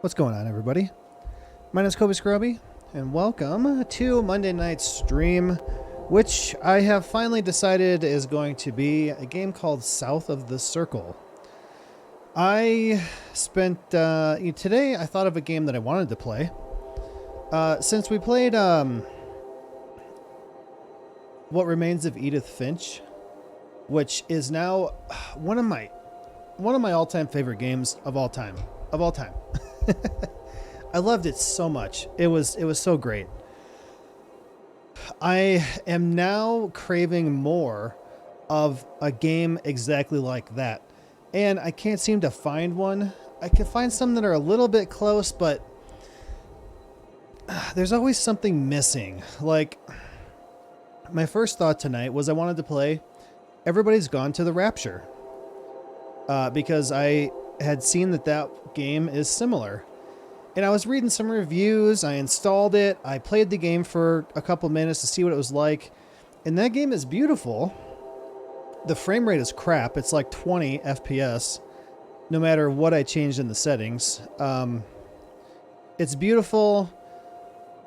What's going on, everybody? My name is Kobe Scrubby, and welcome to Monday night's stream, which I have finally decided is going to be a game called South of the Circle. I spent today. I thought of a game that I wanted to play. Since we played What Remains of Edith Finch, which is now one of my all-time favorite games of all time. I loved it so much. It was so great. I am now craving more of a game exactly like that. And I can't seem to find one. I can find some that are a little bit close, but there's always something missing. Like, my first thought tonight was I wanted to play Everybody's Gone to the Rapture. Because I had seen that game is similar. And I was reading some reviews, I installed it, I played the game for a couple minutes to see what it was like. And that game is beautiful. The frame rate is crap. It's like 20 FPS, no matter what I changed in the settings. It's beautiful.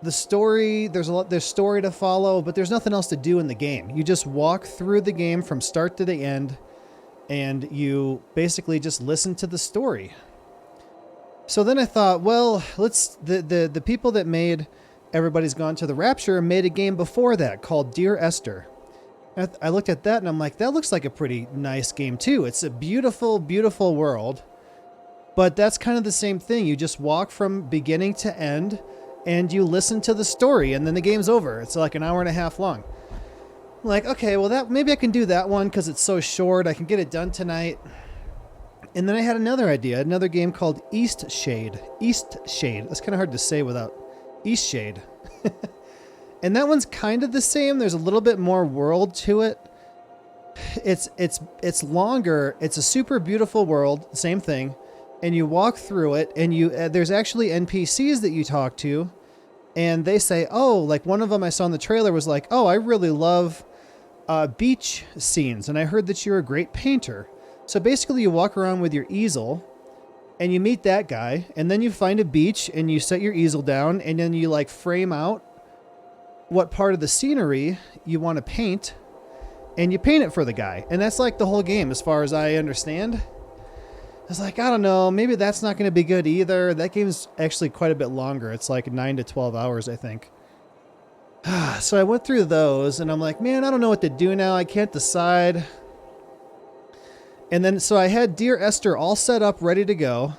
The story, there's story to follow, but there's nothing else to do in the game. You just walk through the game from start to the end, and you basically just listen to the story. So then I thought, well, the people that made Everybody's Gone to the Rapture made a game before that called Dear Esther. And I looked at that and I'm like, that looks like a pretty nice game too. It's a beautiful, beautiful world, but that's kind of the same thing. You just walk from beginning to end and you listen to the story and then the game's over. It's like an hour and a half long. I'm like, okay, well maybe I can do that one because it's so short. I can get it done tonight. And then I had another idea, another game called East Shade. That's kind of hard to say without East Shade. And that one's kind of the same. There's a little bit more world to it. It's longer. It's a super beautiful world. Same thing. And you walk through it, and there's actually NPCs that you talk to, and they say, oh, like one of them I saw in the trailer was like, oh, I really love beach scenes, and I heard that you're a great painter. So basically you walk around with your easel and you meet that guy, and then you find a beach and you set your easel down, and then you like frame out what part of the scenery you want to paint, and you paint it for the guy. And that's like the whole game as far as I understand. I was like, I don't know, maybe that's not going to be good either. That game's actually quite a bit longer. It's like 9 to 12 hours, I think. So I went through those and I'm like, man, I don't know what to do now. I can't decide. And then, so I had Dear Esther all set up, ready to go.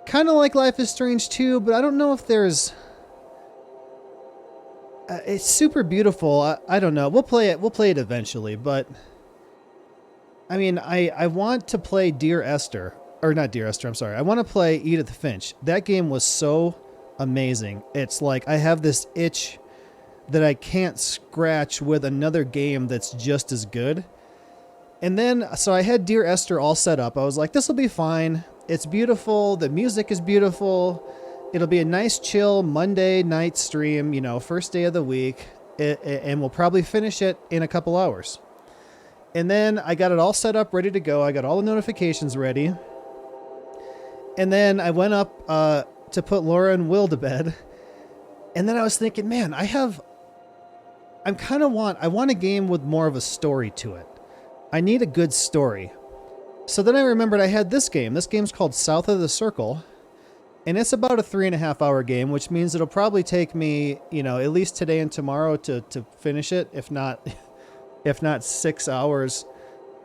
Kind of like Life is Strange 2, but I don't know if there's... it's super beautiful. I don't know. We'll play it eventually, but... I mean, I want to play Dear Esther. Or not Dear Esther, I'm sorry. I want to play Edith Finch. That game was so amazing. It's like I have this itch that I can't scratch with another game that's just as good. And then, so I had Dear Esther all set up. I was like, this will be fine. It's beautiful. The music is beautiful. It'll be a nice, chill Monday night stream, first day of the week. And we'll probably finish it in a couple hours. And then I got it all set up, ready to go. I got all the notifications ready. And then I went up to put Laura and Will to bed. And then I was thinking, man, I want a game with more of a story to it. I need a good story. So then I remembered I had this game. This game's called South of the Circle. And it's about a 3.5 hour game, which means it'll probably take me, at least today and tomorrow to finish it, if not 6 hours.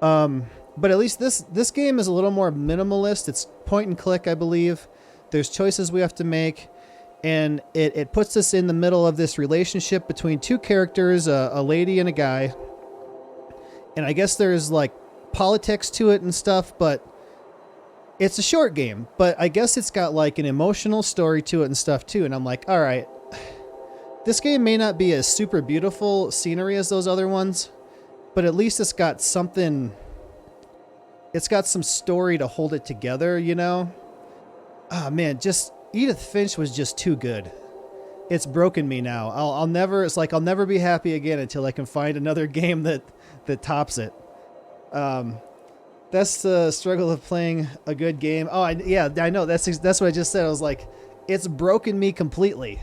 But at least this game is a little more minimalist. It's point and click, I believe. There's choices we have to make. And it puts us in the middle of this relationship between two characters, a lady and a guy. And I guess there's like politics to it and stuff, but it's a short game. But I guess it's got like an emotional story to it and stuff too. And I'm like, all right, this game may not be as super beautiful scenery as those other ones, but at least it's got something. It's got some story to hold it together, Oh man, just Edith Finch was just too good. It's broken me now. I'll never be happy again until I can find another game that tops it. That's the struggle of playing a good game. Oh, yeah, I know. That's what I just said. I was like, it's broken me completely.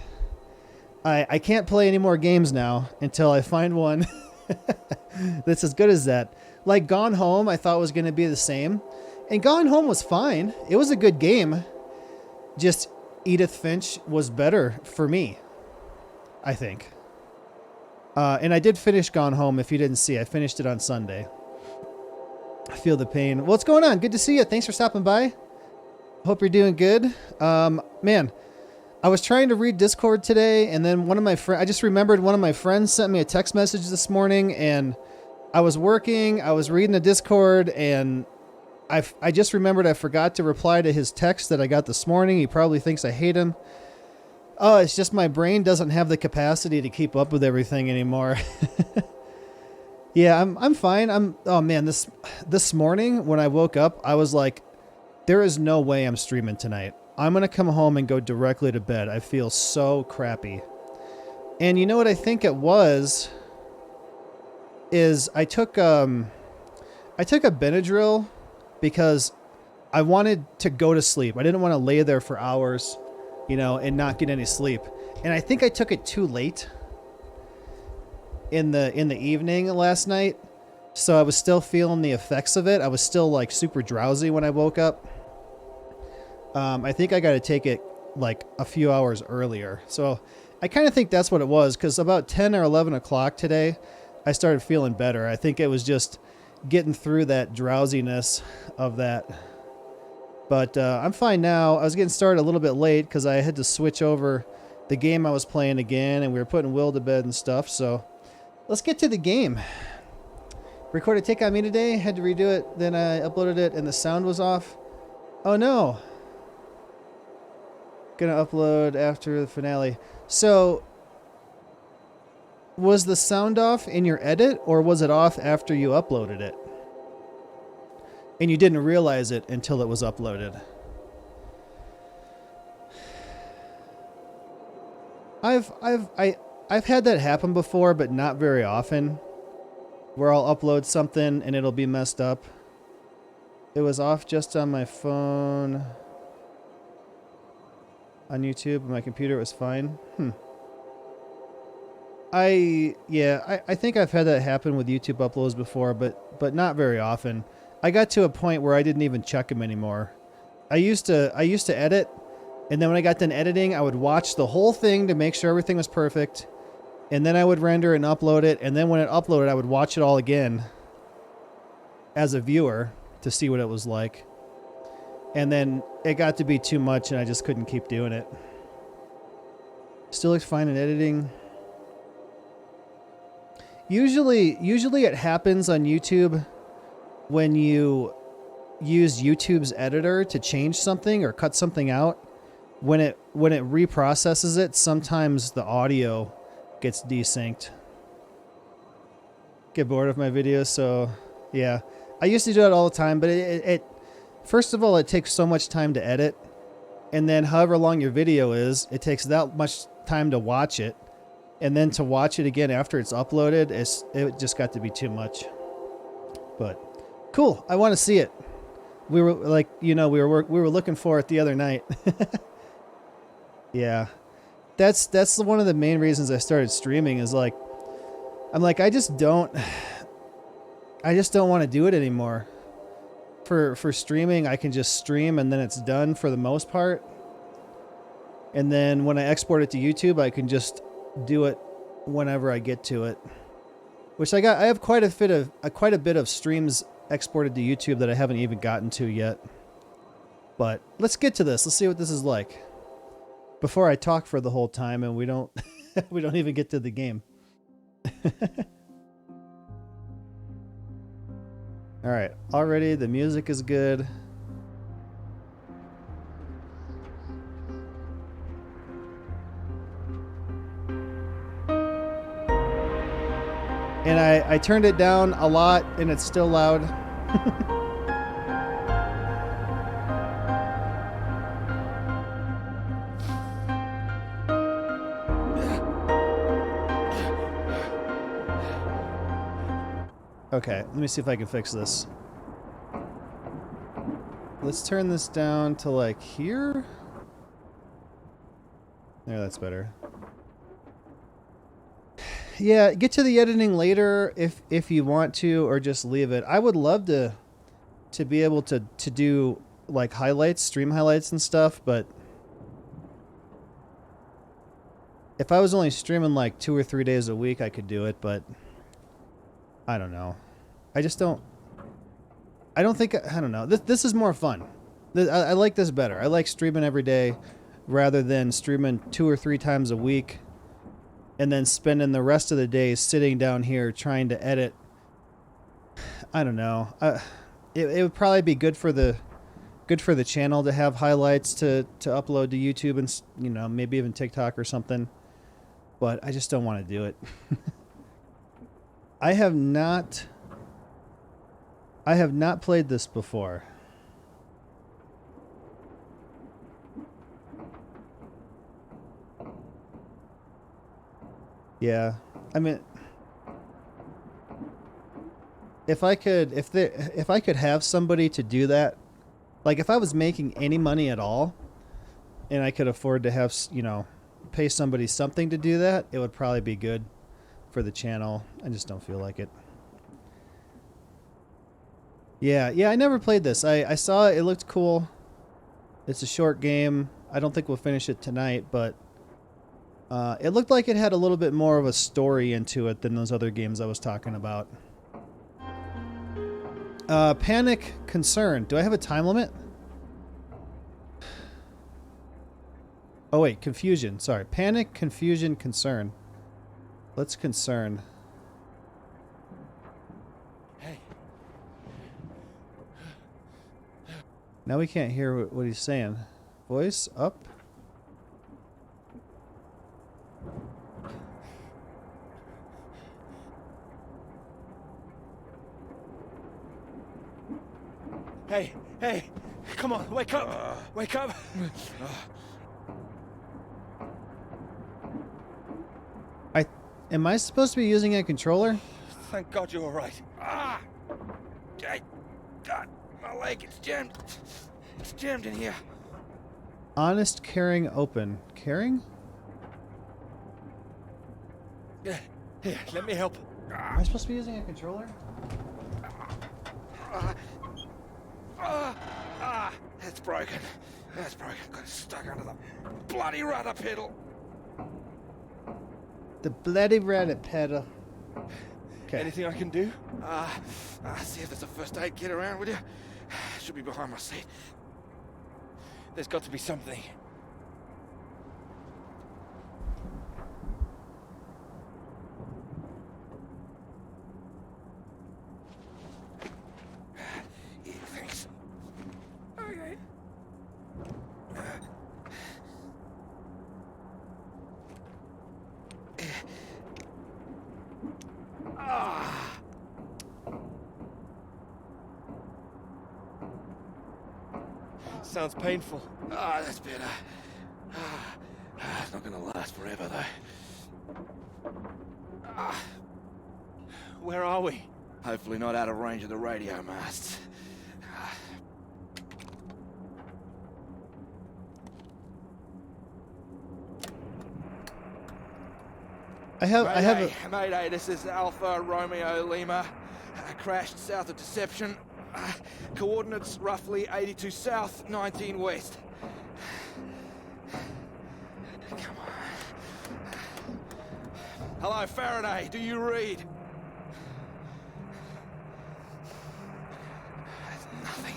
I can't play any more games now until I find one that's as good as that. Like Gone Home, I thought was going to be the same. And Gone Home was fine. It was a good game. Just Edith Finch was better for me, I think. And I did finish Gone Home, if you didn't see. I finished it on Sunday. I feel the pain. What's going on? Good to see you. Thanks for stopping by. Hope you're doing good. Man, I was trying to read Discord today, and then I just remembered one of my friends sent me a text message this morning, and I was working, I was reading the Discord, and I just remembered I forgot to reply to his text that I got this morning. He probably thinks I hate him. Oh, it's just my brain doesn't have the capacity to keep up with everything anymore. Yeah, I'm fine. Oh man, this morning when I woke up, I was like, there is no way I'm streaming tonight. I'm going to come home and go directly to bed. I feel so crappy. And you know what I think it was is I took a Benadryl because I wanted to go to sleep. I didn't want to lay there for hours, and not get any sleep. And I think I took it too late in the evening last night. So I was still feeling the effects of it. I was still like super drowsy when I woke up. I think I got to take it like a few hours earlier. So I kind of think that's what it was, because about 10 or 11 o'clock today, I started feeling better. I think it was just getting through that drowsiness of that. But I'm fine now. I was getting started a little bit late because I had to switch over the game I was playing again, and we were putting Will to bed and stuff. So let's get to the game. Recorded Take On Me today. Had to redo it. Then I uploaded it and the sound was off. Oh no. Gonna upload after the finale. So, was the sound off in your edit, or was it off after you uploaded it? And you didn't realize it until it was uploaded. I've had that happen before, but not very often. Where I'll upload something and it'll be messed up. It was off just on my phone. On YouTube, on my computer, it was fine. I think I've had that happen with YouTube uploads before, but not very often. I got to a point where I didn't even check them anymore. I used to edit, and then when I got done editing, I would watch the whole thing to make sure everything was perfect, and then I would render and upload it, and then when it uploaded, I would watch it all again as a viewer to see what it was like. And then it got to be too much, and I just couldn't keep doing it. Still looks fine in editing. Usually it happens on YouTube when you use YouTube's editor to change something or cut something out. When it reprocesses it, sometimes the audio gets desynced. Get bored of my videos, so yeah. I used to do it all the time, but it first of all, it takes so much time to edit, and then however long your video is, it takes that much time to watch it, and then to watch it again after it's uploaded, it just got to be too much. But cool, I want to see it. We were like, we were looking for it the other night. Yeah, that's one of the main reasons I started streaming. Is like, I'm like, I just don't want to do it anymore. For streaming, I can just stream and then it's done for the most part. And then when I export it to YouTube, I can just do it whenever I get to it. Which I have quite a bit of streams exported to YouTube that I haven't even gotten to yet. But let's get to this. Let's see what this is like. Before I talk for the whole time and we don't we don't even get to the game. All right, already the music is good. And I turned it down a lot and it's still loud. Okay, let me see if I can fix this. Let's turn this down to like here. There, that's better. Yeah, get to the editing later if you want to, or just leave it. I would love to be able to do like highlights, stream highlights and stuff, but if I was only streaming like 2 or 3 days a week, I could do it, but I don't know. I just don't. I don't think. I don't know. This is more fun. I like this better. I like streaming every day rather than streaming 2 or 3 times a week and then spending the rest of the day sitting down here trying to edit. I don't know. It would probably be good for the channel to have highlights to upload to YouTube and, you know, maybe even TikTok or something. But I just don't want to do it. I have not played this before. Yeah. I mean, if I could have somebody to do that, like if I was making any money at all and I could afford to have, you know, pay somebody something to do that, it would probably be good for the channel. I just don't feel like it. Yeah, I never played this. I saw it. It looked cool. It's a short game. I don't think we'll finish it tonight, but it looked like it had a little bit more of a story into it than those other games I was talking about. Panic, concern. Do I have a time limit? Oh wait, confusion. Sorry. Panic, confusion, concern. Let's concern. Hey. Now we can't hear what he's saying. Voice up. Hey, come on, wake up, wake up. Am I supposed to be using a controller? Thank God you're all right. God, my leg, it's jammed. It's jammed in here. Honest, caring, open. Caring? Here, let me help. Am I supposed to be using a controller? That's broken. That's broken. Got it stuck under the bloody rudder pedal. The bloody rudder pedal. Okay. Anything I can do? See if there's a first aid kit around, would you? Should be behind my seat. There's got to be something. Yeah, thanks. Okay. Sounds painful. That's better. It's not gonna last forever, though. Where are we? Hopefully not out of range of the radio masts. Mayday, this is Alpha Romeo Lima. Crashed south of Deception. Coordinates roughly 82 south, 19 west. Come on. Hello, Faraday. Do you read? Nothing.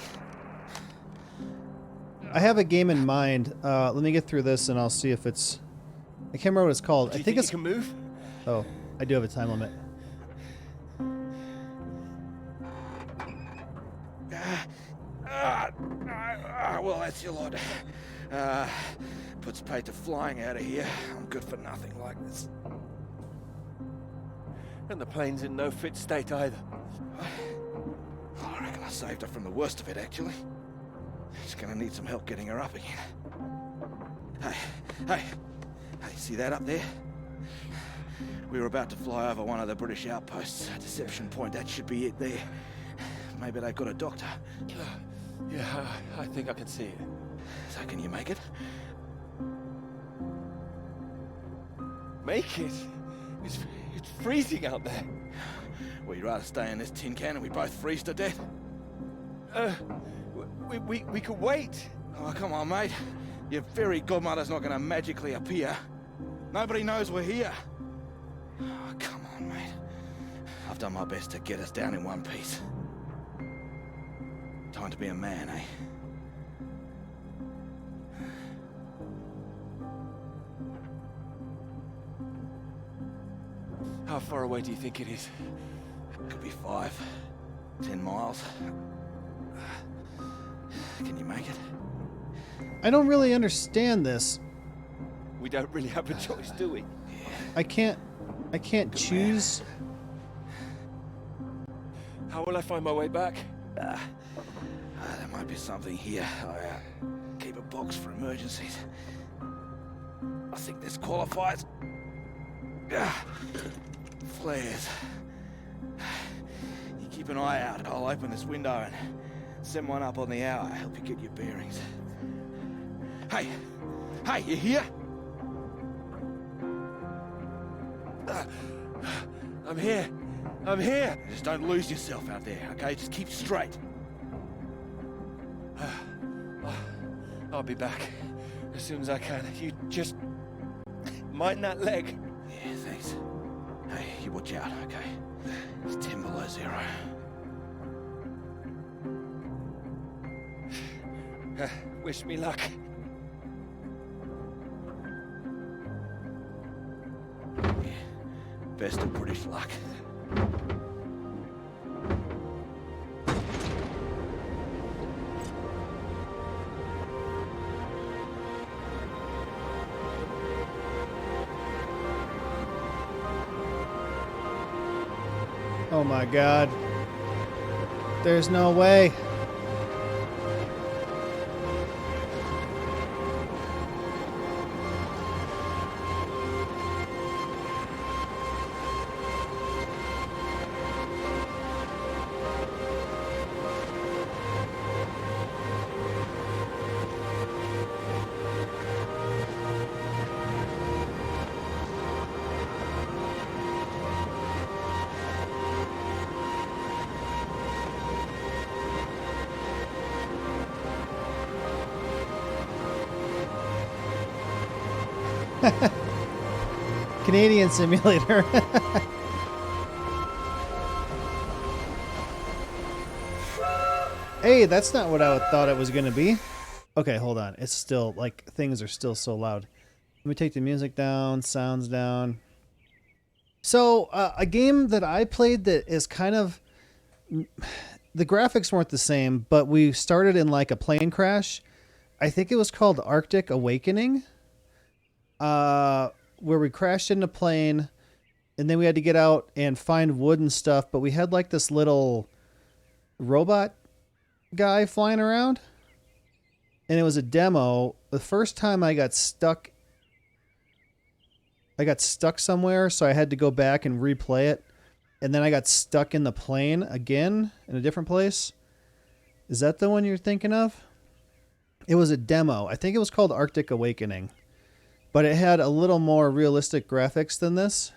I have a game in mind. Let me get through this and I'll see if it's... I can't remember what it's called. I think it's... you can move? Oh, I do have a time limit. Well, that's your lot. Puts paid to flying out of here. I'm good for nothing like this. And the plane's in no fit state either. I reckon I saved her from the worst of it, actually. She's gonna need some help getting her up again. Hey, see that up there? We were about to fly over one of the British outposts. Deception Point, that should be it there. Maybe they've got a doctor. Yeah, I think I can see it. So can you make it? Make it? It's freezing out there. Well, you'd rather stay in this tin can and we both freeze to death? We could wait. Oh, come on, mate. Your fairy godmother's not gonna magically appear. Nobody knows we're here. Oh, come on, mate. I've done my best to get us down in one piece. Time to be a man, eh? How far away do you think it is? Could be 5, 10 miles. Can you make it? I don't really understand this. We don't really have a choice, do we? I can't choose. How will I find my way back? There might be something here. I keep a box for emergencies. I think this qualifies. Flares. You keep an eye out. I'll open this window and send one up on the hour. Help you get your bearings. Hey! Hey, you here? I'm here. I'm here. Just don't lose yourself out there, okay? Just keep straight. I'll be back as soon as I can. You just mind that leg. Yeah, thanks. Hey, you watch out, okay? It's 10 below 0. Wish me luck. Yeah, best of British luck. Oh my god. There's no way. Canadian simulator. Hey, that's not what I thought it was going to be. Okay, hold on. It's still, like, things are still so loud. Let me take the music down, sounds down. So, a game that I played that is kind of... The graphics weren't the same, but we started in, like, a plane crash. I think it was called Arctic Awakening. Where we crashed into a plane, and then we had to get out and find wood and stuff, but we had, like, this little robot guy flying around, and it was a demo. The first time I got stuck somewhere, so I had to go back and replay it, and then I got stuck in the plane again in a different place. Is that the one you're thinking of? It was a demo. I think it was called Arctic Awakening, but it had a little more realistic graphics than this.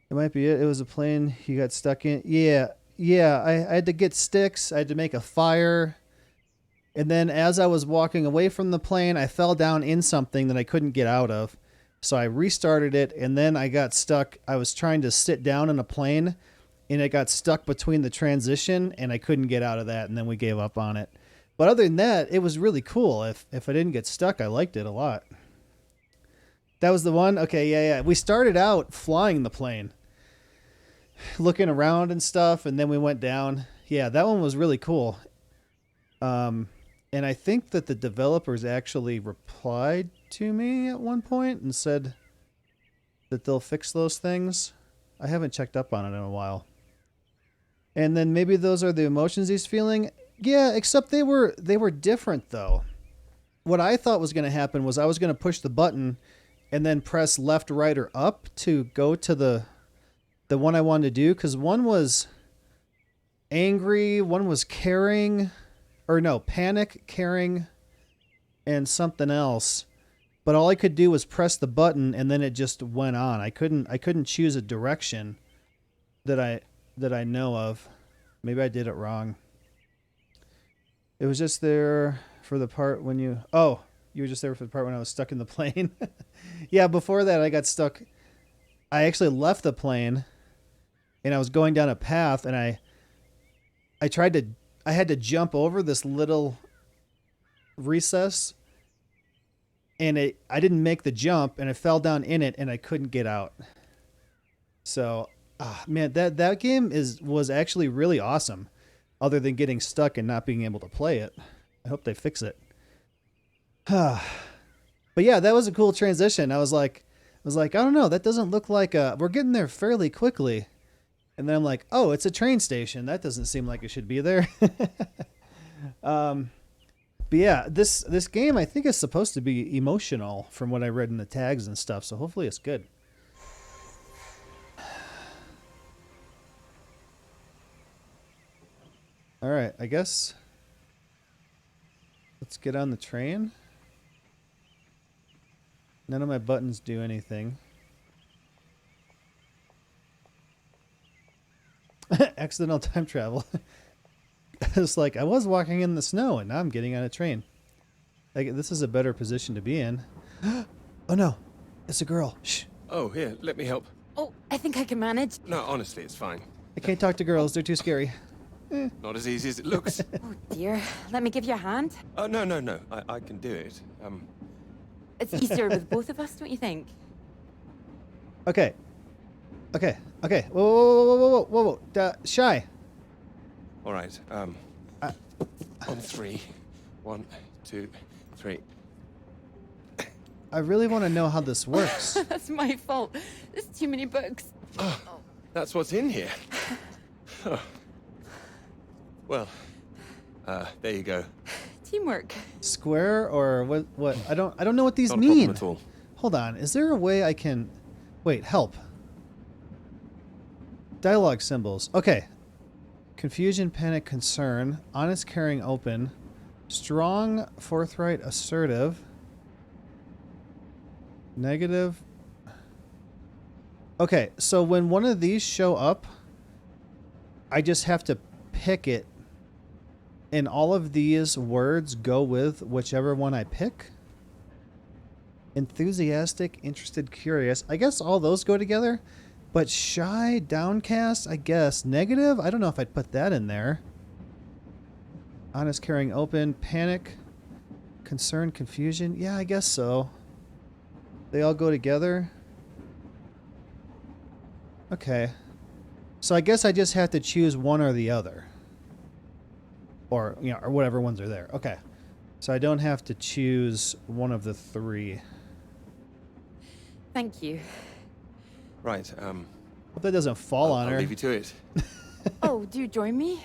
It might be it. It was a plane you got stuck in. Yeah, I had to get sticks. I had to make a fire. And then as I was walking away from the plane, I fell down in something that I couldn't get out of. So I restarted it, and then I got stuck. I was trying to sit down in a plane, and it got stuck between the transition, and I couldn't get out of that, and then we gave up on it. But other than that, it was really cool. If I didn't get stuck, I liked it a lot. That was the one? Okay, yeah. We started out flying the plane, looking around and stuff, and then we went down. Yeah, that one was really cool. And I think that the developers actually replied to me at one point and said that they'll fix those things. I haven't checked up on it in a while. And then maybe those are the emotions he's feeling. Yeah, except they were different though. What I thought was going to happen was I was going to push the button and then press left, right, or up to go to the one I wanted to do, because one was angry, one was caring, or no, panic, caring, and something else. But all I could do was press the button, and then it just went on. I couldn't choose a direction that I know of. Maybe I did it wrong. It was just there for the part when you... Oh, you were just there for the part when I was stuck in the plane. Yeah, before that I got stuck. I actually left the plane, and I was going down a path, and I had to jump over this little recess, and I didn't make the jump, and I fell down in it, and I couldn't get out. So, man, that game was actually really awesome, other than getting stuck and not being able to play it. I hope they fix it. But yeah, that was a cool transition. I was like, I don't know, that doesn't look like we're getting there fairly quickly. And then I'm like, oh, it's a train station. That doesn't seem like it should be there. But yeah, this game I think is supposed to be emotional from what I read in the tags and stuff. So hopefully it's good. All right, I guess let's get on the train. None of my buttons do anything. Accidental time travel. It's like I was walking in the snow and now I'm getting on a train. Like, this is a better position to be in. Oh no, it's a girl. Shh. Oh, here, let me help. Oh, I think I can manage. No, honestly, it's fine. I can't talk to girls. They're too scary. Not as easy as it looks. Oh dear. Let me give you a hand. Oh, no. I can do it. It's easier with both of us, don't you think? Okay. Whoa. Shy. All right, on three. 1, 2, 3. I really want to know how this works. That's my fault. There's too many books. Oh, that's what's in here. Oh. Well, there you go. Teamwork. Square or what? I don't know what these Not a mean. problem at all. Hold on. Is there a way I can... Wait, help. Dialogue symbols. Okay. Confusion, panic, concern. Honest, caring, open. Strong, forthright, assertive. Negative. Okay, so when one of these show up, I just have to pick it, and all of these words go with whichever one I pick. Enthusiastic, interested, curious. I guess all those go together. But shy, downcast, I guess. Negative? I don't know if I'd put that in there. Honest, caring, open. Panic, concern, confusion. Yeah, I guess so. They all go together. Okay. So I guess I just have to choose one or the other. Or, you know, or whatever ones are there. Okay. So I don't have to choose one of the three. Thank you. Right, Hope that doesn't fall on I'll her. leave you to it. Oh, do you join me?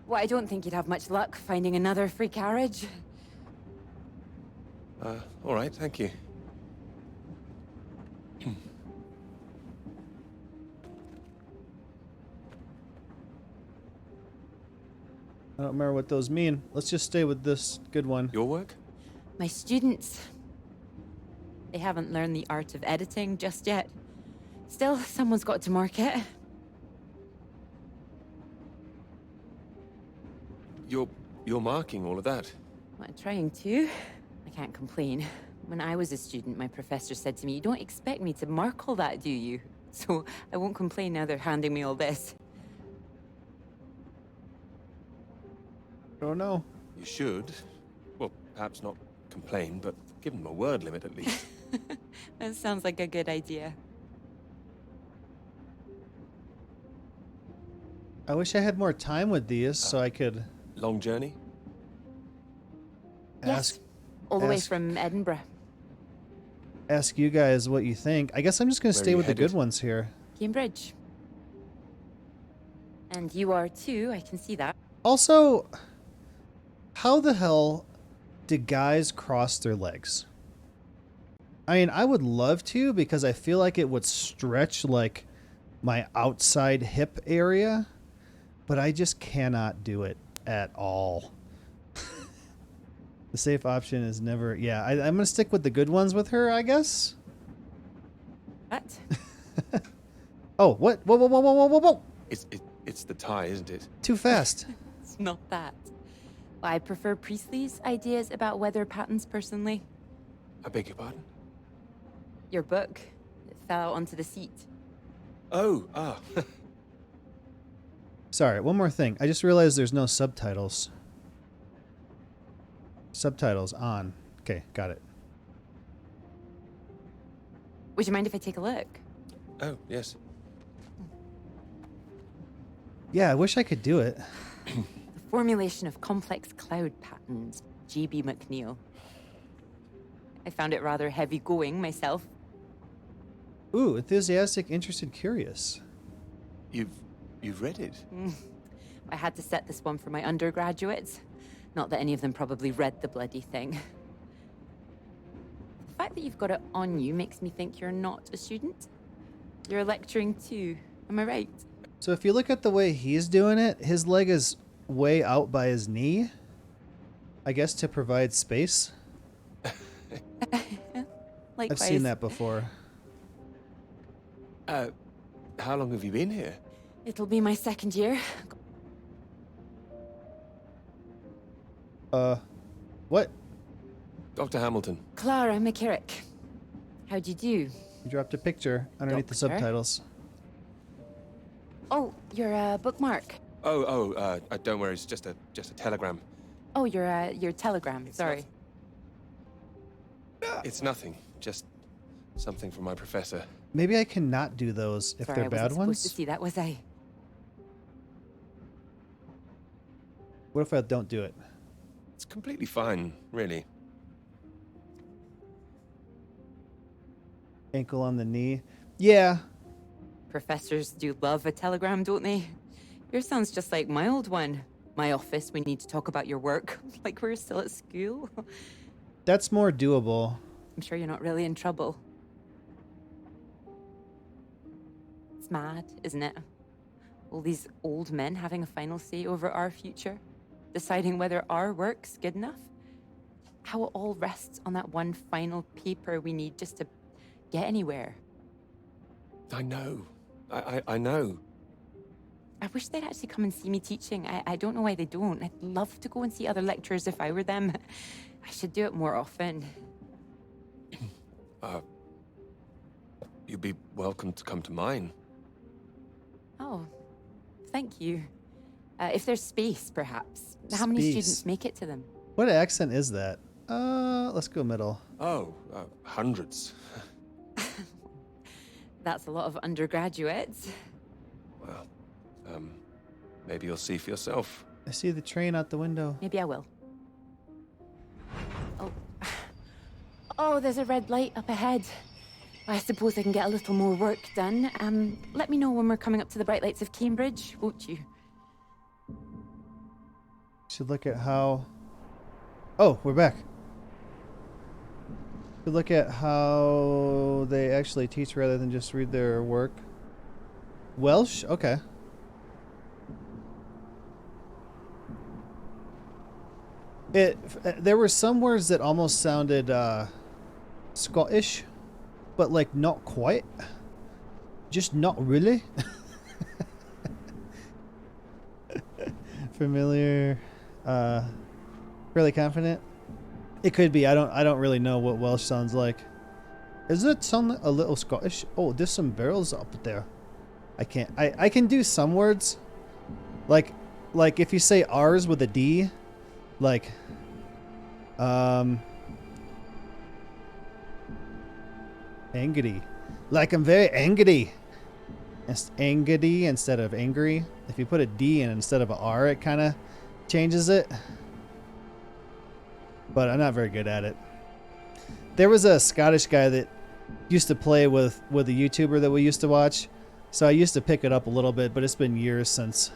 Well, I don't think you'd have much luck finding another free carriage. All right, thank you. I don't remember what those mean. Let's just stay with this good one. Your work? My students. They haven't learned the art of editing just yet. Still, someone's got to mark it. You're marking all of that? Well, I'm trying to. I can't complain. When I was a student, my professor said to me, "You don't expect me to mark all that, do you?" So I won't complain now they're handing me all this. I don't know. You should. Well, perhaps not complain, but give them a word limit at least. That sounds like a good idea. I wish I had more time with these so I could Long journey? ask Yes. All the way ask- from Edinburgh. ask you guys what you think. I guess I'm just going to Where stay are you with the good headed? ones here. Cambridge. And you are too, I can see that. Also, how the hell do guys cross their legs? I mean, I would love to because I feel like it would stretch like my outside hip area, but I just cannot do it at all. The safe option is never... Yeah, I'm going to stick with the good ones with her, I guess. What? Oh, what? Whoa, whoa, whoa, whoa, whoa, whoa, whoa! It's the tie, isn't it? Too fast. It's not that. I prefer Priestley's ideas about weather patterns personally. I beg your pardon? Your book. It fell out onto the seat. Oh, Sorry, one more thing. I just realized there's no subtitles. Subtitles on. Okay, got it. Would you mind if I take a look? Oh, yes. Yeah, I wish I could do it. The formulation of complex cloud patterns, G.B. McNeil. I found it rather heavy going myself. Ooh, enthusiastic, interested, curious. You've read it? I had to set this one for my undergraduates. Not that any of them probably read the bloody thing. The fact that you've got it on you makes me think you're not a student. You're lecturing too, am I right? So if you look at the way he's doing it, his leg is way out by his knee. I guess to provide space. Likewise. I've seen that before. How long have you been here? It'll be my second year. What? Dr. Hamilton. Clara McKerrick. How'd you do? You dropped a picture underneath the Doctor? subtitles. Oh, your bookmark. Don't worry, it's just a telegram. Oh, your telegram. Sorry. It's nothing, just something from my professor. Maybe I cannot do those if Sorry, they're I bad wasn't supposed ones. to see that, was I? What if I don't do it? It's completely fine, really. Ankle on the knee. Yeah. Professors do love a telegram, don't they? Yours sounds just like my old one. My office, we need to talk about your work. Like we're still at school. That's more doable. I'm sure you're not really in trouble. It's mad, isn't it? All these old men having a final say over our future. Deciding whether our work's good enough. How it all rests on that one final paper we need just to get anywhere. I know. I know. I wish they'd actually come and see me teaching. I don't know why they don't. I'd love to go and see other lecturers if I were them. I should do it more often. You'd be welcome to come to mine. Oh, thank you. If there's space, perhaps. How many students Space. make it to them? What accent is that? Let's go middle. Oh, hundreds. That's a lot of undergraduates. Well, maybe you'll see for yourself. I see the train out the window. Maybe I will. Oh. Oh, there's a red light up ahead. I suppose I can get a little more work done. Let me know when we're coming up to the bright lights of Cambridge, won't you? Should look at how... Oh, we're back. Should look at how they actually teach rather than just read their work. Welsh? Okay. There were some words that almost sounded Scottish, but like not quite. Just not really. Familiar, fairly confident. It could be. I don't really know what Welsh sounds like. Does it sound a little Scottish? Oh, there's some barrels up there. I can't. I can do some words, like if you say R's with a D, like angry. Like I'm very angry. It's angry instead of angry. If you put a D in instead of a R, it kind of changes it. But I'm not very good at it. There was a Scottish guy that used to play with a YouTuber that we used to watch. So I used to pick it up a little bit, but it's been years since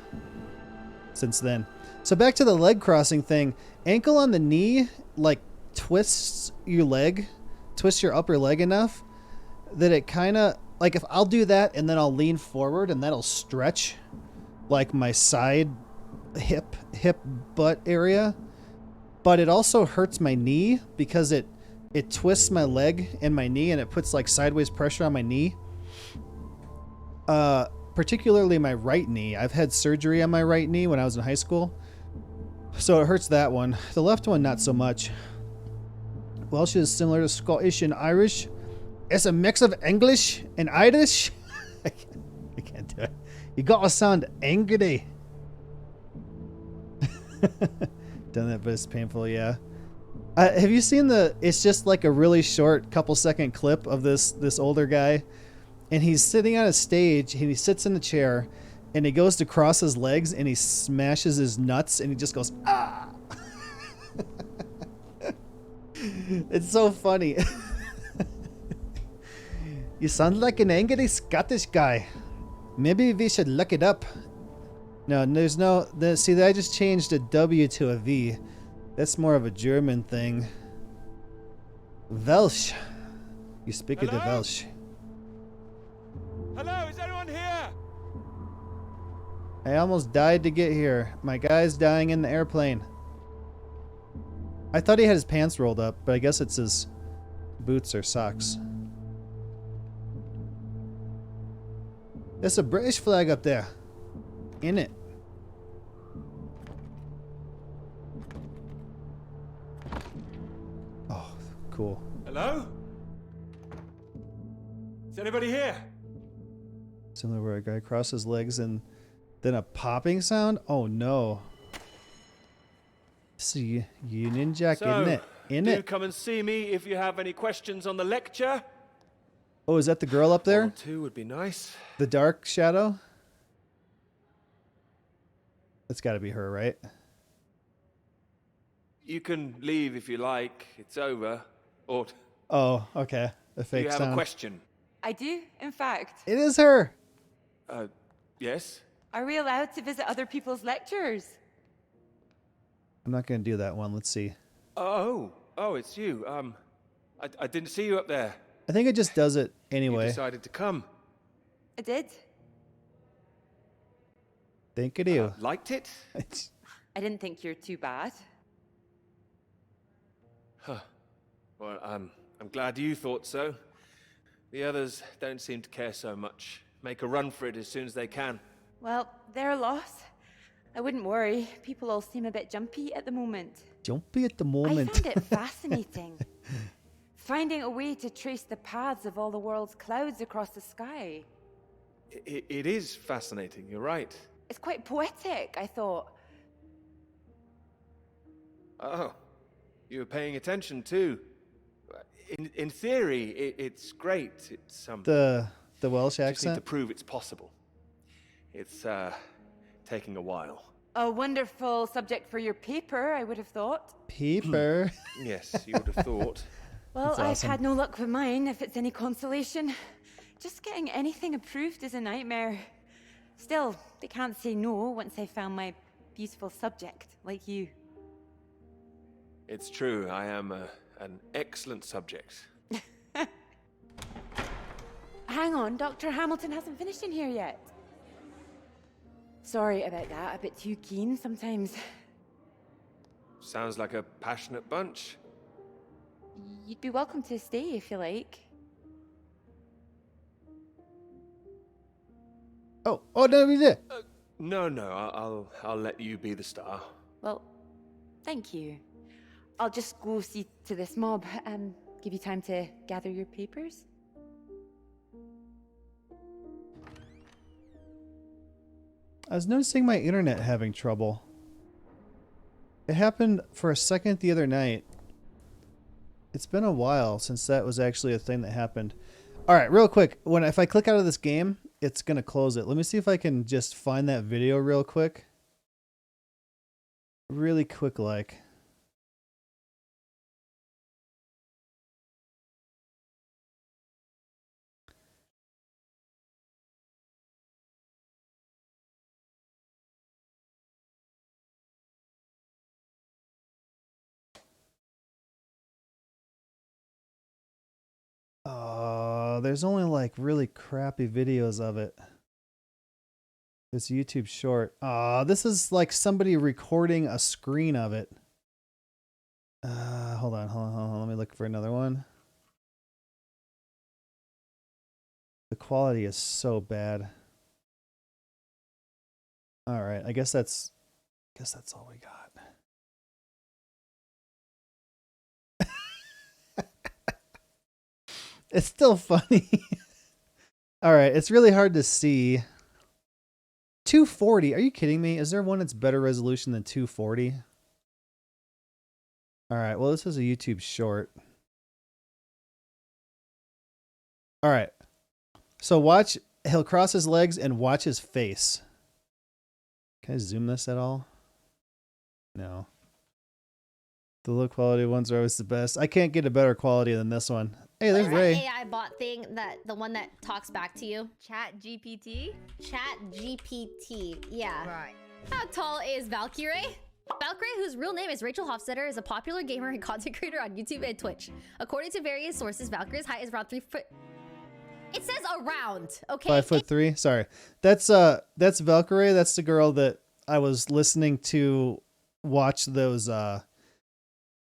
then. So back to the leg crossing thing. Ankle on the knee, like twists your leg, twists your upper leg enough that it kind of, like if I'll do that and then I'll lean forward and that'll stretch like my side hip butt area. but it also hurts my knee because it twists my leg and my knee, and it puts like sideways pressure on my knee. Particularly my right knee. I've had surgery on my right knee when I was in high school, so it hurts that one. The left one, not so much. Welsh is similar to Scottish and Irish. It's a mix of English and Irish. I can't do it. You gotta sound angry. Done that, but it's painful, yeah. Have you seen it's just like a really short couple second clip of this older guy, and he's sitting on a stage and he sits in the chair and he goes to cross his legs and he smashes his nuts and he just goes, ah. It's so funny. You sound like an angry Scottish guy. Maybe we should look it up. No, there's no... See, I just changed a W to a V. That's more of a German thing. Welsh. You speak of the Welsh. Hello, is anyone here? I almost died to get here. My guy's dying in the airplane. I thought he had his pants rolled up, but I guess it's his boots or socks. There's a British flag up there. In it. Oh, cool. Hello? Is anybody here? Similar where a guy crosses legs and then a popping sound? Oh no. See, Union Jack, So, in do it. come and see me if you have any questions on the lecture. Oh, is that the girl up there? 1 or 2 would be nice. The dark shadow? That's got to be her, right? You can leave if you like. It's over. Or Oh, okay. The do fake you have sound. a question? I do, in fact. It is her. Yes? Are we allowed to visit other people's lectures? I'm not going to do that one. Let's see. Oh, it's you. I didn't see you up there. I think it just does it You anyway. decided to come. I did. Thank you. Liked it? I didn't think you're too bad. Huh. Well, I'm glad you thought so. The others don't seem to care so much. Make a run for it as soon as they can. Well, they're a loss. I wouldn't worry. People all seem a bit jumpy at the moment. Jumpy at the I moment. found it fascinating. Finding a way to trace the paths of all the world's clouds across the sky. It is fascinating, you're right. It's quite poetic, I thought. Oh, you were paying attention too. In theory, it's great. It's The Welsh just need to accent. prove it's possible. It's taking a while. A wonderful subject for your paper, I would have thought. Peeper. Yes, you would have thought. Well, That's awesome. I've had no luck with mine, if it's any consolation. Just getting anything approved is a nightmare. Still, they can't say no once I found my beautiful subject, like you. It's true. I am an excellent subject. Hang on, Dr. Hamilton hasn't finished in here yet. Sorry about that, a bit too keen sometimes. Sounds like a passionate bunch. You'd be welcome to stay if you like. Oh, no, we did. No, I'll let you be the star. Well, thank you. I'll just go see to this mob and give you time to gather your papers. I was noticing my internet having trouble. It happened for a second the other night. It's been a while since that was actually a thing that happened. All right, real quick. If I click out of this game, it's going to close it. Let me see if I can just find that video real quick. Really quick like. There's only like really crappy videos of it. This YouTube short. This is like somebody recording a screen of it. Hold on. Let me look for another one. The quality is so bad. All right, I guess that's all we got. It's still funny. All right, it's really hard to see. 240. Are you kidding me? Is there one that's better resolution than 240? All right, well, this is a YouTube short. All right. So watch, he'll cross his legs and watch his face. Can I zoom this at all? No. The low quality ones are always the best. I can't get a better quality than this one. Hey, there's What's that Ray. AI bot thing, the one that talks back to you? Chat GPT? Chat GPT. Yeah. Right. How tall is Valkyrie? Valkyrie, whose real name is Rachel Hofstetter, is a popular gamer and content creator on YouTube and Twitch. According to various sources, Valkyrie's height is around 3 foot. It says around, okay? 5'3". Sorry, that's Valkyrie. That's the girl that I was listening to watch those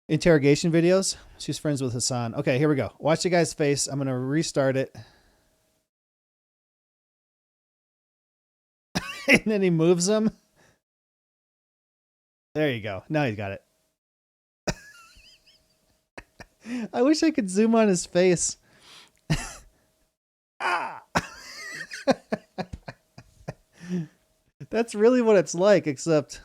interrogation videos. She's friends with Hassan. Okay, here we go. Watch the guy's face. I'm gonna restart it, and then he moves him. There you go. Now he's got it. I wish I could zoom on his face. Ah! That's really what it's like, except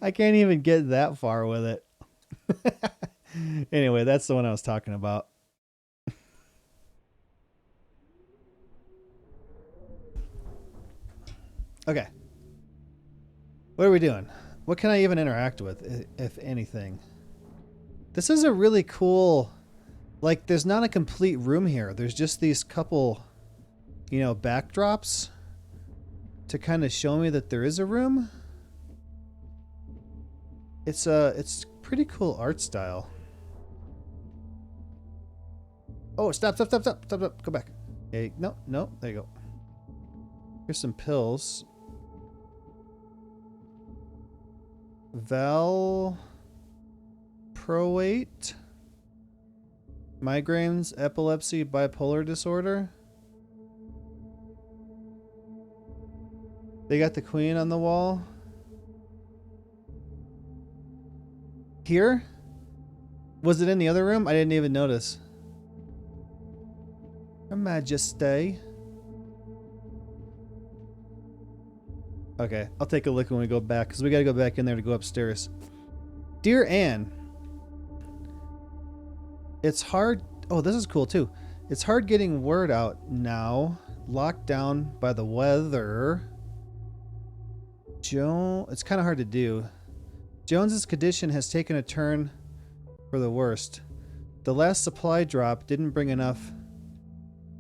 I can't even get that far with it. Anyway, that's the one I was talking about. Okay. What are we doing? What can I even interact with, if anything? This is a really cool... Like, there's not a complete room here. There's just these couple, you know, backdrops to kind of show me that there is a room. It's pretty cool art style. Oh, stop. Go back. Hey, no, there you go. Here's some pills. Valproate. Migraines, epilepsy, bipolar disorder. They got the queen on the wall. Here? Was it in the other room? I didn't even notice. Her Majesty. Okay, I'll take a look when we go back, because we gotta go back in there to go upstairs. Dear Anne. It's hard... Oh, this is cool, too. It's hard getting word out now. Locked down by the weather. It's kind of hard to do. Jones's condition has taken a turn for the worst. The last supply drop didn't bring enough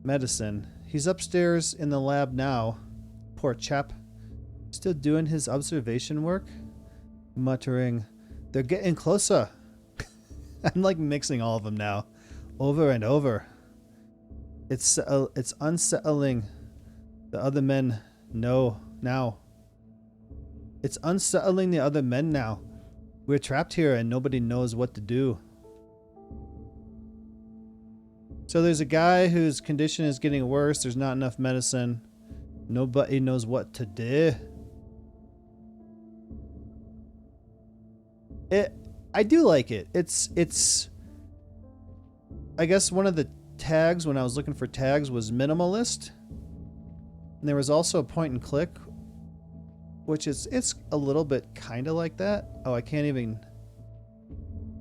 medicine. He's upstairs in the lab now. Poor chap. Still doing his observation work? Muttering, they're getting closer. I'm like mixing all of them now, over and over. It's unsettling. The other men know now. It's unsettling the other men now. We're trapped here and nobody knows what to do. So there's a guy whose condition is getting worse. There's not enough medicine. Nobody knows what to do. I do like it. It's I guess one of the tags when I was looking for tags was minimalist. And there was also a point and click, which is it's a little bit kind of like that. Oh, I can't even.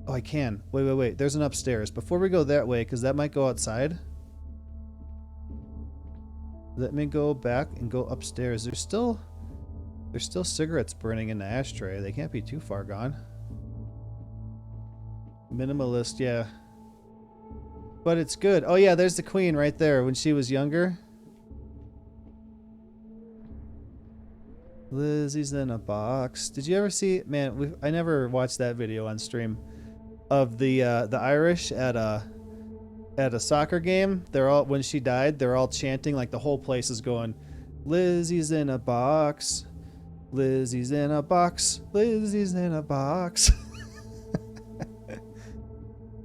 Oh, I can. Wait. There's an upstairs. Before we go that way, because that might go outside. Let me go back and go upstairs. There's still cigarettes burning in the ashtray. They can't be too far gone. Minimalist, yeah. But it's good. Oh yeah, there's the queen right there when she was younger. Lizzie's in a box. Did you ever see? Man, I never watched that video on stream of the Irish at a soccer game. They're all, when she died, they're all chanting, like the whole place is going, Lizzie's in a box. Lizzie's in a box. Lizzie's in a box.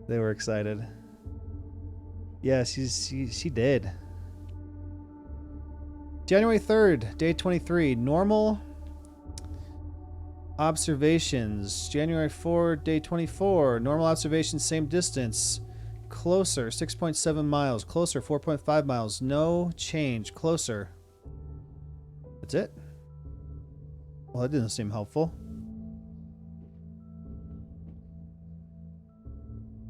They were excited. Yeah, she did. January 3rd, day 23. Normal observations. January 4, day 24. Normal observations, same distance. Closer, 6.7 miles. Closer, 4.5 miles. No change. Closer. That's it? Well, that didn't seem helpful.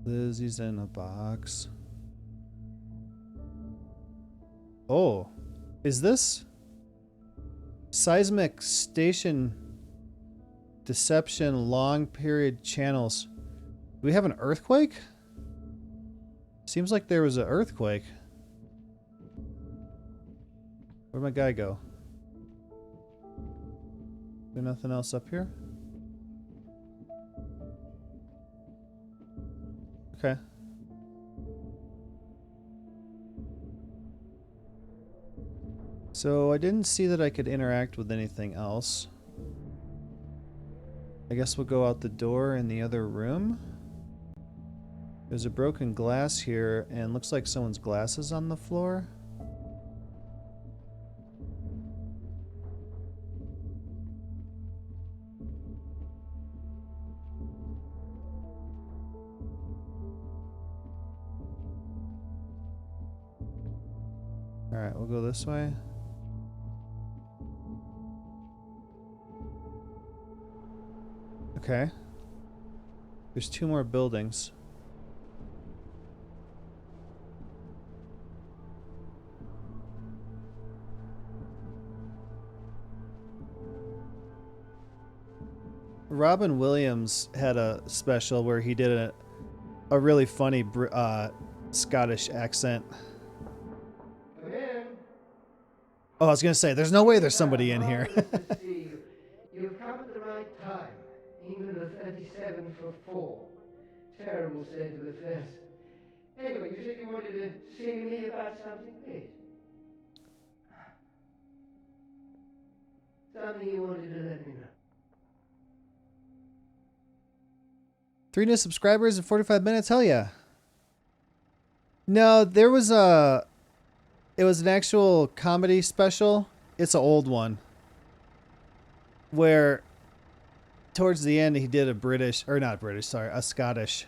Lizzie's in a box. Oh. Is this seismic station deception long period channels? Do we have an earthquake? Seems like there was an earthquake. Where'd my guy go? Is there nothing else up here? Okay. So I didn't see that I could interact with anything else. I guess we'll go out the door in the other room. There's a broken glass here and looks like someone's glasses on the floor. Alright, we'll go this way. Okay. There's 2 more buildings. Robin Williams had a special where he did a really funny Scottish accent. Come in. Oh, I was gonna say, there's no way there's somebody in here. Marvelous to see you. You've come at the right time. England are 37 for 4. Terrible state of affairs. Anyway, you said you wanted to see me about something, please. Something you wanted to let me know. 3 new subscribers in 45 minutes? Hell yeah. No, there was it was an actual comedy special. It's an old one. Where towards the end he did a Scottish.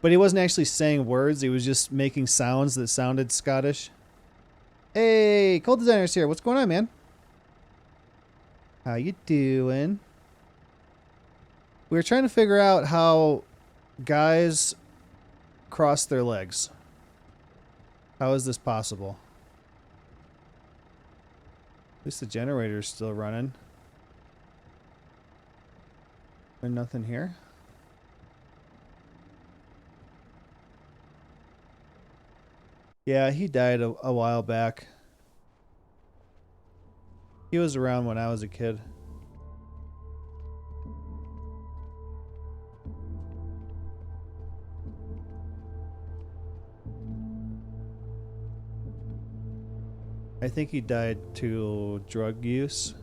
But he wasn't actually saying words, he was just making sounds that sounded Scottish. Hey, Cold Designer's here. What's going on, man? How you doing? We were trying to figure out how guys cross their legs. How is this possible? At least the generator's still running. There's nothing here. Yeah, he died a while back. He was around when I was a kid. I think he died to drug use.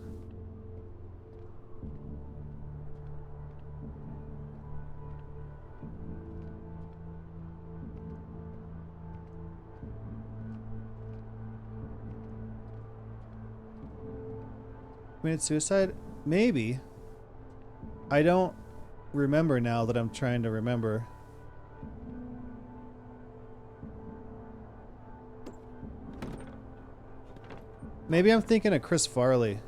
Committed suicide? Maybe. I don't remember now that I'm trying to remember. Maybe I'm thinking of Chris Farley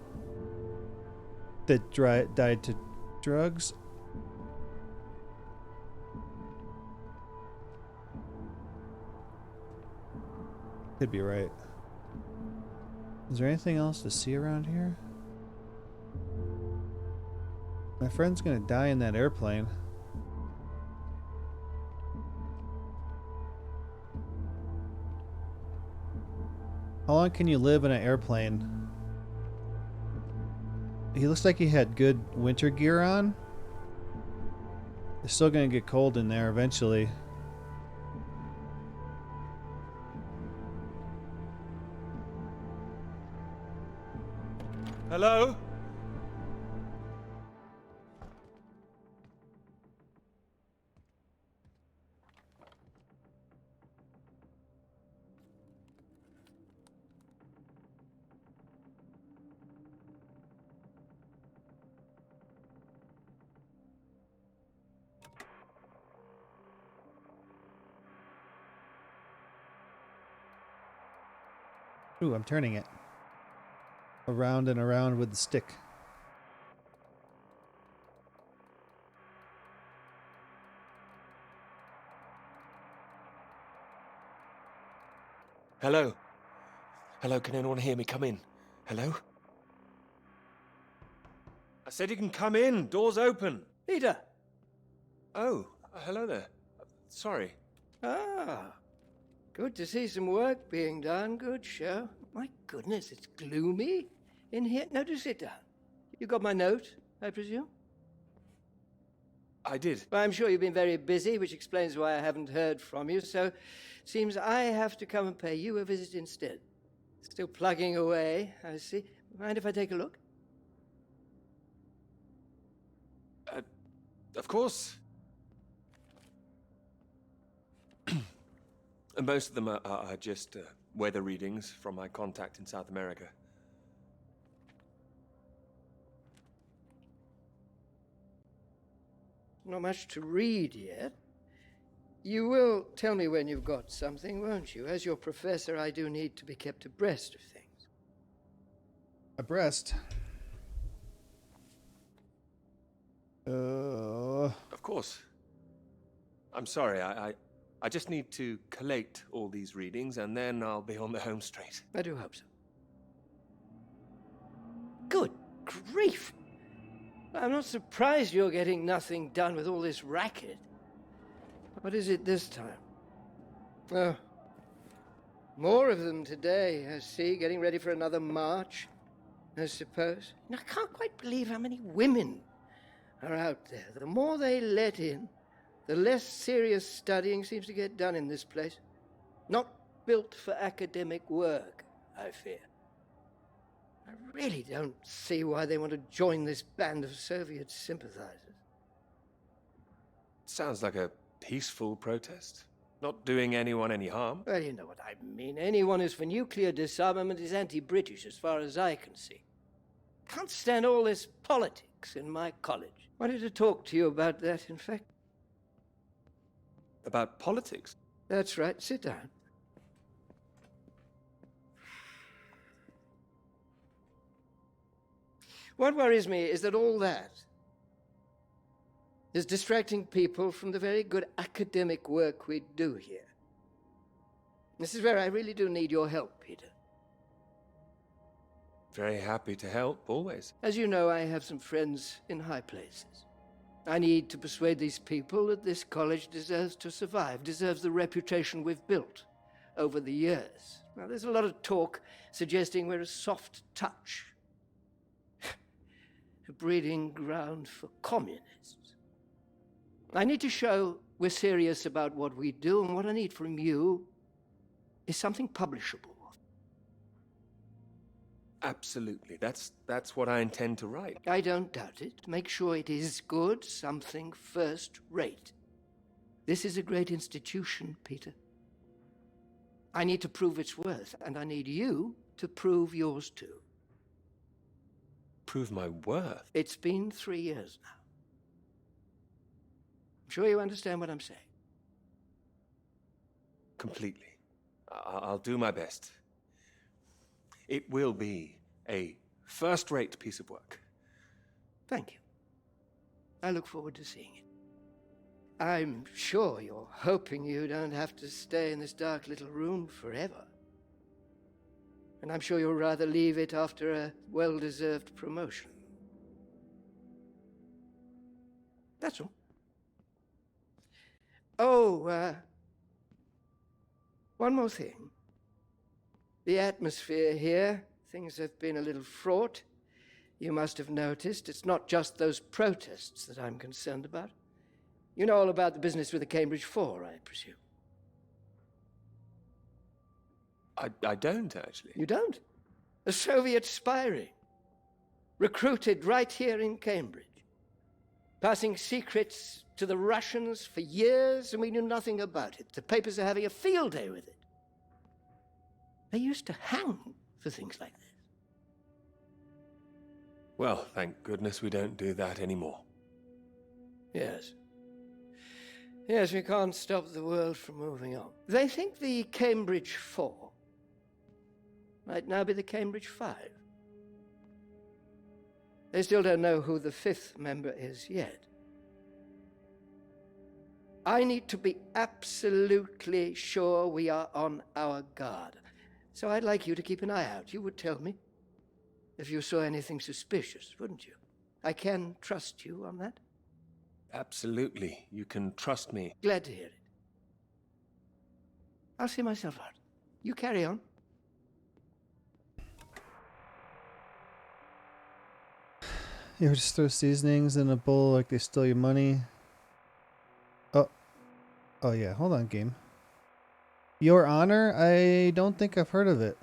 that died to drugs. Could be right. Is there anything else to see around here? My friend's gonna die in that airplane. How long can you live in an airplane? He looks like he had good winter gear on. It's still gonna get cold in there eventually. Hello? Ooh, I'm turning it. Around and around with the stick. Hello? Hello, can anyone hear me? Come in. Hello? I said you can come in. Door's open. Peter! Oh, hello there. Sorry. Ah, good to see some work being done. Good show. My goodness, it's gloomy in here. No, do sit down. You got my note, I presume? I did. Well, I'm sure you've been very busy, which explains why I haven't heard from you, so seems I have to come and pay you a visit instead. Still plugging away, I see. Mind if I take a look? Of course. And most of them are just weather readings from my contact in South America. Not much to read yet. You will tell me when you've got something, won't you? As your professor, I do need to be kept abreast of things. Abreast? Of course. I'm sorry, I just need to collate all these readings and then I'll be on the home straight. I do hope so. Good grief! I'm not surprised you're getting nothing done with all this racket. What is it this time? Oh, more of them today, I see, getting ready for another march, I suppose. And I can't quite believe how many women are out there. The more they let in, the less serious studying seems to get done in this place. Not built for academic work, I fear. I really don't see why they want to join this band of Soviet sympathizers. Sounds like a peaceful protest. Not doing anyone any harm. Well, you know what I mean. Anyone who's for nuclear disarmament is anti-British, as far as I can see. Can't stand all this politics in my college. Wanted to talk to you about that, in fact. About politics? That's right. Sit down. What worries me is that all that is distracting people from the very good academic work we do here. This is where I really do need your help, Peter. Very happy to help, always. As you know, I have some friends in high places. I need to persuade these people that this college deserves to survive, deserves the reputation we've built over the years. Now, there's a lot of talk suggesting we're a soft touch, a breeding ground for communists. I need to show we're serious about what we do, and what I need from you is something publishable. Absolutely. That's what I intend to write. I don't doubt it. Make sure it is good, something first rate. This is a great institution, Peter. I need to prove its worth, and I need you to prove yours too. Prove my worth? It's been 3 years now. I'm sure you understand what I'm saying. Completely. I'll do my best. It will be a first-rate piece of work. Thank you. I look forward to seeing it. I'm sure you're hoping you don't have to stay in this dark little room forever. And I'm sure you'll rather leave it after a well-deserved promotion. That's all. Oh, one more thing. The atmosphere here, things have been a little fraught. You must have noticed. It's not just those protests that I'm concerned about. You know all about the business with the Cambridge Four, I presume. I don't, actually. You don't? A Soviet spy ring. Recruited right here in Cambridge. Passing secrets to the Russians for years, and we knew nothing about it. The papers are having a field day with it. They used to hang for things like this. Well, thank goodness we don't do that anymore. Yes. Yes, we can't stop the world from moving on. They think the Cambridge Four Might now be the Cambridge Five. They still don't know who the fifth member is yet. I need to be absolutely sure we are on our guard. So I'd like you to keep an eye out. You would tell me if you saw anything suspicious, wouldn't you? I can trust you on that? Absolutely. You can trust me. Glad to hear it. I'll see myself out. You carry on. You ever just throw seasonings in a bowl like they stole your money? Oh yeah, hold on, game. Your Honor? I don't think I've heard of it.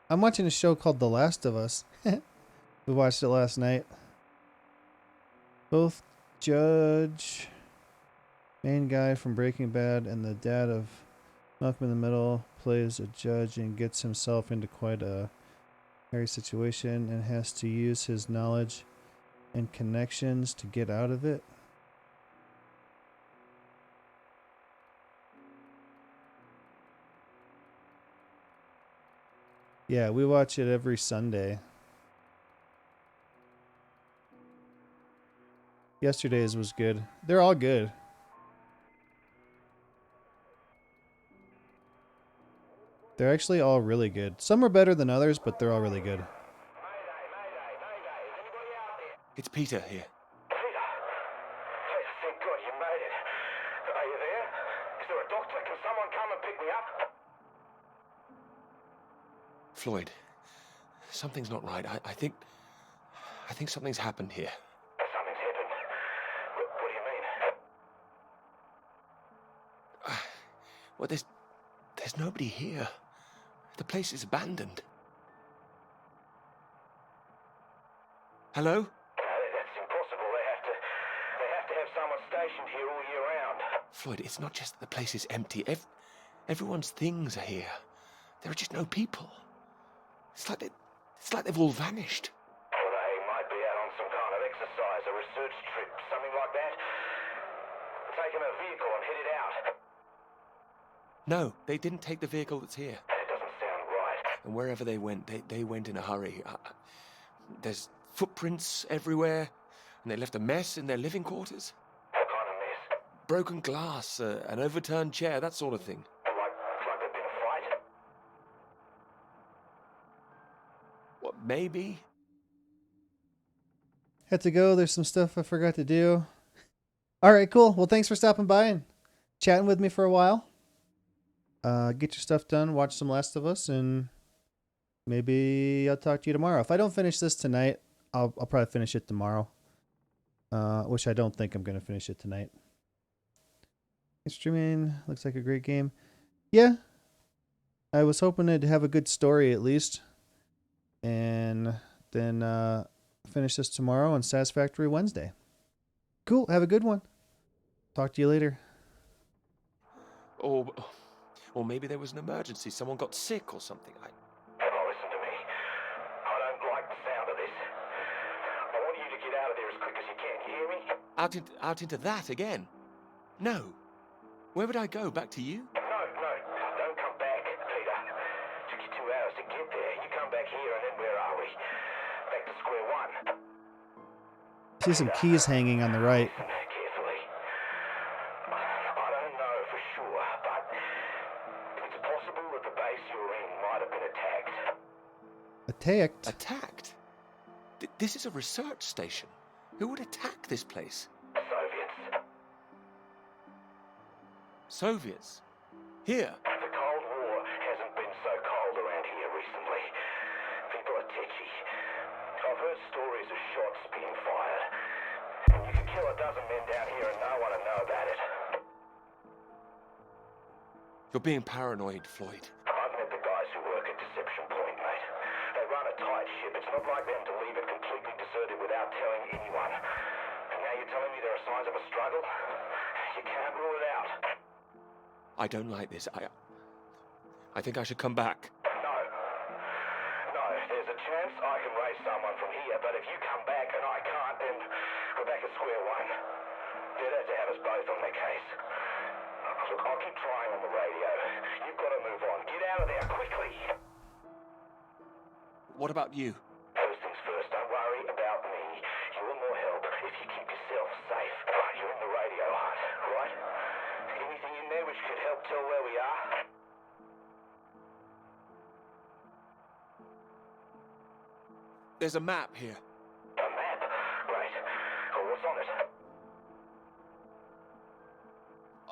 I'm watching a show called The Last of Us. We watched it last night. Both Judge, main guy from Breaking Bad, and the dad of Malcolm in the Middle plays a judge and gets himself into quite a hairy situation and has to use his knowledge and connections to get out of it. Yeah, we watch it every Sunday. Yesterday's was good. They're all good. They're actually all really good. Some are better than others, but they're all really good. It's Peter here. Peter, thank God you made it. Are you there? Is there a doctor? Can someone come and pick me up? Floyd, something's not right. I think something's happened here. Something's happened. What do you mean? Well, there's nobody here. The place is abandoned. Hello? That's impossible. They have to have someone stationed here all year round. Floyd, it's not just that the place is empty. Everyone's things are here. There are just no people. It's like they've all vanished. Well, they might be out on some kind of exercise, a research trip, something like that. Taking a vehicle and headed out. No, they didn't take the vehicle that's here. That doesn't sound right. And wherever they went, they went in a hurry. There's footprints everywhere, and they left a mess in their living quarters. What kind of mess? Broken glass, an overturned chair, that sort of thing. Like there'd been a fight? What, maybe? Had to go. There's some stuff I forgot to do. All right, cool. Well, thanks for stopping by and chatting with me for a while. Get your stuff done, watch some Last of Us, and maybe I'll talk to you tomorrow. If I don't finish this tonight, I'll probably finish it tomorrow. Which I don't think I'm going to finish it tonight. Streaming looks like a great game. Yeah. I was hoping to have a good story at least. And then finish this tomorrow on Satisfactory Wednesday. Cool. Have a good one. Talk to you later. Or maybe there was an emergency. Someone got sick or something. Oh, listen to me. I don't like the sound of this. I want you to get out of there as quick as you can. You hear me? Out into that again? No. Where would I go? Back to you? No. Don't come back, Peter. Took you 2 hours to get there. You come back here and then where are we? Back to square one. I see some keys hanging on the right. Carefully. I don't know for sure, but it's possible that the base you're in might have been attacked. Attacked? Attacked? This is a research station. Who would attack this place? Soviets. Soviets? Here? The Cold War hasn't been so cold around here recently. People are tetchy. I've heard stories of shots being fired. And you can kill a dozen men down here and no one will know about it. You're being paranoid, Floyd. I've met the guys who work at Deception Point, mate. They run a tight ship. It's not like them to leave it completely deserted without telling anyone. And now you're telling me there are signs of a struggle? You can't rule it out. I don't like this. I think I should come back. No, there's a chance I can raise someone from here, but if you come back and I can't, then we're back at square one. Better to have us both on their case. Look, I'll keep trying on the radio. You've got to move on. Get out of there quickly. What about you? First things first, don't worry about me. You're more help if you keep yourself safe. You're in the radio hut, right? Anything in there which could help tell where we are? There's a map here. A map? Great. Well, what's on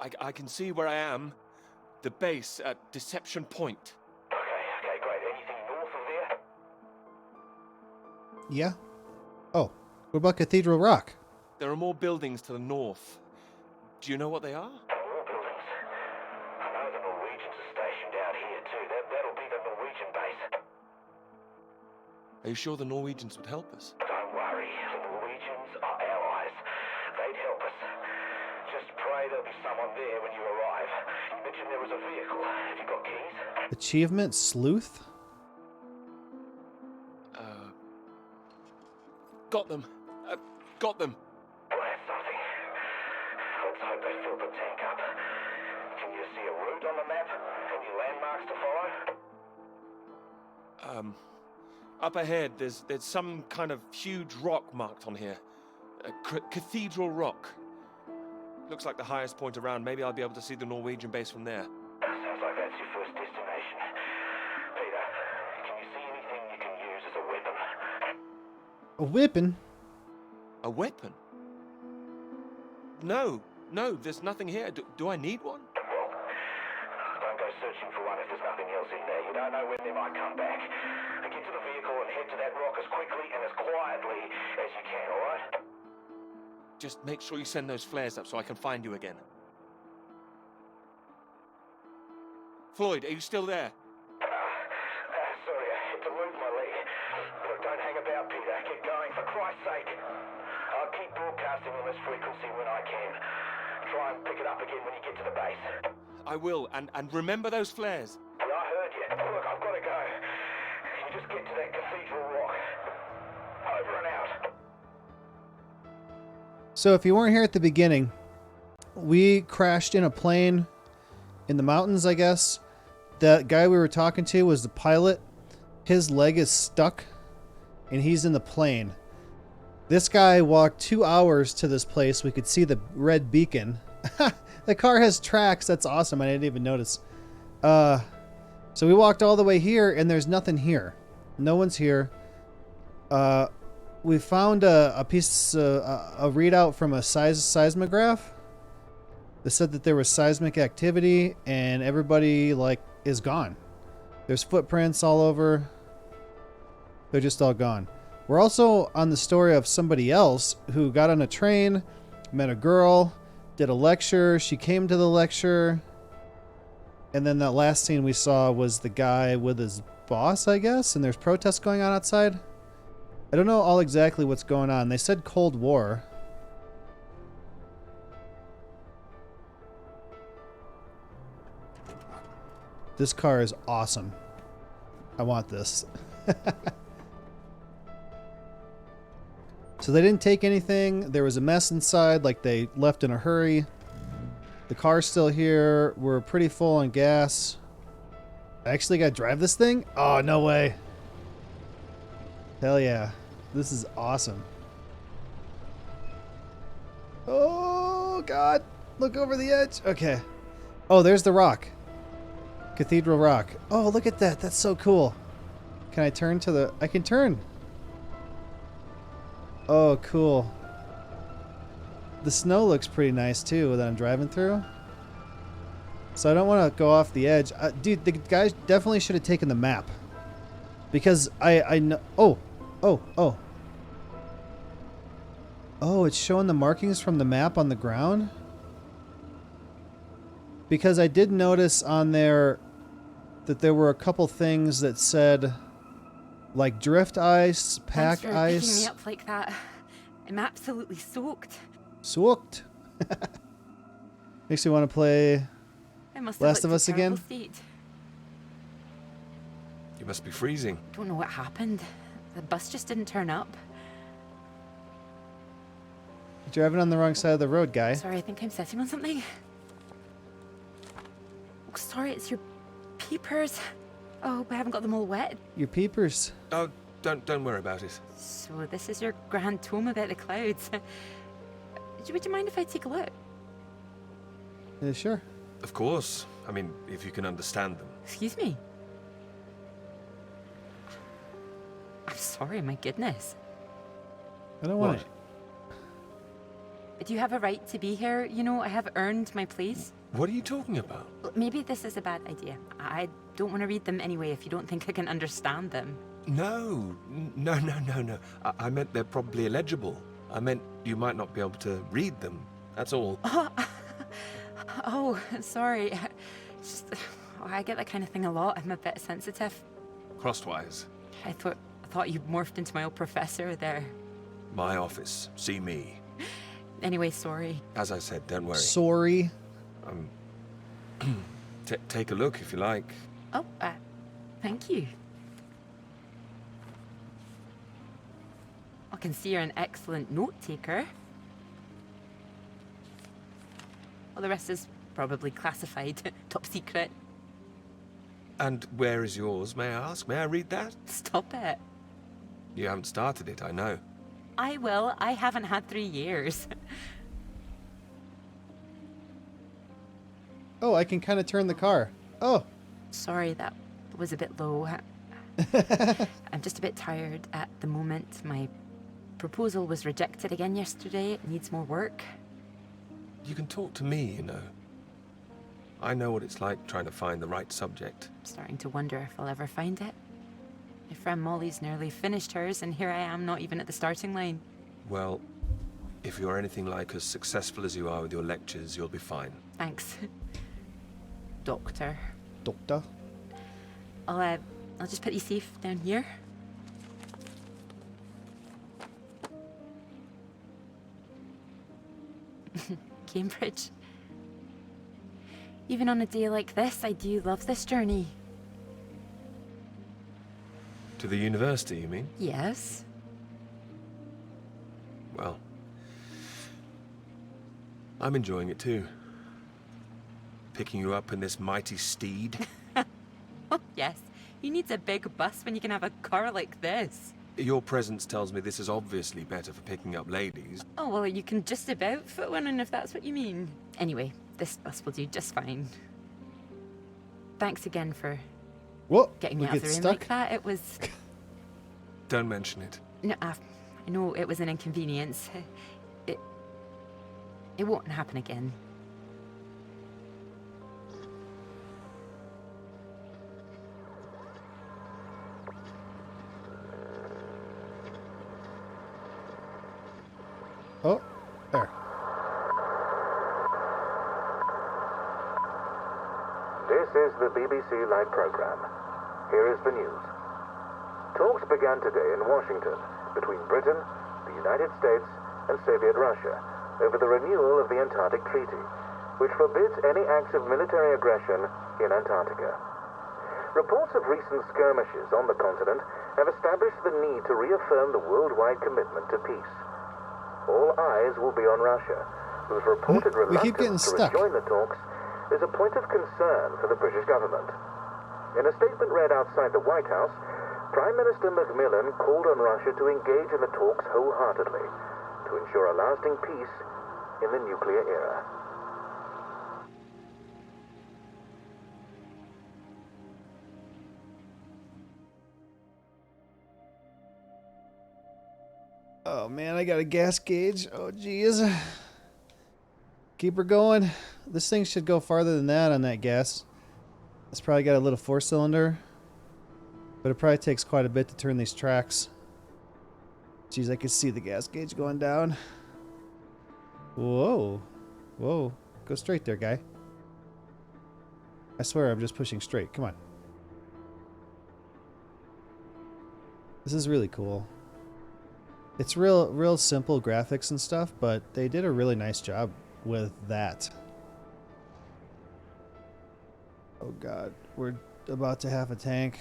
it? I can see where I am. The base at Deception Point. Okay, great. Anything north of there? Yeah. Oh, what about Cathedral Rock? There are more buildings to the north. Do you know what they are? More buildings. I know the Norwegians are stationed out here too. That'll be the Norwegian base. Are you sure the Norwegians would help us? Don't worry. The Norwegians are allies. They'd help us. Just pray there'll be someone there when you arrive. You mentioned there was a vehicle. Have you got keys? Achievement Sleuth? Got them. Got them. Well, that's something. Let's hope they filled the tank up. Can you see a route on the map? Any landmarks to follow? Up ahead, there's some kind of huge rock marked on here. Cathedral Rock. Looks like the highest point around. Maybe I'll be able to see the Norwegian base from there. Sounds like that's your first destination. Peter, can you see anything you can use as a weapon? A whipping? A weapon? No, there's nothing here. Do I need one? Well, don't go searching for one if there's nothing else in there. You don't know when they might come back. Get to the vehicle and head to that rock as quickly and as quietly as you can, alright? Just make sure you send those flares up so I can find you again. Floyd, are you still there? Sorry, I had to move my leg. Look, don't hang about, Peter. Get going, for Christ's sake. I'll keep broadcasting on this frequency when I can. Try and pick it up again when you get to the base. I will, and remember those flares. Yeah, I heard you. Look, I've got to go. You just get to that Cathedral Rock. Over and out. So if you weren't here at the beginning, we crashed in a plane in the mountains, I guess. That guy we were talking to was the pilot. His leg is stuck, and he's in the plane. This guy walked 2 hours to this place. We could see the red beacon. The car has tracks. That's awesome. I didn't even notice. So we walked all the way here, and there's nothing here. No one's here. We found a piece, a readout from a seismograph that said that there was seismic activity, and everybody is gone. There's footprints all over. They're just all gone. We're also on the story of somebody else who got on a train, met a girl, did a lecture. She came to the lecture. And then that last scene we saw was the guy with his boss, I guess. And there's protests going on outside. I don't know all exactly what's going on. They said Cold War. This car is awesome. I want this. So they didn't take anything. There was a mess inside, like they left in a hurry. The car's still here. We're pretty full on gas. I actually got to drive this thing? Oh, no way. Hell yeah. This is awesome. Oh, God. Look over the edge. Okay. Oh, there's the rock. Cathedral Rock. Oh, look at that. That's so cool. Can I turn to the... I can turn. Oh, cool. The snow looks pretty nice, too, that I'm driving through. So I don't want to go off the edge. Dude, the guys definitely should have taken the map. Because I know... Oh. Oh, it's showing the markings from the map on the ground? Because I did notice on there that there were a couple things that said... like drift ice, pack Thanks for ice. picking me up like that. I'm absolutely soaked. Soaked. Makes me want to play I must Last have of Us again. State. You must be freezing. Don't know what happened. The bus just didn't turn up. You're driving on the wrong side of the road, guy. Sorry, I think I'm sitting on something. Oh, sorry, it's your peepers. Oh, I haven't got them all wet. Your peepers. Oh, don't worry about it. So this is your grand tome about the clouds. Would you mind if I take a look? Yeah, sure. Of course. I mean, if you can understand them. Excuse me? I'm sorry, my goodness. I don't want What? it. Do you have a right to be here? You know, I have earned my place. What are you talking about? Well, maybe this is a bad idea. I don't want to read them anyway if you don't think I can understand them. No. I meant they're probably illegible. I meant you might not be able to read them. That's all. Oh, sorry. Just, I get that kind of thing a lot. I'm a bit sensitive. Crosswise. I thought you morphed into my old professor there. My office. See me. Anyway, sorry. As I said, don't worry. Sorry. Take a look if you like. Oh, thank you. I can see you're an excellent note taker. Well, the rest is probably classified, top secret. And where is yours, may I ask? May I read that? Stop it. You haven't started it, I know. I will. I haven't had 3 years. Oh, I can kind of turn the car. Oh. Sorry, that was a bit low. I'm just a bit tired at the moment. My proposal was rejected again yesterday. It needs more work. You can talk to me, you know. I know what it's like trying to find the right subject. I'm starting to wonder if I'll ever find it. My friend Molly's nearly finished hers, and here I am, not even at the starting line. Well, if you're anything like as successful as you are with your lectures, you'll be fine. Thanks. Doctor. Doctor. I'll just put you safe down here. Cambridge. Even on a day like this, I do love this journey. To the university, you mean? Yes. Well, I'm enjoying it too. Picking you up in this mighty steed. Oh, yes. Who needs a big bus when you can have a car like this? Your presence tells me this is obviously better for picking up ladies. Oh, well, you can just about fit one in if that's what you mean. Anyway, this bus will do just fine. Thanks again for Whoa. getting me we out of get the room stuck. like that. It was... Don't mention it. No, I know it was an inconvenience. It won't happen again. Oh, there. This is the BBC Live program. Here is the news. Talks began today in Washington between Britain, the United States, and Soviet Russia over the renewal of the Antarctic Treaty, which forbids any acts of military aggression in Antarctica. Reports of recent skirmishes on the continent have established the need to reaffirm the worldwide commitment to peace. All eyes will be on Russia, whose reported We keep getting reluctance to stuck. rejoin the talks is a point of concern for the British government. In a statement read outside the White House, Prime Minister Macmillan called on Russia to engage in the talks wholeheartedly to ensure a lasting peace in the nuclear era. Oh man, I got a gas gauge. Oh geez. Keep her going. This thing should go farther than that on that gas. It's probably got a little 4-cylinder. But it probably takes quite a bit to turn these tracks. Jeez, I can see the gas gauge going down. Whoa. Whoa. Go straight there, guy. I swear I'm just pushing straight. Come on. This is really cool. It's real simple graphics and stuff, but they did a really nice job with that. Oh god, we're about to have a tank.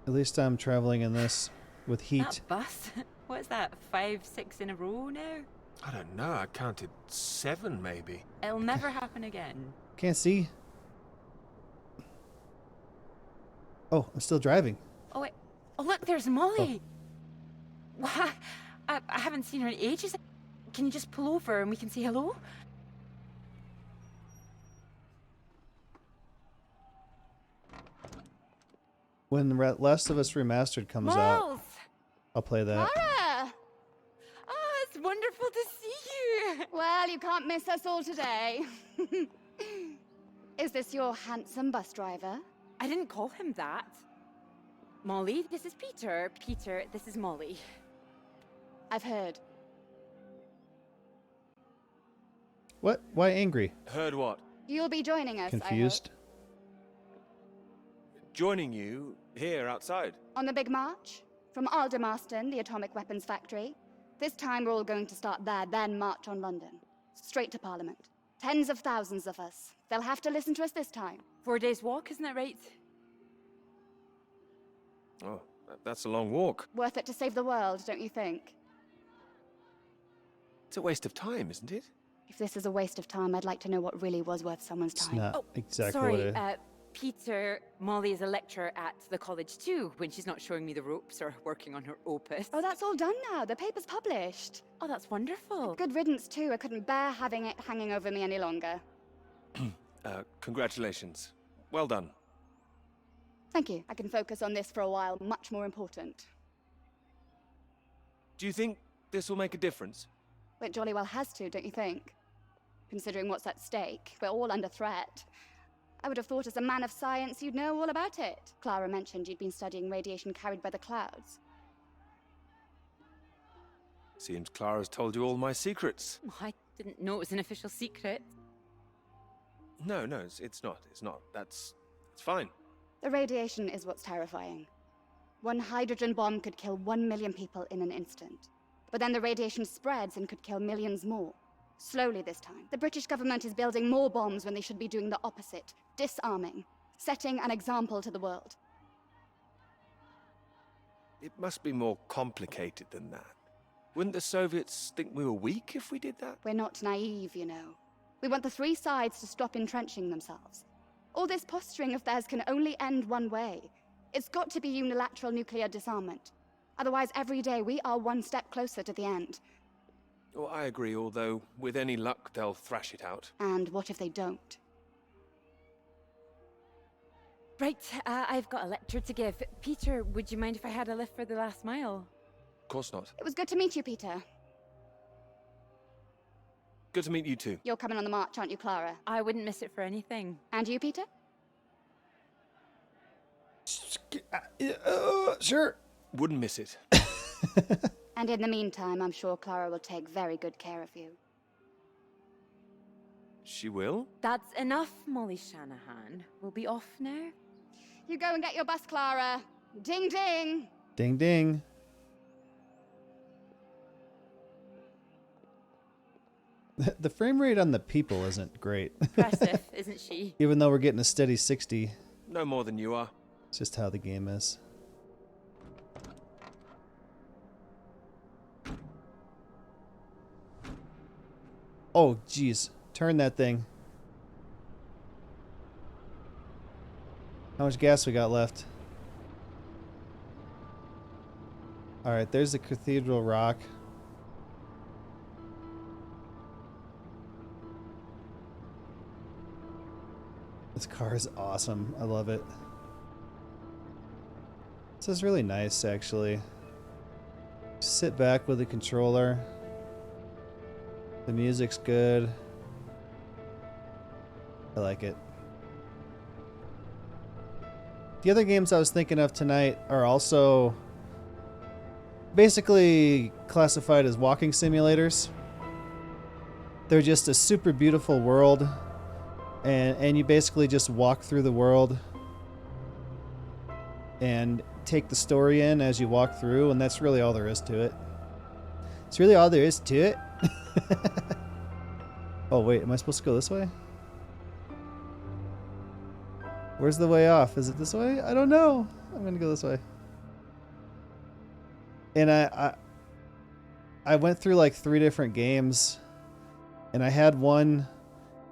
At least I'm traveling in this with heat. That bus? What is that, 5, 6 in a row now? I don't know, I counted 7 maybe. It'll never happen again. Can't see. Oh, I'm still driving. Oh, wait. Oh, look, there's Molly. Wha- I haven't seen her in ages. Can you just pull over and we can say hello? When Last of Us Remastered comes out, Miles! I'll play that. Clara! Oh, it's wonderful to see you. Well, you can't miss us all today. Is this your handsome bus driver? I didn't call him that. Molly, this is Peter. Peter, this is Molly. I've heard. What? Why angry? Heard what? You'll be joining us, Confused? Joining you here outside. I hope. On the big march? From Aldermaston, the atomic weapons factory. This time we're all going to start there, then march on London. Straight to Parliament. Tens of thousands of us. They'll have to listen to us this time. 4 days walk, isn't that right? Oh, that's a long walk. Worth it to save the world, don't you think? It's a waste of time, isn't it? If this is a waste of time, I'd like to know what really was worth someone's It's time. not exactly Sorry, what I... Peter, Molly is a lecturer at the college too, when she's not showing me the ropes or working on her opus. Oh, that's all done now. The paper's published. Oh, that's wonderful. Good riddance, too. I couldn't bear having it hanging over me any longer. Congratulations. Well done. Thank you. I can focus on this for a while. Much more important. Do you think this will make a difference? It jolly well has to, don't you think? Considering what's at stake, we're all under threat. I would have thought as a man of science you'd know all about it. Clara mentioned you'd been studying radiation carried by the clouds. Seems Clara's told you all my secrets. Oh, I didn't know it was an official secret. No, it's not. It's not. That's fine. The radiation is what's terrifying. One hydrogen bomb could kill 1 million people in an instant. But then the radiation spreads and could kill millions more. Slowly this time. The British government is building more bombs when they should be doing the opposite. Disarming. Setting an example to the world. It must be more complicated than that. Wouldn't the Soviets think we were weak if we did that? We're not naive, you know. We want the three sides to stop entrenching themselves. All this posturing of theirs can only end one way. It's got to be unilateral nuclear disarmament. Otherwise, every day we are one step closer to the end. Oh, I agree, although with any luck they'll thrash it out. And what if they don't? Right, I've got a lecture to give. Peter, would you mind if I had a lift for the last mile? Of course not. It was good to meet you, Peter. Good to meet you too. You're coming on the march, aren't you, Clara? I wouldn't miss it for anything. And you, Peter? Sure. Wouldn't miss it. And in the meantime, I'm sure Clara will take very good care of you. She will? That's enough, Molly Shanahan. We'll be off now. You go and get your bus, Clara. Ding, ding. Ding, ding. The frame rate on the people isn't great. Impressive, isn't she? Even though we're getting a steady 60. No more than you are. It's just how the game is. Oh, jeez. Turn that thing. How much gas we got left? Alright, there's the Cathedral Rock. This car is awesome. I love it. This is really nice, actually. Sit back with the controller. The music's good. I like it. The other games I was thinking of tonight are also basically classified as walking simulators. They're just a super beautiful world, and you basically just walk through the world and take the story in as you walk through, and that's really all there is to it. It's really all there is to it. Oh wait, am I supposed to go this way? Where's the way off? Is it this way? I don't know. I'm gonna go this way. And I went through like 3 different games, and I had one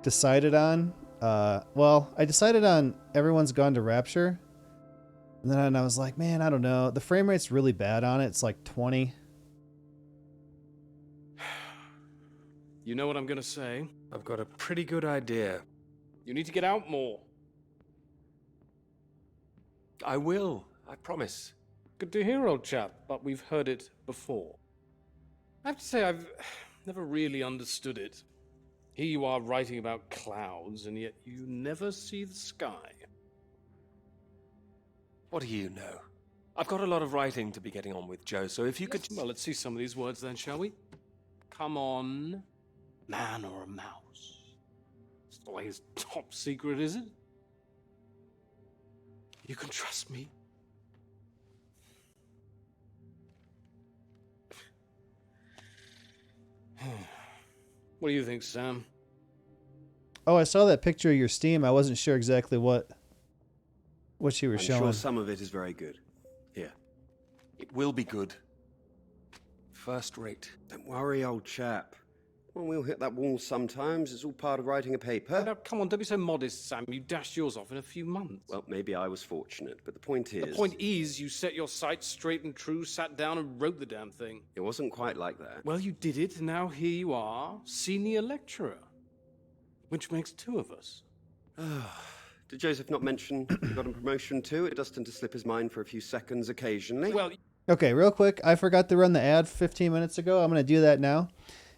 decided on. Well, I decided on Everyone's Gone to Rapture, And then I was like, man, I don't know. The frame rate's really bad on it. It's like 20. You know what I'm gonna say? I've got a pretty good idea. You need to get out more. I will, I promise. Good to hear, old chap, but we've heard it before. I have to say, I've never really understood it. Here you are writing about clouds, and yet you never see the sky. What do you know? I've got a lot of writing to be getting on with, Joe, so if you could... Well, let's see some of these words then, shall we? Come on. Man or a mouse? It's not like it's top secret, is it? You can trust me. What do you think, Sam? Oh, I saw that picture of your Steam. I wasn't sure exactly what you were I'm showing. sure some of it is very good. Here. It will be good. First rate. Don't worry, old chap. Well, we'll hit that wall sometimes. It's all part of writing a paper. Now, come on, don't be so modest, Sam. You dashed yours off in a few months. Well, maybe I was fortunate, but the point is... The point is, you set your sights straight and true, sat down and wrote the damn thing. It wasn't quite like that. Well, you did it, and now here you are, senior lecturer. Which makes two of us. Did Joseph not mention he got a promotion too? It does tend to slip his mind for a few seconds occasionally. Well... Okay, real quick. I forgot to run the ad 15 minutes ago. I'm going to do that now.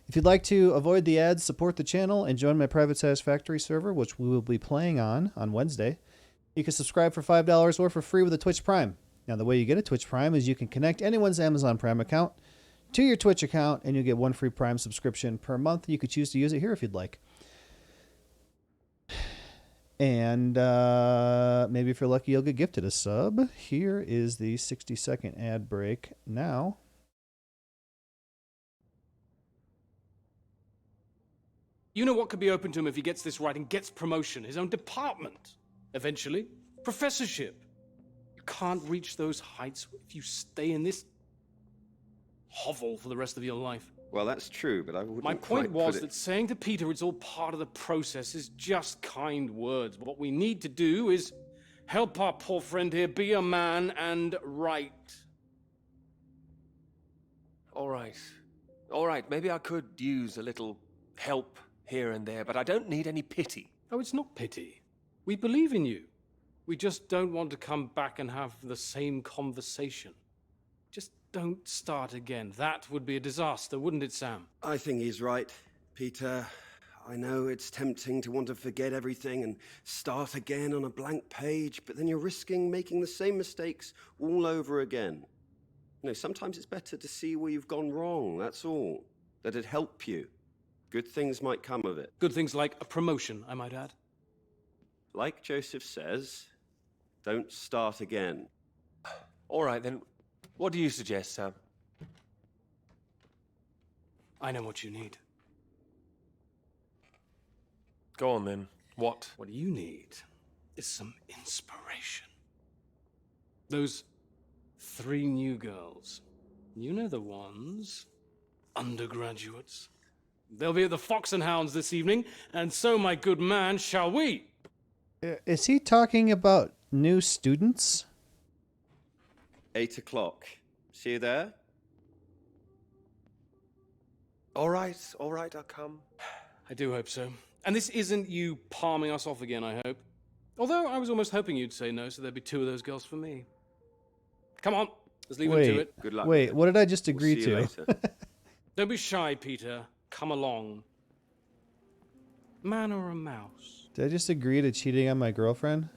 If you'd like to avoid the ads, support the channel, and join my private Satisfactory server, which we will be playing on Wednesday, you can subscribe for $5 or for free with a Twitch Prime. Now, the way you get a Twitch Prime is you can connect anyone's Amazon Prime account to your Twitch account, and you get one free Prime subscription per month. You could choose to use it here if you'd like. And maybe if you're lucky, you'll get gifted a sub. Here is the 60-second ad break now. You know what could be open to him if he gets this right and gets promotion? His own department. Eventually. Professorship. You can't reach those heights if you stay in this hovel for the rest of your life. Well, that's true, but I wouldn't My point quite was put that saying to Peter it's all part of the process is just kind words. What we need to do is help our poor friend here be a man and write. All right, maybe I could use a little help here and there, but I don't need any pity. Oh, it's not pity. We believe in you. We just don't want to come back and have the same conversation. Just don't start again. That would be a disaster, wouldn't it, Sam? I think he's right, Peter. I know it's tempting to want to forget everything and start again on a blank page, but then you're risking making the same mistakes all over again. You know, sometimes it's better to see where you've gone wrong, that's all. Let it help you. Good things might come of it. Good things like a promotion, I might add. Like Joseph says, don't start again. All right, then, what do you suggest, Sam? I know what you need. Go on, then. What? What you need is some inspiration. Those 3 new girls. You know the ones. Undergraduates. They'll be at the Fox and Hounds this evening, and so, my good man, shall we? Is he talking about new students? 8 o'clock. See you there? All right, I'll come. I do hope so. And this isn't you palming us off again, I hope. Although I was almost hoping you'd say no, so there'd be 2 of those girls for me. Come on, let's leave them to it. Good luck. Wait, what did I just agree We'll see you to? later. Don't be shy, Peter. Come along. Man or a mouse? Did I just agree to cheating on my girlfriend?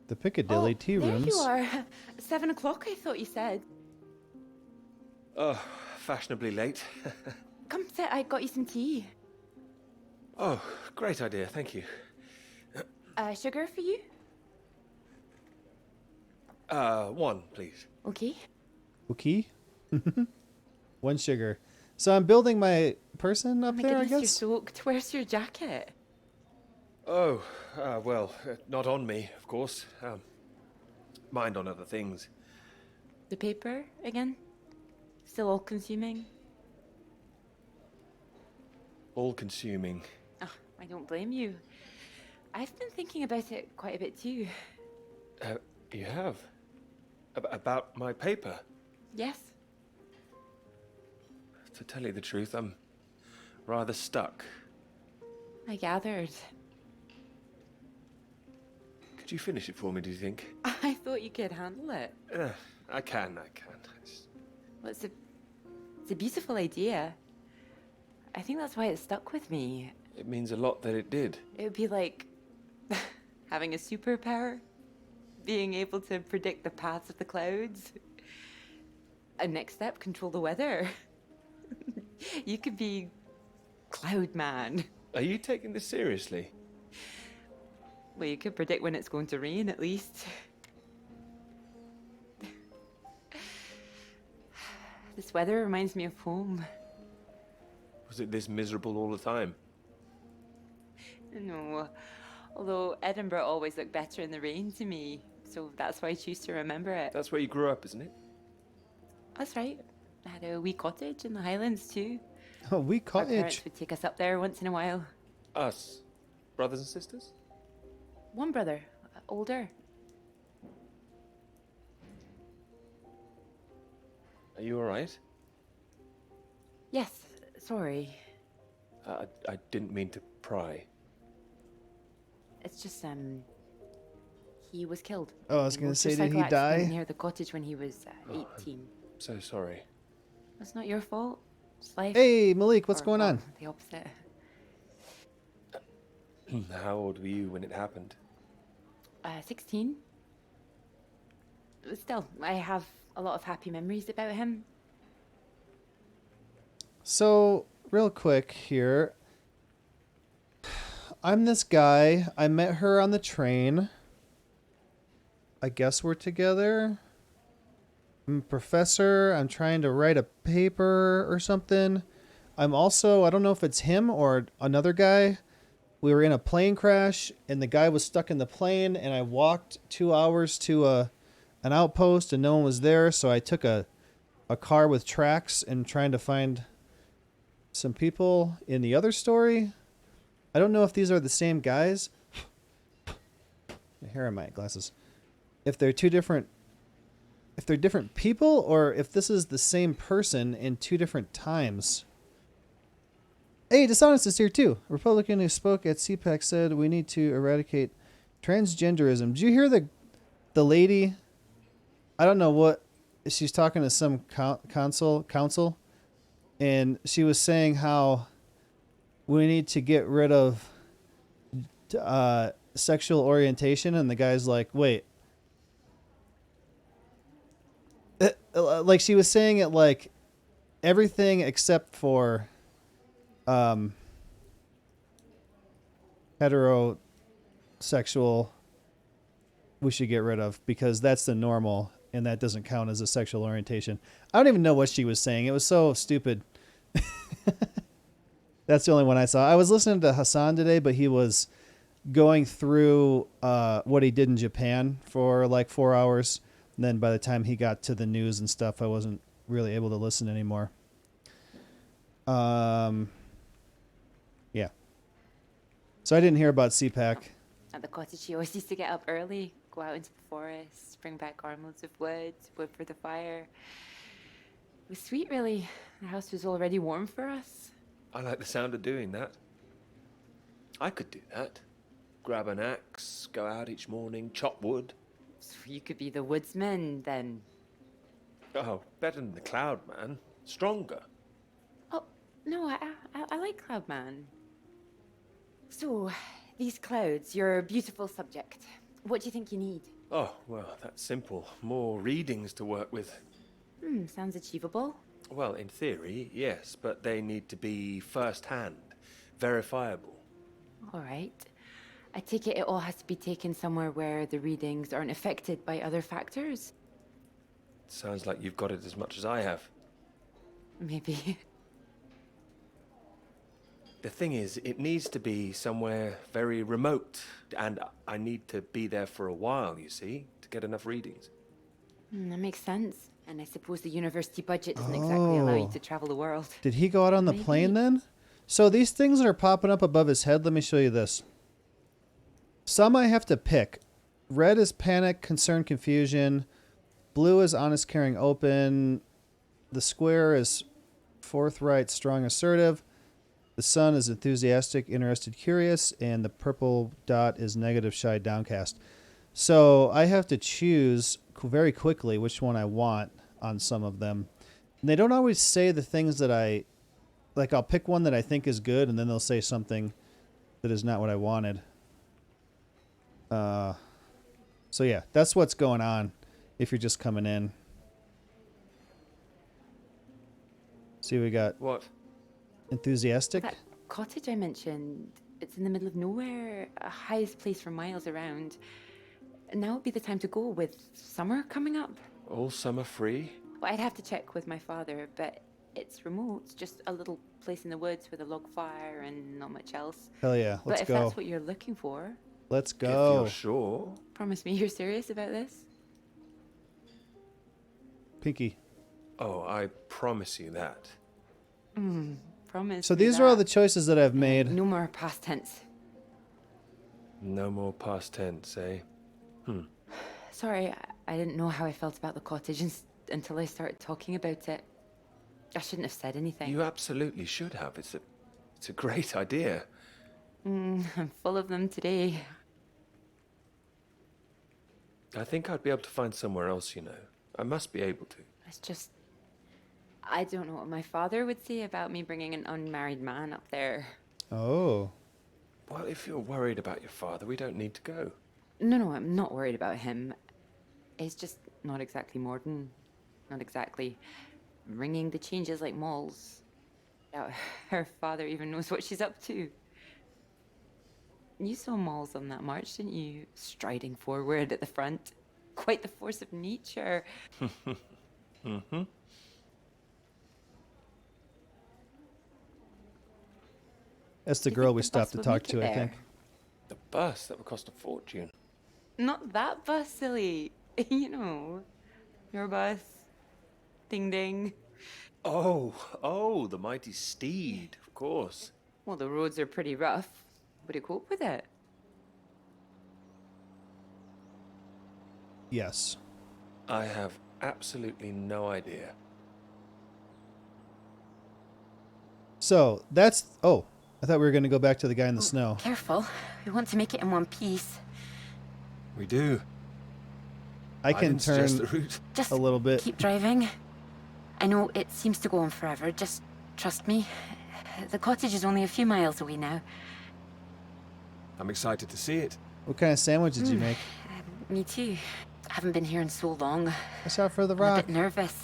The Piccadilly tea rooms. There you are. 7 o'clock, I thought you said. Oh, fashionably late. Come sit, I got you some tea. Oh, great idea, thank you. Sugar for you? 1, please. Okay. Okay. 1 sugar. So I'm building my person up Oh my there, I goodness, guess? you're soaked. Where's your jacket? Oh, well, not on me, of course. Mind on other things. The paper again? Still all consuming? All-consuming. Oh, I don't blame you. I've been thinking about it quite a bit too. You have? About my paper? Yes. To tell you the truth, I'm rather stuck. I gathered. Could you finish it for me, do you think? I thought you could handle it. I can. Well, it's a beautiful idea. I think that's why it stuck with me. It means a lot that it did. It would be like having a superpower, being able to predict the paths of the clouds. And next step, control the weather. You could be Cloud Man. Are you taking this seriously? Well, you could predict when it's going to rain, at least. This weather reminds me of home. Was it this miserable all the time? No. Although Edinburgh always looked better in the rain to me, so that's why I choose to remember it. That's where you grew up, isn't it? That's right. I had a wee cottage in the Highlands too. A wee Our parents cottage. would take us up there once in a while. Us? Brothers and sisters? One brother, older. Are you alright? Yes, sorry. I didn't mean to pry. It's just, he was killed. Oh, I was In a gonna say, did motorcycle he die? accident near the cottage when he was 18. So sorry. That's not your fault. It's life. Hey, Malik, what's Or, going well, on? The opposite. How old were you when it happened? 16. But still, I have a lot of happy memories about him. So, real quick here. I'm this guy. I met her on the train. I guess we're together. I'm a professor. I'm trying to write a paper or something. I'm also, I don't know if it's him or another guy. We were in a plane crash and the guy was stuck in the plane and I walked 2 hours to an outpost and no one was there. So I took a car with tracks and trying to find some people in the other story. I don't know if these are the same guys. Here are my glasses. If they're different people or if this is the same person in two different times. Hey, Dishonest is here too. A Republican who spoke at CPAC said we need to eradicate transgenderism. Did you hear the lady? I don't know what she's talking to some council, and she was saying how we need to get rid of sexual orientation, and the guy's like, wait. Like she was saying it like everything except for heterosexual we should get rid of because that's the normal and that doesn't count as a sexual orientation. I don't even know what she was saying. It was so stupid. That's the only one I saw. I was listening to Hassan today, but he was going through what he did in Japan for like 4 hours. And then by the time he got to the news and stuff, I wasn't really able to listen anymore. Yeah. So I didn't hear about CPAC. At the cottage, she always used to get up early, go out into the forest, bring back armloads of wood for the fire. It was sweet, really. The house was already warm for us. I like the sound of doing that. I could do that. Grab an axe, go out each morning, chop wood. So you could be the woodsman, then. Oh, better than the Cloud Man. Stronger. Oh, no, I like Cloudman. So, these clouds, your beautiful subject. What do you think you need? Oh, well, that's simple. More readings to work with. Sounds achievable. Well, in theory, yes, but they need to be first-hand, verifiable. All right. I take it all has to be taken somewhere where the readings aren't affected by other factors? Sounds like you've got it as much as I have. Maybe. The thing is, it needs to be somewhere very remote, and I need to be there for a while, you see, to get enough readings. That makes sense. And I suppose the university budget doesn't exactly allow you to travel the world. Did he go out on the plane then? So these things that are popping up above his head, let me show you this. Some I have to pick. Red is panic, concern, confusion. Blue is honest, caring, open. The square is forthright, strong, assertive. The sun is enthusiastic, interested, curious. And the purple dot is negative, shy, downcast. So I have to choose very quickly which one I want on some of them. And they don't always say the things that I... Like, I'll pick one that I think is good, and then they'll say something that is not what I wanted. So yeah, that's what's going on if you're just coming in. See, we got... What? Enthusiastic? That cottage I mentioned, it's in the middle of nowhere, a highest place for miles around. Now would be the time to go with summer coming up. All summer free? Well, I'd have to check with my father, but it's remote, just a little place in the woods with a log fire and not much else. Hell yeah, let's but if go. that's what you're looking for, Let's If go. you're sure. promise me you're serious about this. Pinky. Oh, I promise you that. Promise. So me these are all that. the choices that I've made. No more past tense. No more past tense, eh? Sorry, I didn't know how I felt about the cottage until I started talking about it. I shouldn't have said anything. You absolutely should have. It's a great idea. I'm full of them today. I think I'd be able to find somewhere else, you know. I must be able to. It's just... I don't know what my father would say about me bringing an unmarried man up there. Oh. Well, if you're worried about your father, we don't need to go. No, I'm not worried about him. He's just not exactly modern. Not exactly ringing the changes like Moll's. Doubt her father even knows what she's up to. You saw Moll's on that march, didn't you? Striding forward at the front. Quite the force of nature. Mm-hmm. That's the Do you girl think we the stopped bus to would talk make it to, I there? think. The bus, that would cost a fortune. Not that bus, silly. You know, your bus. Ding ding. Oh, the mighty steed, of course. Well, the roads are pretty rough. Would it cope with it? Yes. I have absolutely no idea. So that's... Oh, I thought we were going to go back to the guy in the snow. Careful. We want to make it in one piece. We do. I can didn't suggest turn the route. Just a little bit. keep driving. I know it seems to go on forever. Just trust me. The cottage is only a few miles away now. I'm excited to see it. What kind of sandwich did you make? Me too. I haven't been here in so long. Watch out for the I'm a rock. bit nervous.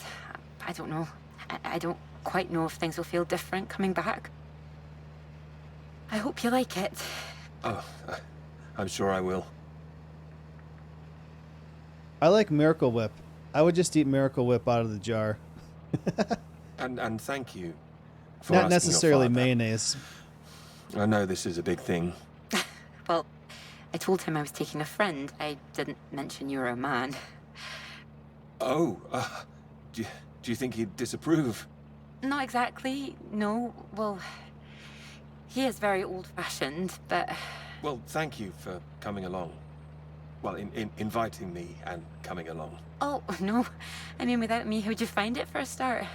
I don't know. I don't quite know if things will feel different coming back. I hope you like it. Oh, I'm sure I will. I like Miracle Whip. I would just eat Miracle Whip out of the jar. And thank you for Not asking necessarily your father. mayonnaise. I know this is a big thing. Well, I told him I was taking a friend. I didn't mention you were a man. Oh, do you think he'd disapprove? Not exactly, no. Well, he is very old-fashioned, but... Well, thank you for coming along. Well, inviting me and coming along. Oh, no. I mean, without me, how'd you find it for a start?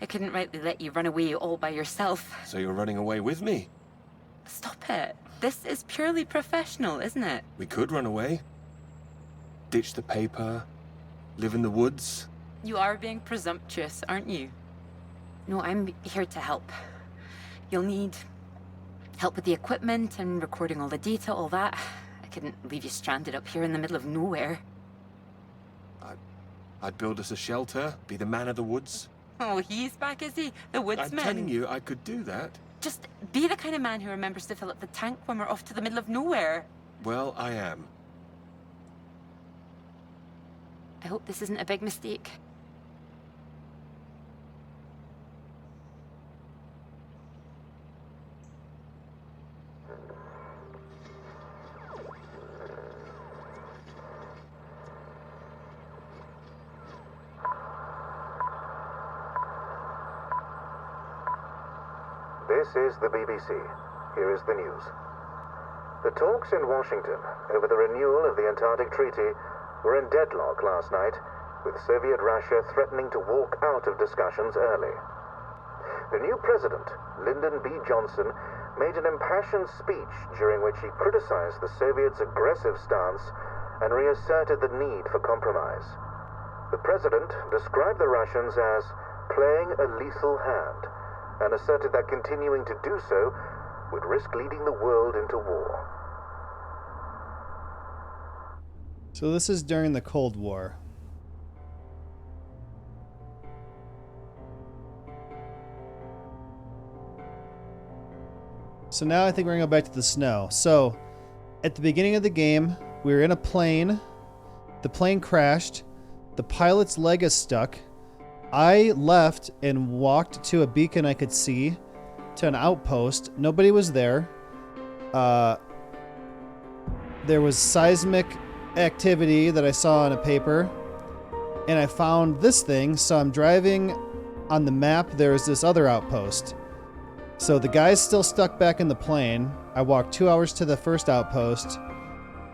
I couldn't rightly let you run away all by yourself. So you're running away with me? Stop it. This is purely professional, isn't it? We could run away. Ditch the paper. Live in the woods. You are being presumptuous, aren't you? No, I'm here to help. You'll need help with the equipment and recording all the data, all that. I couldn't leave you stranded up here in the middle of nowhere. I'd build us a shelter, be the man of the woods. Oh, he's back, is he? The woodsman? I'm telling you, I could do that. Just be the kind of man who remembers to fill up the tank when we're off to the middle of nowhere. Well, I am. I hope this isn't a big mistake. This is the BBC. Here is the news. The talks in Washington over the renewal of the Antarctic Treaty were in deadlock last night, with Soviet Russia threatening to walk out of discussions early. The new president, Lyndon B. Johnson, made an impassioned speech during which he criticized the Soviets' aggressive stance and reasserted the need for compromise. The president described the Russians as playing a lethal hand and asserted that continuing to do so would risk leading the world into war. So this is during the Cold War. So now I think we're going to go back to the snow. So at the beginning of the game, we were in a plane. The plane crashed. The pilot's leg is stuck. I left and walked to a beacon I could see, to an outpost. Nobody was there. There was seismic activity that I saw on a paper. And I found this thing. So I'm driving on the map. There's this other outpost. So the guy's still stuck back in the plane. I walked 2 hours to the first outpost.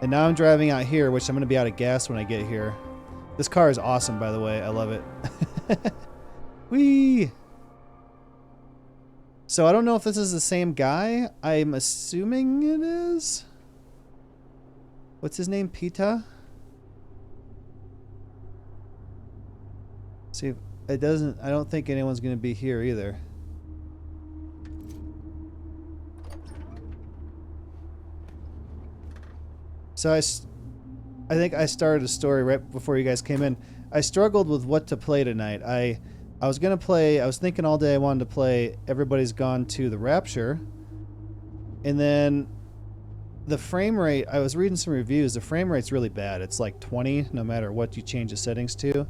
And now I'm driving out here, which I'm going to be out of gas when I get here. This car is awesome, by the way. I love it. Whee! So I don't know if this is the same guy. I'm assuming it is. What's his name? Pita? See, it doesn't... I don't think anyone's going to be here either. So I think I started a story right before you guys came in. I struggled with what to play tonight. I was going to play... I was thinking all day I wanted to play Everybody's Gone to the Rapture. And then the frame rate... I was reading some reviews. The frame rate's really bad. It's like 20 no matter what you change the settings to.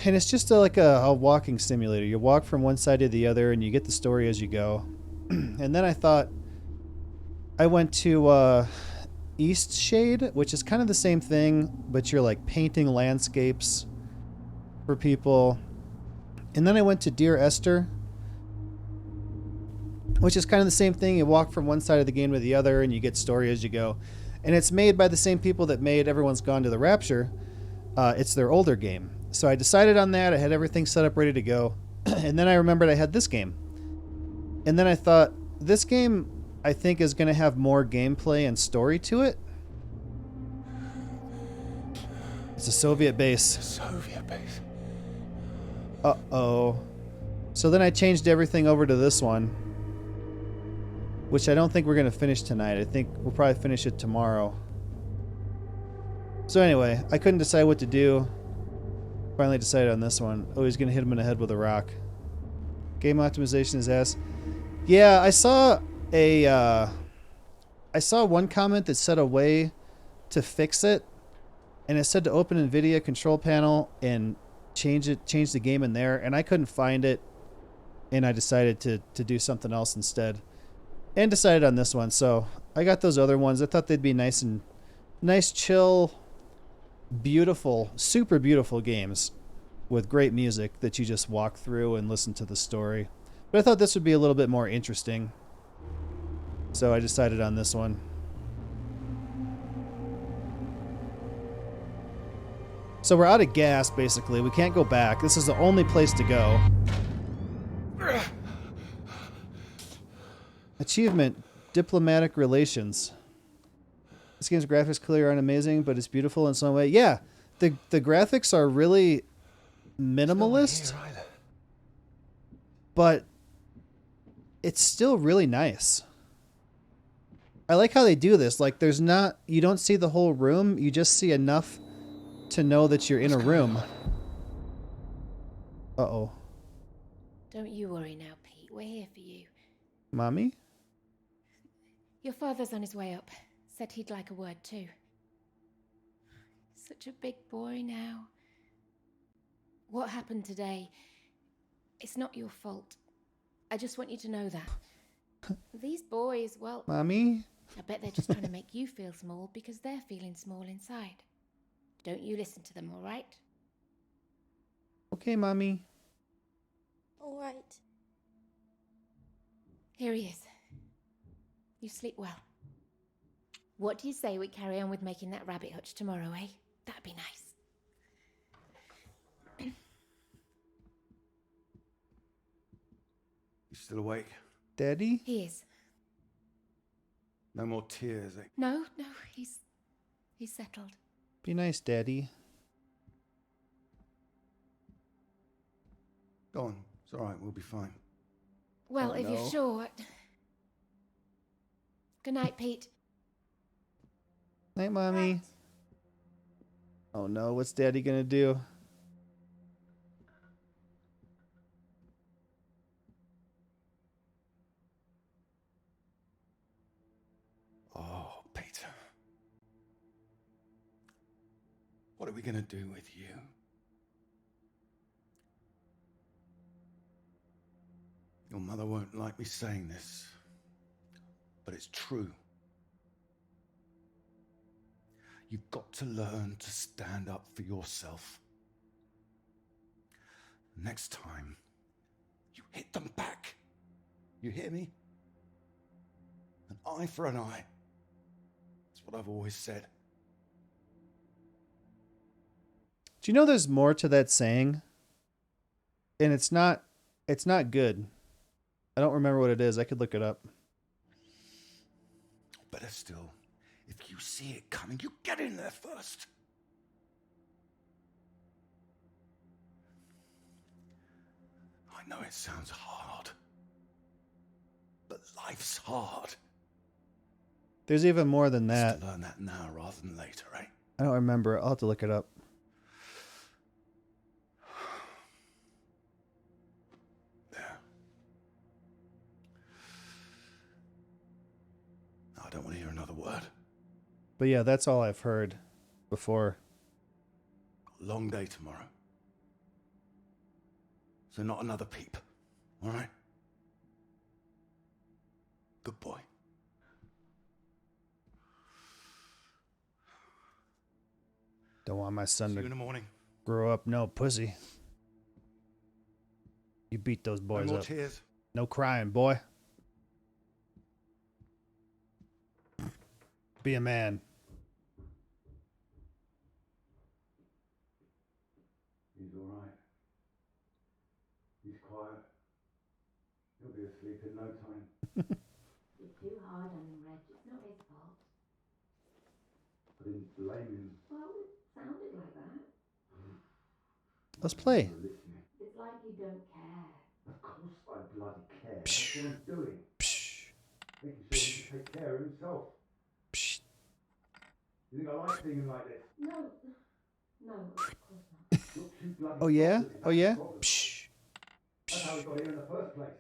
And it's just like a walking simulator. You walk from one side to the other and you get the story as you go. And then I thought... I went to... East Shade, which is kind of the same thing, but you're like painting landscapes for people. And then I went to Dear Esther, which is kind of the same thing. You walk from one side of the game to the other and you get story as you go. And it's made by the same people that made Everyone's Gone to the Rapture. It's their older game. So I decided on that. I had everything set up ready to go. And then I remembered I had this game. And then I thought, this game I think is going to have more gameplay and story to it. It's a Soviet base. Soviet base. Uh-oh. So then I changed everything over to this one, which I don't think we're going to finish tonight. I think we'll probably finish it tomorrow. So anyway, I couldn't decide what to do. Finally decided on this one. Oh, he's going to hit him in the head with a rock. Game optimization is ass. Yeah, I saw one comment that said a way to fix it, and it said to open NVIDIA control panel and change the game in there, and I couldn't find it, and I decided to do something else instead, and decided on this one. So I got those other ones. I thought they'd be nice, chill, beautiful, super beautiful games with great music that you just walk through and listen to the story. But I thought this would be a little bit more interesting. So I decided on this one. So we're out of gas, basically. We can't go back. This is the only place to go. Achievement, diplomatic relations. This game's graphics clearly aren't amazing, but it's beautiful in some way. Yeah, the graphics are really minimalist, but it's still really nice. I like how they do this. Like, you don't see the whole room. You just see enough to know that you're in a room. Uh-oh. Don't you worry now, Pete. We're here for you. Mommy? Your father's on his way up. Said he'd like a word too. Such a big boy now. What happened today? It's not your fault. I just want you to know that. These boys, well... Mommy? I bet they're just trying to make you feel small because they're feeling small inside. Don't you listen to them, all right? Okay, Mommy. All right. Here he is. You sleep well. What do you say we carry on with making that rabbit hutch tomorrow, eh? That'd be nice. You still awake? Daddy? He is. No more tears, eh? No, he's settled. Be nice, Daddy. Go on. It's all right. We'll be fine. Well, Oh, if no. you're sure. Good night, Pete. Night, Mommy. Oh no, what's Daddy gonna do? Oh, Peter. What are we gonna do with you? Your mother won't like me saying this, but it's true. You've got to learn to stand up for yourself. Next time, you hit them back. You hear me? An eye for an eye. That's what I've always said. Do you know there's more to that saying? And it's not good. I don't remember what it is. I could look it up. Better still, if you see it coming, you get in there first. I know it sounds hard, but life's hard. There's even more than that. Just learn that now rather than later, eh? I don't remember. I'll have to look it up. There. I don't want to hear another word. But yeah, that's all I've heard before. Got a long day tomorrow. So not another peep, all right? Good boy. Don't want my son See to you in the morning. grow up no pussy. You beat those boys No more up. tears. No crying, boy. Be a man. He's all right. He's quiet. He'll be asleep in no time. You're too hard on him, Reg. It's not his fault. I didn't blame him. Well, it sounded like that. Let's play. It's like you don't care. Of course I bloody care. That's what I'm doing. Making sure he can take care of himself. You think I like seeing him like this? No, of course not. You're too bloody Oh yeah? bothered, Oh yeah? that's the problem. That's how we got here in the first place.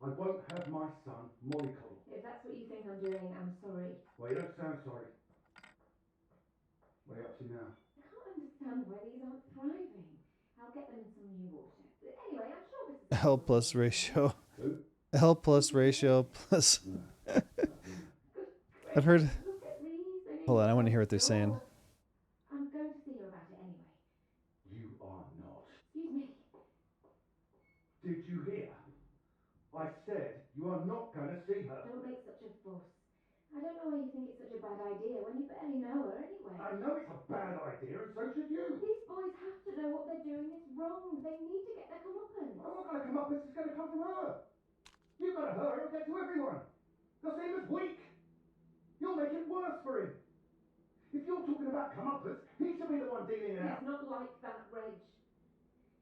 I won't have my son mollycoddled. If that's what you think I'm doing, I'm sorry. Well, you don't sound sorry. What are you up to now? I can't understand why these aren't thriving. I'll get them in some new water. Anyway, I'm sure this is... L plus ratio. Who? L plus ratio plus. I've heard. Look at these. Hold on, I want to hear what they're saying. I'm going to see her about it anyway. You are not. Excuse me. Did you hear? I said you are not going to see her. Don't make such a fuss. I don't know why you think it's such a bad idea when you barely know her anyway. I know it's a bad idea, and so should you. These boys have to know what they're doing is wrong. They need to get their comeuppance. I'm not going to come up. This is going to come from her. You go to her, it'll get to everyone. They'll see him as weak. You'll make it worse for him. If you're talking about comeuppance, he should be the one dealing it out. He's not like that, Reg.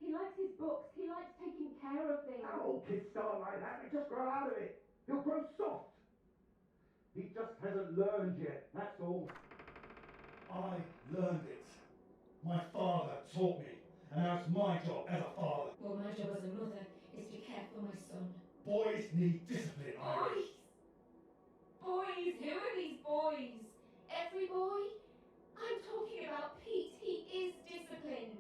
He likes his books. He likes taking care of things. All kids start like that. They just grow out of it. He'll grow soft. He just hasn't learned yet. That's all. I learned it. My father taught me. And now it's my job as a father. Well, my job as a mother is to care for my son. Boys need discipline, Boys! Boys! Who are these boys? Every boy? I'm talking about Pete. He is disciplined.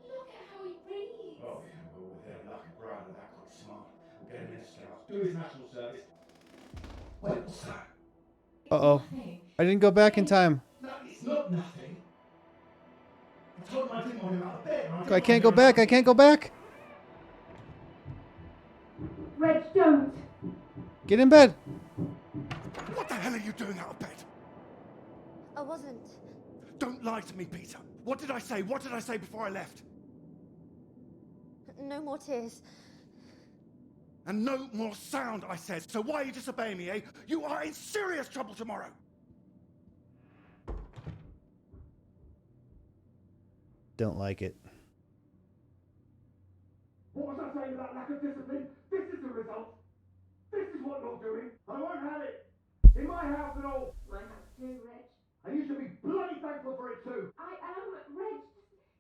Look at how he reads. Oh, yeah, well, with their luck and proud of that quite smart. We'll get him in scouts. Do his national service. Wait, what's that? Uh-oh. I didn't go back in time. No, it's not nothing. I told him I didn't want him out of bed. I can't go back. I can't go back. Reg, don't! Get in bed. What the hell are you doing out of bed? I wasn't. Don't lie to me, Peter. What did I say? What did I say before I left? No more tears. And no more sound, I said. So why are you disobeying me, eh? You are in serious trouble tomorrow. Don't like it. What was I saying about lack of discipline? This is the result. This is what you're doing. I won't have it. In my house and all. My house too, Reg. And you should be bloody thankful for it too. I am, Reg.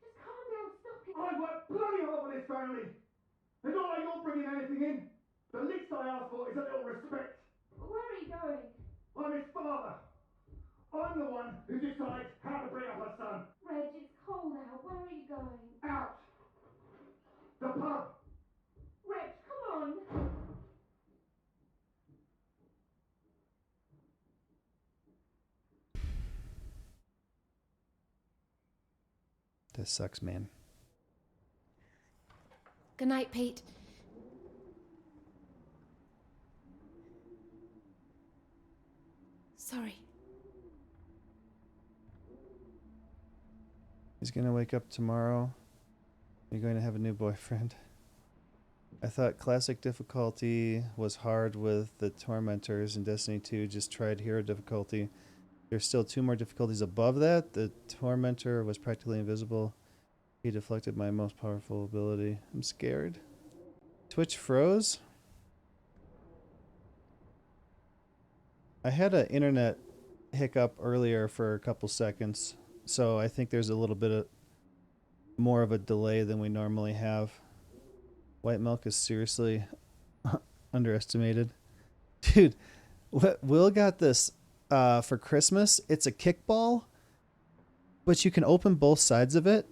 Just calm down. Stop it. I work bloody hard for this family. It's not like you're bringing anything in. The least I ask for is a little respect. Where are you going? I'm his father. I'm the one who decides how to bring up a son. Reg, it's cold out. Where are you going? Out. The pub. Reg, come on. This sucks, man. Good night, Pete. Sorry. He's gonna wake up tomorrow. You're going to have a new boyfriend. I thought classic difficulty was hard with the tormentors, and Destiny 2 just tried hero difficulty. There's still 2 more difficulties above that. The tormentor was practically invisible. He deflected my most powerful ability. I'm scared. Twitch froze? I had an internet hiccup earlier for a couple seconds, so I think there's a little bit of more of a delay than we normally have. White milk is seriously underestimated. Dude, Will got this for Christmas. It's a kickball, but you can open both sides of it.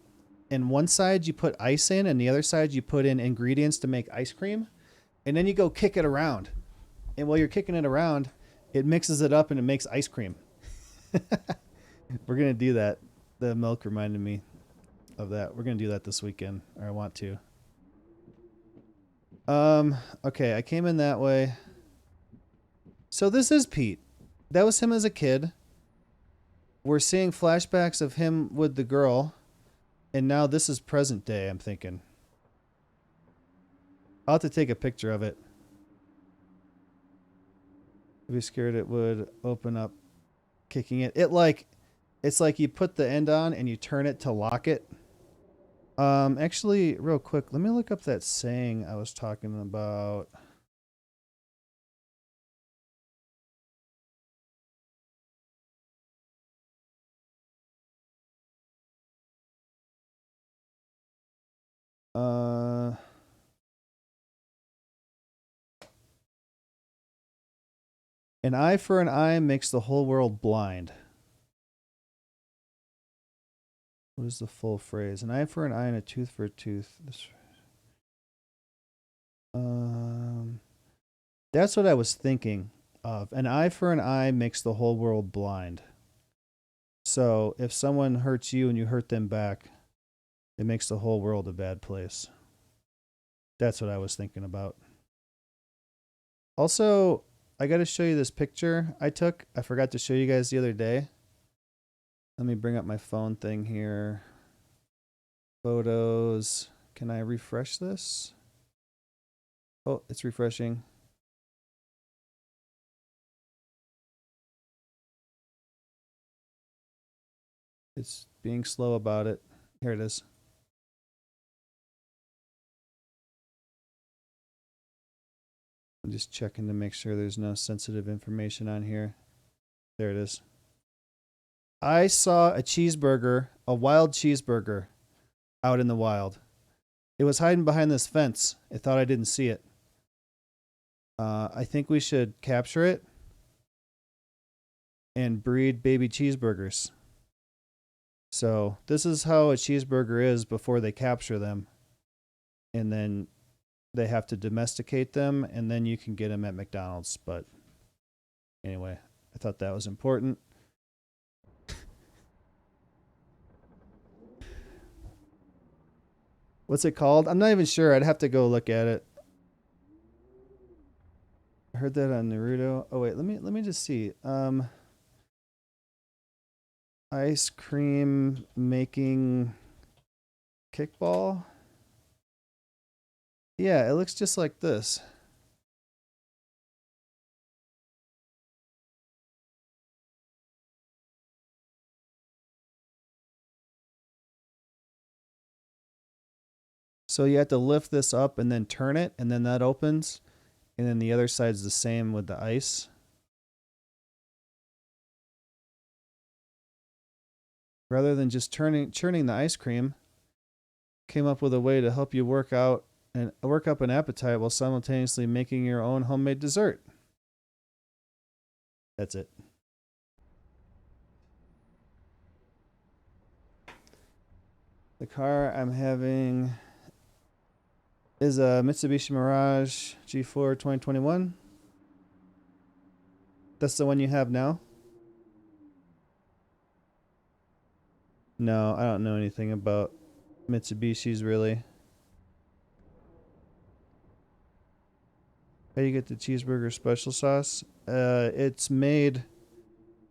And one side you put ice in, and the other side you put in ingredients to make ice cream. And then you go kick it around. And while you're kicking it around, it mixes it up and it makes ice cream. We're going to do that. The milk reminded me of that. We're going to do that this weekend, or I want to. Okay, I came in that way. So this is Pete. That was him as a kid. We're seeing flashbacks of him with the girl. And now this is present day, I'm thinking. I'll have to take a picture of it. I'd be scared it would open up kicking it. It's like you put the end on and you turn it to lock it. Actually, real quick, let me look up that saying I was talking about. An eye for an eye makes the whole world blind. What is the full phrase? An eye for an eye and a tooth for a tooth. That's what I was thinking of. An eye for an eye makes the whole world blind. So if someone hurts you and you hurt them back, it makes the whole world a bad place. That's what I was thinking about. Also, I got to show you this picture I took. I forgot to show you guys the other day. Let me bring up my phone thing here. Photos. Can I refresh this? Oh, it's refreshing. It's being slow about it. Here it is. I'm just checking to make sure there's no sensitive information on here. There it is. I saw a cheeseburger, a wild cheeseburger, out in the wild. It was hiding behind this fence. It thought I didn't see it. I think we should capture it and breed baby cheeseburgers. So this is how a cheeseburger is before they capture them. And then they have to domesticate them, and then you can get them at McDonald's. But anyway, I thought that was important. What's it called? I'm not even sure. I'd have to go look at it. I heard that on Naruto. Oh wait, let me just see. Ice cream making kickball. Yeah, it looks just like this. So you have to lift this up and then turn it, and then that opens. And then the other side's the same with the ice. Rather than just churning the ice cream, came up with a way to help you work up an appetite while simultaneously making your own homemade dessert. That's it. The car I'm having is a Mitsubishi Mirage G4 2021. That's the one you have now? No, I don't know anything about Mitsubishis really. How do you get the cheeseburger special sauce? It's made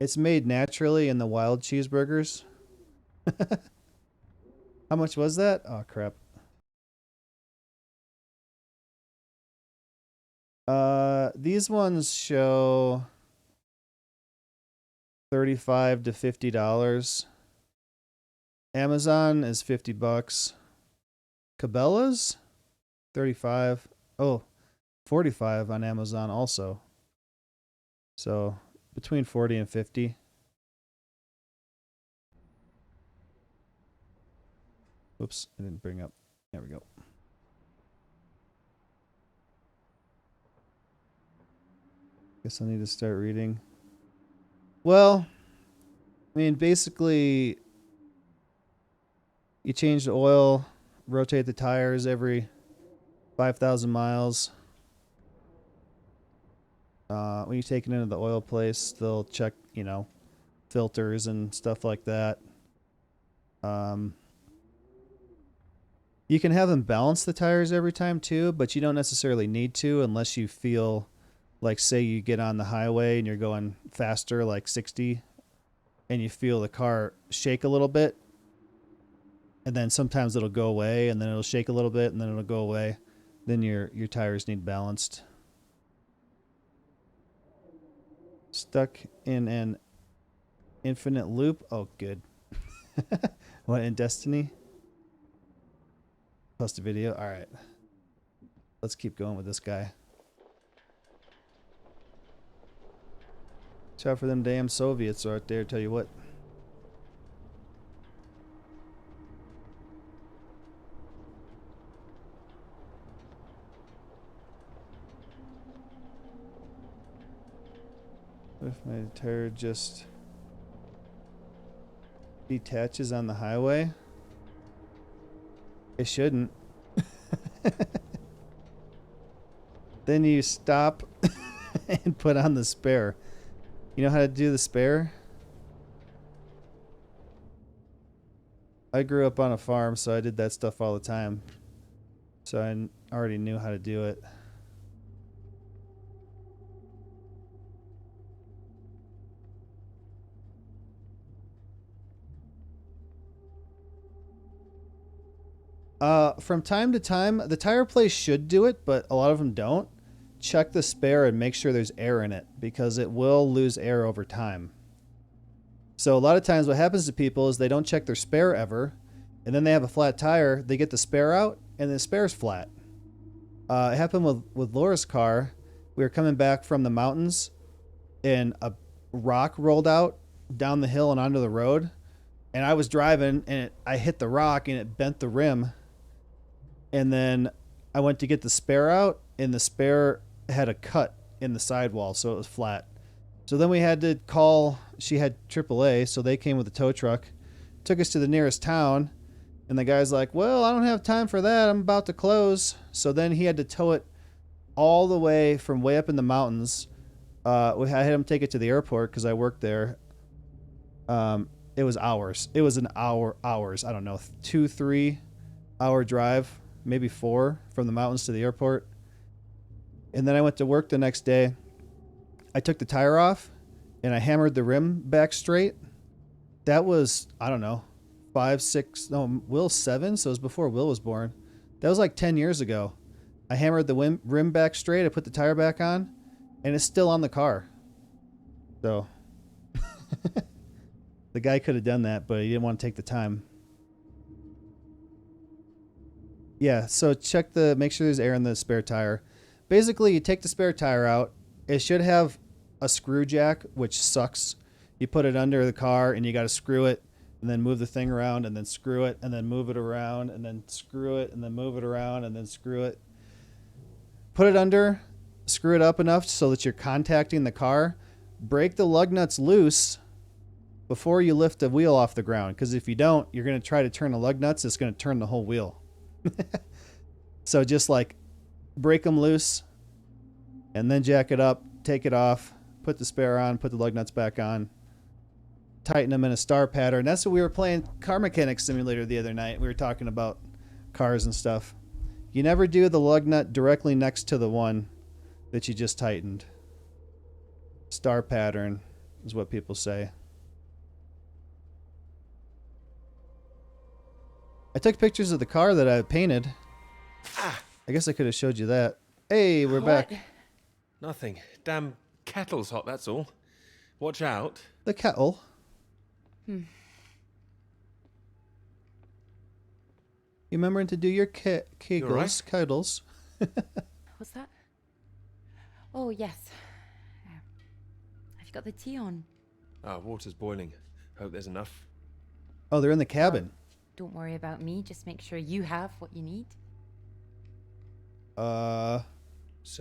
naturally in the wild cheeseburgers. How much was that? Oh crap. These ones show $35 to $50. Amazon is $50. Cabela's 35. Oh, 45 on Amazon also. So between 40 and 50. Oops, I didn't bring up. There we go. Guess I need to start reading. Well, I mean, basically, you change the oil, rotate the tires every 5,000 miles. When you take it into the oil place, they'll check, filters and stuff like that. You can have them balance the tires every time too, but you don't necessarily need to unless you feel like, say you get on the highway and you're going faster, like 60, and you feel the car shake a little bit, and then sometimes it'll go away, and then it'll shake a little bit, and then it'll go away. Then your tires need balanced. Stuck in an infinite loop. Oh, good. What, in Destiny? Post a video. All right. Let's keep going with this guy. Watch out for them damn Soviets right there, tell you what. What if my tire just detaches on the highway? It shouldn't. Then you stop and put on the spare. You know how to do the spare? I grew up on a farm, so I did that stuff all the time. So I already knew how to do it. From time to time, the tire place should do it, but a lot of them don't. Check the spare and make sure there's air in it, because it will lose air over time. So a lot of times what happens to people is they don't check their spare ever, and then they have a flat tire, they get the spare out, and the spare's flat. It happened with Laura's car. We were coming back from the mountains, and a rock rolled out down the hill and onto the road, and I was driving, and I hit the rock, and it bent the rim. And then I went to get the spare out, and the spare had a cut in the sidewall, so it was flat. So then we had to call, she had AAA, so they came with a tow truck, took us to the nearest town, and the guy's like, well, I don't have time for that, I'm about to close. So then he had to tow it all the way from way up in the mountains. I had him take it to the airport because I worked there. It was hours. It was hours. I don't know, 2-3 hour drive, maybe 4 from the mountains to the airport. And then I went to work the next day. I took the tire off and I hammered the rim back straight. That was, I don't know, 5, 6, no, Will's 7, so it was before Will was born. That was like 10 years ago. I hammered the rim back straight, I put the tire back on, and it's still on the car. So, the guy could have done that, but he didn't want to take the time. Yeah, so make sure there's air in the spare tire. Basically, you take the spare tire out. It should have a screw jack, which sucks. You put it under the car and you got to screw it and then move the thing around and then screw it and then move it around and then screw it and then move it around and then screw it. Put it under, screw it up enough so that you're contacting the car. Break the lug nuts loose before you lift the wheel off the ground, because if you don't, you're going to try to turn the lug nuts. It's going to turn the whole wheel. So just like break them loose and then jack it up, take it off, put the spare on, put the lug nuts back on, tighten them in a star pattern. That's what we were playing Car Mechanic Simulator the other night. We were talking about cars and stuff. You never do the lug nut directly next to the one that you just tightened. Star pattern is what people say. I took pictures of the car that I painted. I guess I could have showed you that. Hey, we're back. Nothing. Damn kettle's hot, that's all. Watch out. The kettle. You remembering to do your kegels, right? kettles. What's that? Oh, yes. Have you got the tea on? Water's boiling. Hope there's enough. Oh, they're in the cabin. Don't worry about me. Just make sure you have what you need. So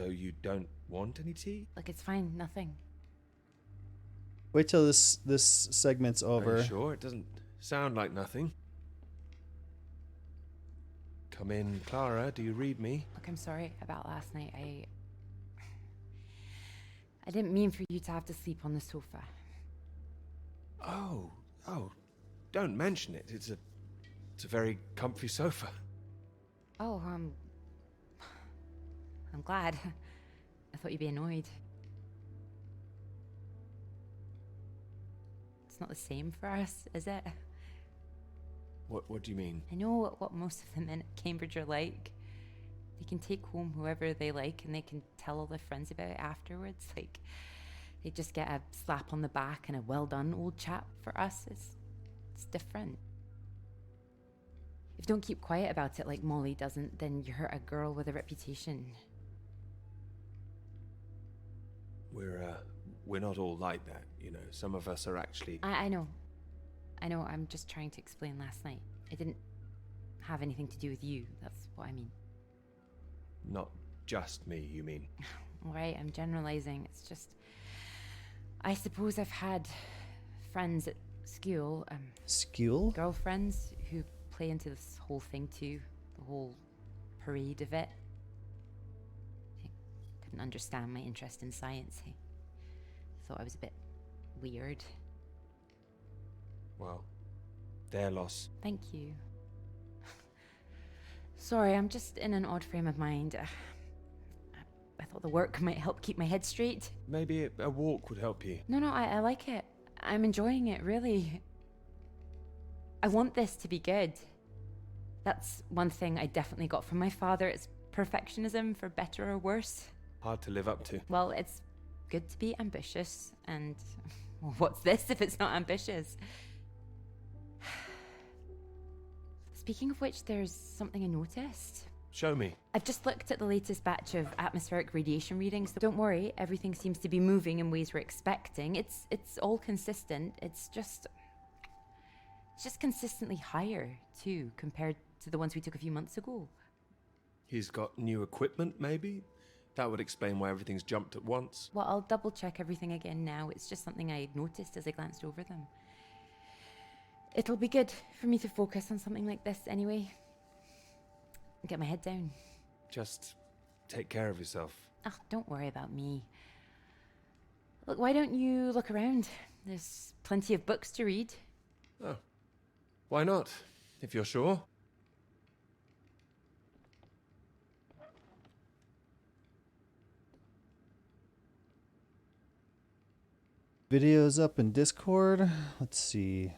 you don't want any tea? Look, it's fine. Nothing. Wait till this segment's over. Are you sure? It doesn't sound like nothing. Come in, Clara. Do you read me? Look, I'm sorry about last night. I didn't mean for you to have to sleep on the sofa. Oh, don't mention it. It's a very comfy sofa. Oh, I'm glad. I thought you'd be annoyed. It's not the same for us, is it? What do you mean? I know what most of the men at Cambridge are like. They can take home whoever they like and they can tell all their friends about it afterwards. Like, they just get a slap on the back and a well done, old chap. For us, it's different. If you don't keep quiet about it like Molly doesn't, then you hurt a girl with a reputation. We're not all like that, you know. Some of us are actually... I know. I'm just trying to explain last night. It didn't have anything to do with you. That's what I mean. Not just me, you mean? Right, I'm generalizing. It's just... I suppose I've had friends at school. School? Girlfriends who play into this whole thing too. The whole parade of it. I couldn't understand my interest in science. I thought I was a bit weird. Well, their loss. Thank you. Sorry, I'm just in an odd frame of mind. I thought the work might help keep my head straight. Maybe a walk would help you. No, I like it. I'm enjoying it, really. I want this to be good. That's one thing I definitely got from my father. It's perfectionism, for better or worse. Hard to live up to. Well, it's good to be ambitious, and well, what's this if it's not ambitious? Speaking of which, there's something I noticed. Show me. I've just looked at the latest batch of atmospheric radiation readings. Don't worry, everything seems to be moving in ways we're expecting. It's all consistent. It's just consistently higher too, compared to the ones we took a few months ago. He's got new equipment, maybe? That would explain why everything's jumped at once. Well, I'll double check everything again now. It's just something I noticed as I glanced over them. It'll be good for me to focus on something like this anyway. Get my head down. Just take care of yourself. Oh, don't worry about me. Look, why don't you look around? There's plenty of books to read. Oh, why not, if you're sure? Videos up in Discord. Let's see.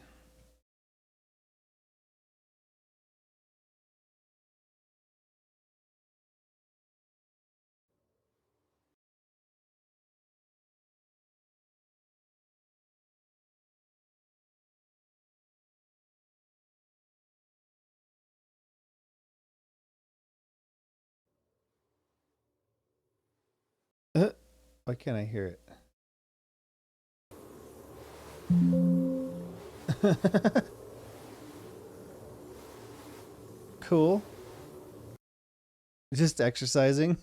Why can't I hear it? Cool. Just exercising.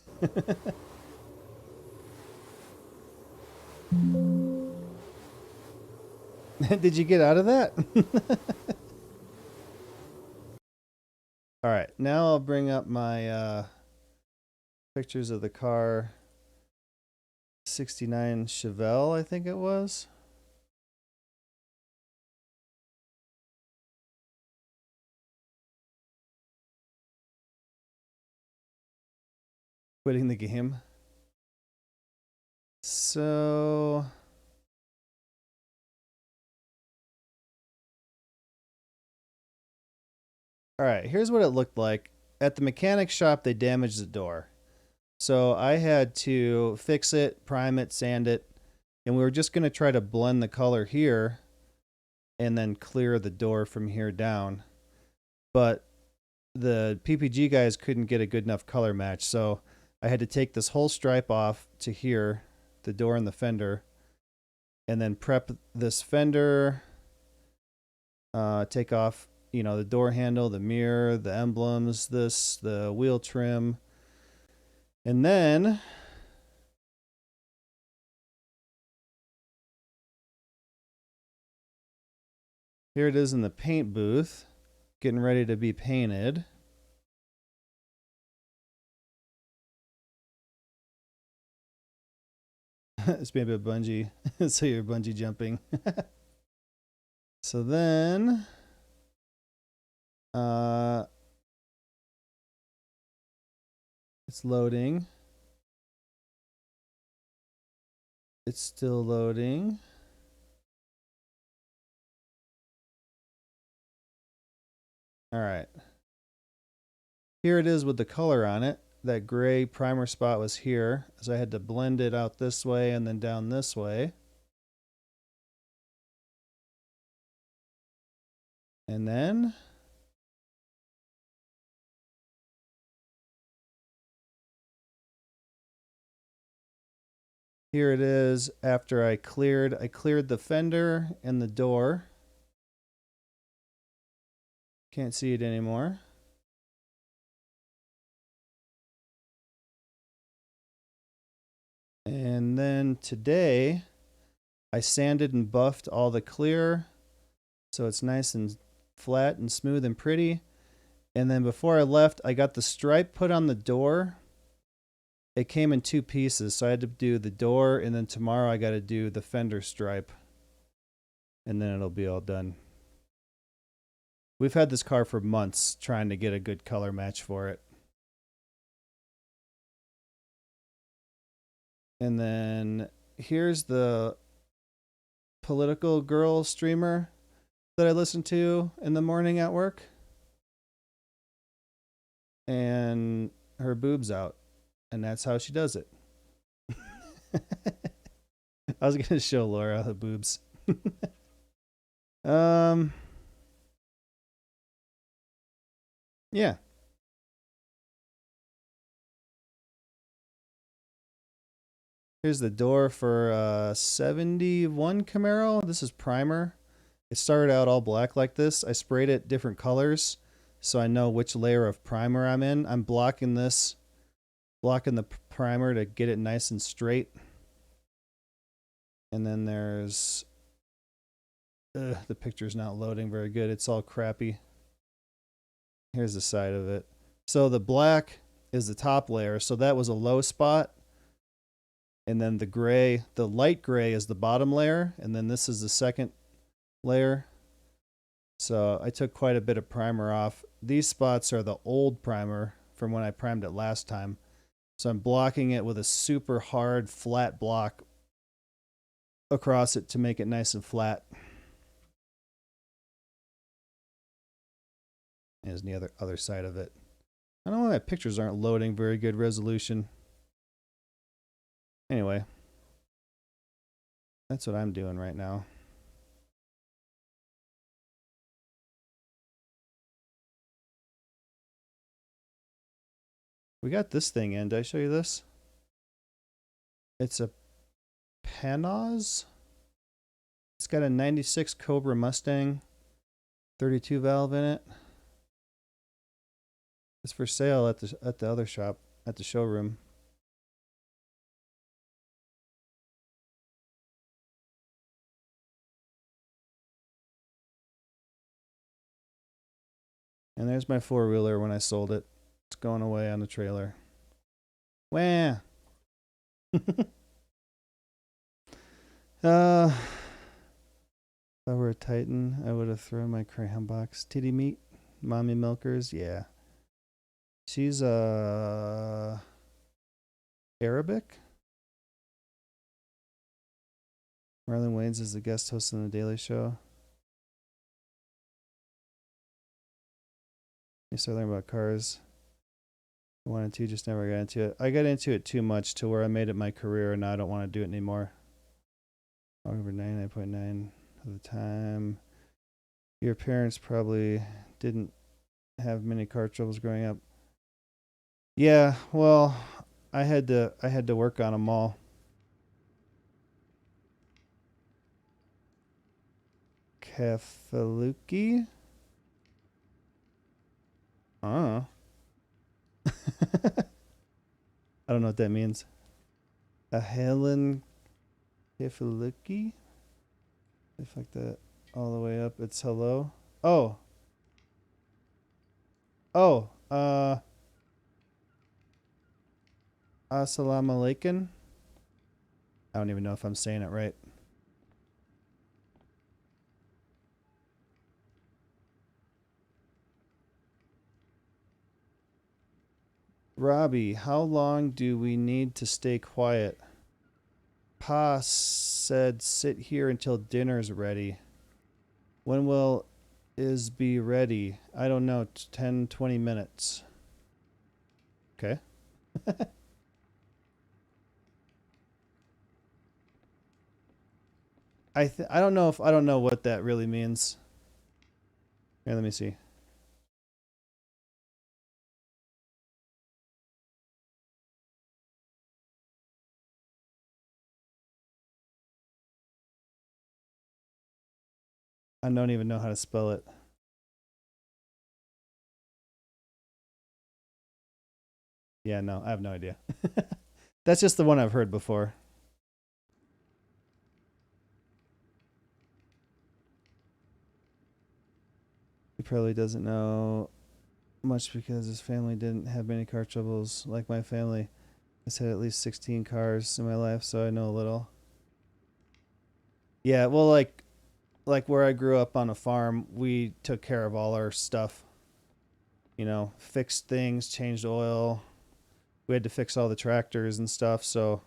Did you get out of that? All right, now I'll bring up my pictures of the car. 69 Chevelle, I think it was. Quitting the game. So all right, here's what it looked like. At the mechanic shop, they damaged the door. So I had to fix it, prime it, sand it, and we were just going to try to blend the color here and then clear the door from here down. But the PPG guys couldn't get a good enough color match, so I had to take this whole stripe off to here, the door and the fender, and then prep this fender, take off, you know, the door handle, the mirror, the emblems, the wheel trim. And then here it is in the paint booth, getting ready to be painted. It's maybe a bungee, so you're bungee jumping. So then, it's loading. It's still loading. All right. Here it is with the color on it. That gray primer spot was here, so I had to blend it out this way and then down this way. And then here it is after I cleared the fender and the door. Can't see it anymore. And then today I sanded and buffed all the clear so it's nice and flat and smooth and pretty. And then before I left, I got the stripe put on the door. It came in 2 pieces, so I had to do the door, and then tomorrow I got to do the fender stripe. And then it'll be all done. We've had this car for months trying to get a good color match for it. And then here's the political girl streamer that I listen to in the morning at work. And her boob's out. And that's how she does it. I was going to show Laura the boobs. Yeah. Here's the door for 71 Camaro. This is primer. It started out all black like this. I sprayed it different colors so I know which layer of primer I'm in. I'm blocking the primer to get it nice and straight. And then there's the picture's not loading very good. It's all crappy. Here's the side of it. So the black is the top layer. So that was a low spot. And then the gray, the light gray is the bottom layer. And then this is the second layer. So I took quite a bit of primer off. These spots are the old primer from when I primed it last time. So I'm blocking it with a super hard flat block across it to make it nice and flat. Here's the other side of it. I don't know why my pictures aren't loading very good resolution. Anyway, that's what I'm doing right now. We got this thing in. Did I show you this? It's a Panoz. It's got a 96 Cobra Mustang, 32 valve in it. It's for sale at the other shop, at the showroom. And there's my four-wheeler when I sold it. It's going away on the trailer. Wah! If I were a Titan, I would have thrown my crayon box. Titty meat? Mommy milkers? Yeah. She's Arabic? Marlon Wayans is the guest host on The Daily Show. You start learning about cars. I wanted to, just never got into it. I got into it too much to where I made it my career, and now I don't want to do it anymore. Over 99.9 of the time. Your parents probably didn't have many car troubles growing up. Yeah, well, I had to work on them all. Kafaluki? I don't know what that means. A Helen Kafaluki? If like that all the way up, it's hello. Oh. Assalamu alaikum. I don't even know if I'm saying it right. Robbie, how long do we need to stay quiet? Pa said sit here until dinner's ready. When will is be ready? I don't know, 10, 20 minutes. Okay. I don't know what that really means. Here, let me see. I don't even know how to spell it. Yeah, no, I have no idea. That's just the one I've heard before. He probably doesn't know much because his family didn't have many car troubles like my family. I've had at least 16 cars in my life, so I know a little. Yeah, well, like where I grew up on a farm, we took care of all our stuff. You know, fixed things, changed oil. We had to fix all the tractors and stuff, so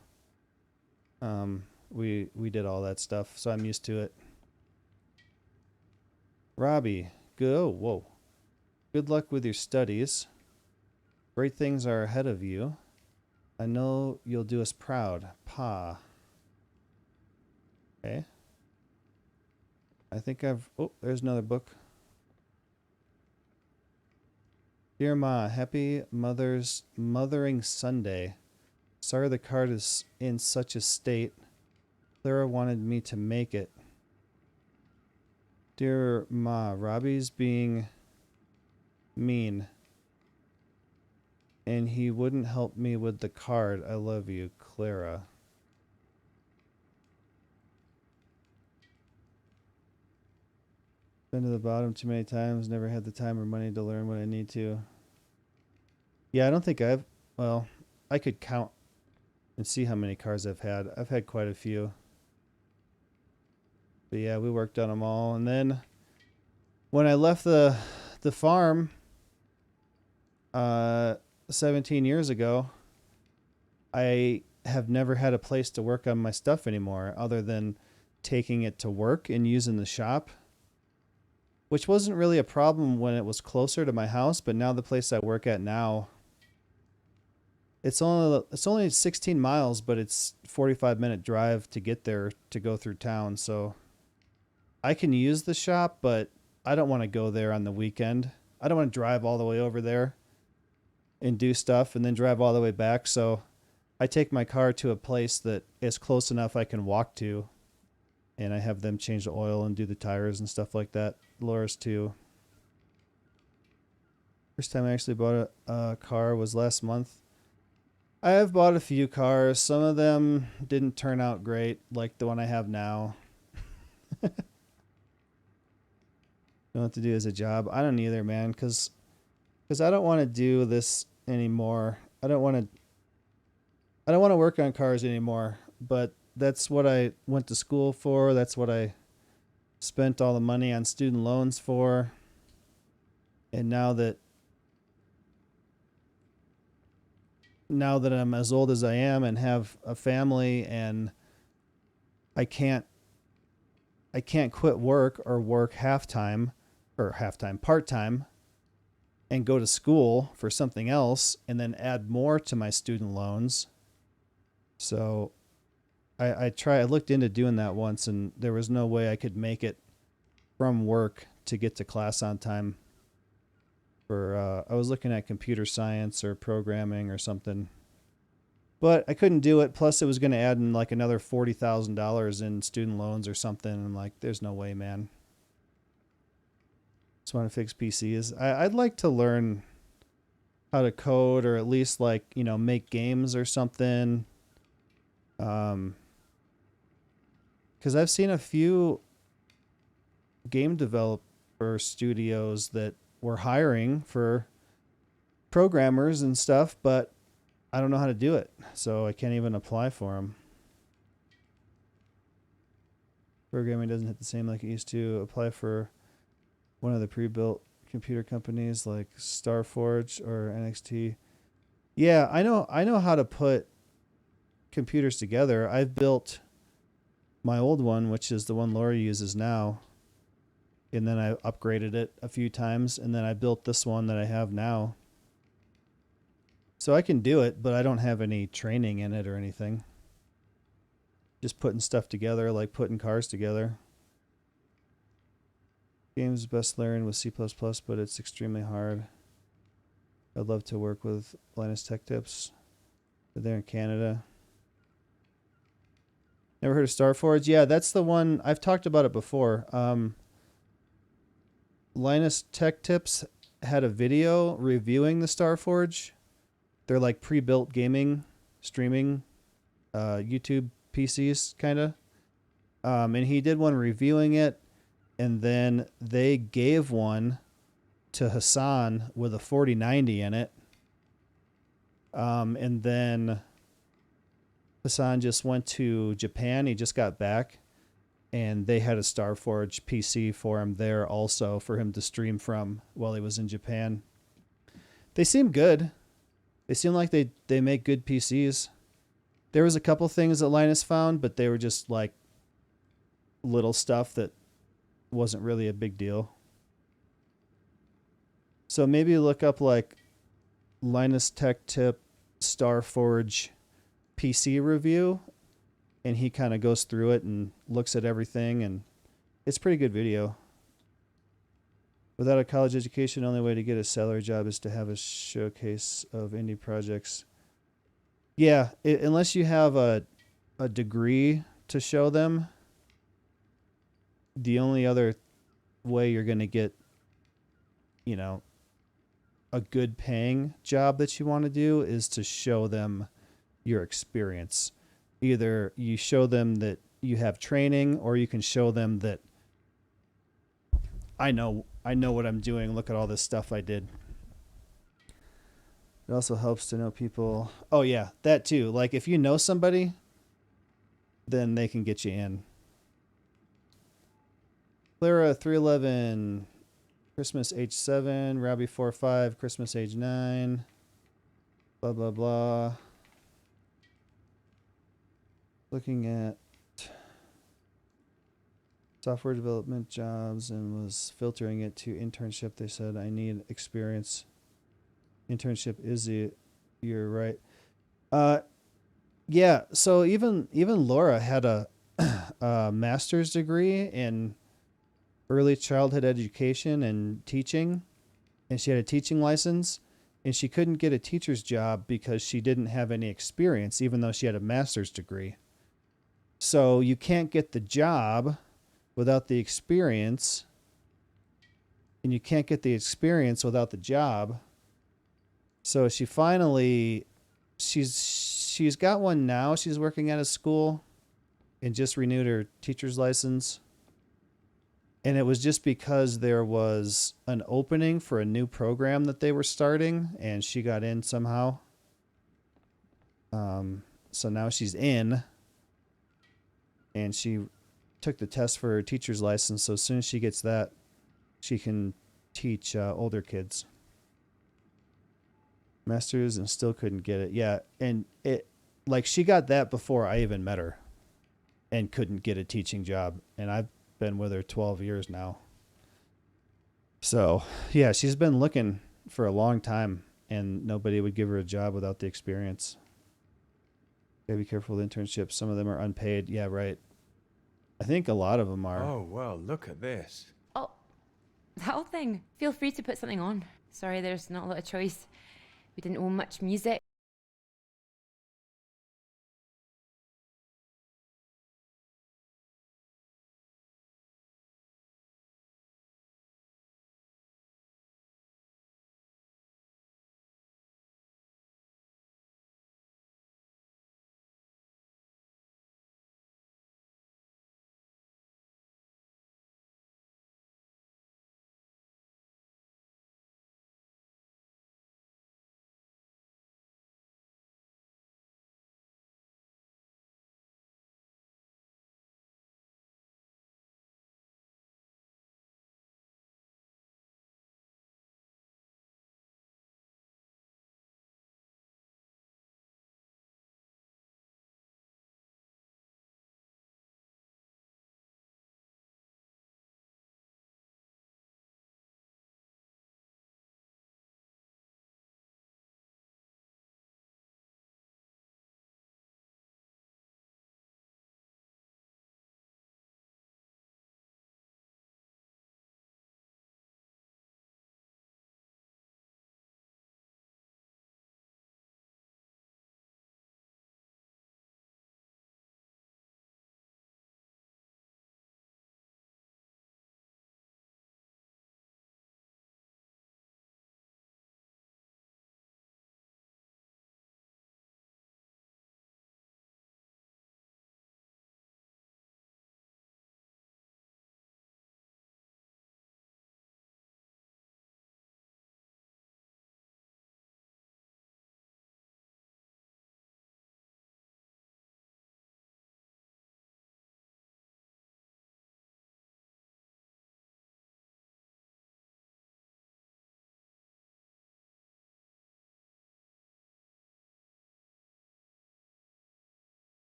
we did all that stuff, so I'm used to it. Robbie, go. Whoa. Good luck with your studies. Great things are ahead of you. I know you'll do us proud. Pa. Okay. I think oh, there's another book. Dear Ma, happy Mothering Sunday. Sorry the card is in such a state. Clara wanted me to make it. Dear Ma, Robbie's being mean. And he wouldn't help me with the card. I love you, Clara. Been to the bottom too many times. Never had the time or money to learn what I need to. Yeah, I don't think well, I could count and see how many cars I've had. I've had quite a few. But yeah, we worked on them all. And then when I left the farm 17 years ago, I have never had a place to work on my stuff anymore other than taking it to work and using the shop, which wasn't really a problem when it was closer to my house, but now the place I work at now, it's only 16 miles, but it's 45-minute drive to get there to go through town. So I can use the shop, but I don't want to go there on the weekend. I don't want to drive all the way over there and do stuff and then drive all the way back. So I take my car to a place that is close enough I can walk to, and I have them change the oil and do the tires and stuff like that. Laura's too. First time I actually bought a car was last month. I have bought a few cars. Some of them didn't turn out great, like the one I have now. Don't know what to do as a job. I don't either, man, because I don't want to do this anymore. I don't want to work on cars anymore, but that's what I went to school for. That's what I spent all the money on student loans for. And now that I'm as old as I am and have a family, and I can't quit work or work part-time and go to school for something else and then add more to my student loans. So I looked into doing that once, and there was no way I could make it from work to get to class on time. I was looking at computer science or programming or something, but I couldn't do it. Plus, it was going to add in like another $40,000 in student loans or something. I'm like, there's no way, man. Just want to fix PCs. I'd like to learn how to code, or at least make games or something. Because I've seen a few game developer studios that were hiring for programmers and stuff, but I don't know how to do it, so I can't even apply for them. Programming doesn't hit the same like it used to. Apply for one of the pre-built computer companies like Starforge or NXT. Yeah, I know how to put computers together. I've built my old one, which is the one Laura uses now, and then I upgraded it a few times, and then I built this one that I have now. So I can do it, but I don't have any training in it or anything. Just putting stuff together, like putting cars together. Games best learned with C++, but it's extremely hard. I'd love to work with Linus Tech Tips, but they're in Canada. Never heard of Starforge? Yeah, that's the one. I've talked about it before. Linus Tech Tips had a video reviewing the Starforge. They're like pre-built gaming, streaming, YouTube PCs, kind of. And he did one reviewing it, and then they gave one to Hassan with a 4090 in it. And then Hassan just went to Japan. He just got back, and they had a Starforge PC for him there also for him to stream from while he was in Japan. They seem good. They seem like they make good PCs. There was a couple things that Linus found, but they were just like little stuff that wasn't really a big deal. So maybe look up like Linus Tech Tip Starforge PC review, and he kind of goes through it and looks at everything, and it's a pretty good video. Without a college education, the only way to get a salary job is to have a showcase of indie projects. Yeah, unless you have a degree to show them, the only other way you're going to get, a good paying job that you want to do is to show them your experience. Either you show them that you have training, or you can show them that I know what I'm doing. Look at all this stuff I did. It also helps to know people. Oh yeah, that too. Like if you know somebody, then they can get you in. Clara 311, Christmas age 7, Robbie 45, Christmas age 9. Blah blah blah. Looking at software development jobs and was filtering it to internship. They said I need experience. Internship is you're right. Yeah, so even Laura had a master's degree in early childhood education and teaching, and she had a teaching license, and she couldn't get a teacher's job because she didn't have any experience, even though she had a master's degree. So you can't get the job without the experience, and you can't get the experience without the job. So she finally, she's got one now. She's working at a school and just renewed her teacher's license. And it was just because there was an opening for a new program that they were starting, and she got in somehow. So now she's in, and she took the test for her teacher's license. So as soon as she gets that, she can teach older kids. Masters and still couldn't get it. Yeah, and it, like, she got that before I even met her, and couldn't get a teaching job. And I've been with her 12 years now. So, yeah, she's been looking for a long time, and nobody would give her a job without the experience. Gotta be careful with internships. Some of them are unpaid. Yeah, right. I think a lot of them are. Oh, well, look at this. Oh, that whole thing. Feel free to put something on. Sorry, there's not a lot of choice. We didn't own much music.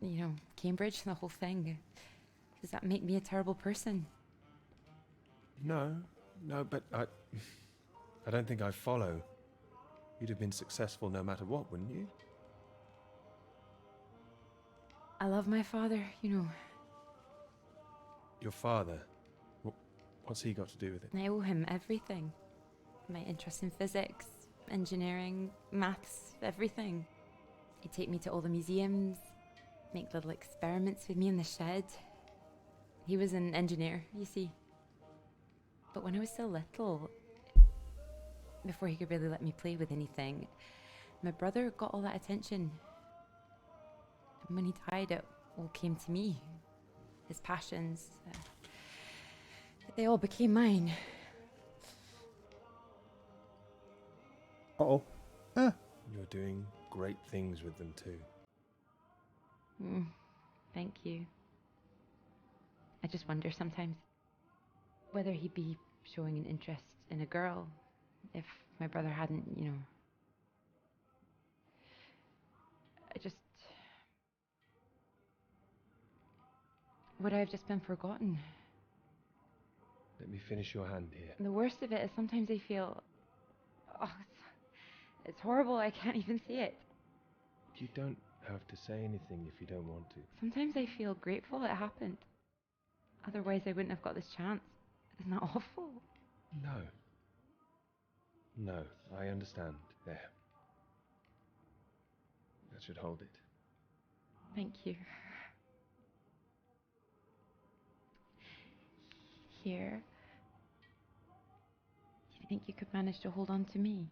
You know, Cambridge, the whole thing. Does that make me a terrible person? No, but I don't think I follow. You'd have been successful no matter what, wouldn't you? I love my father, you know. Your father? What's he got to do with it? I owe him everything. My interest in physics, engineering, maths, everything. He'd take me to all the museums, make little experiments with me in the shed. He was an engineer, you see. But when I was still little, before he could really let me play with anything, my brother got all that attention. And when he died, it all came to me. His passions, they all became mine. Uh-oh. You're doing great things with them too. Thank you. I just wonder sometimes whether he'd be showing an interest in a girl if my brother hadn't, you know. Would I have just been forgotten? Let me finish your hand here. And the worst of it is sometimes I feel... Oh, it's horrible, I can't even say it. You don't have to say anything if you don't want to. Sometimes I feel grateful it happened. Otherwise I wouldn't have got this chance. Isn't that awful? No. No, I understand. There. That should hold it. Thank you. Here. Do you think you could manage to hold on to me?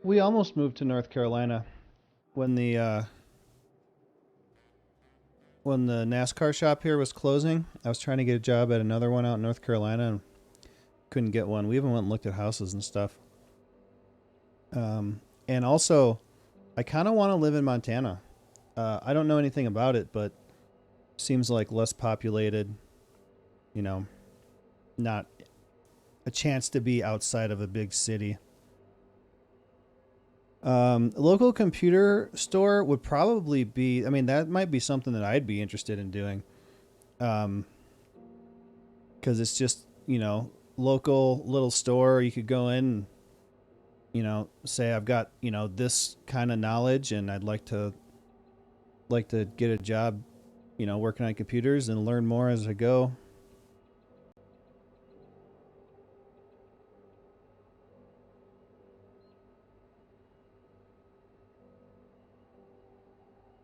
We almost moved to North Carolina when the NASCAR shop here was closing. I was trying to get a job at another one out in North Carolina and couldn't get one. We even went and looked at houses and stuff. And also, I kind of want to live in Montana. I don't know anything about it, but seems like less populated. You know, not a chance to be outside of a big city. A local computer store would probably be, I mean, that might be something that I'd be interested in doing. Because it's just, you know, local little store. You could go in and, you know, say I've got, you know, this kind of knowledge and I'd like to get a job, you know, working on computers and learn more as I go.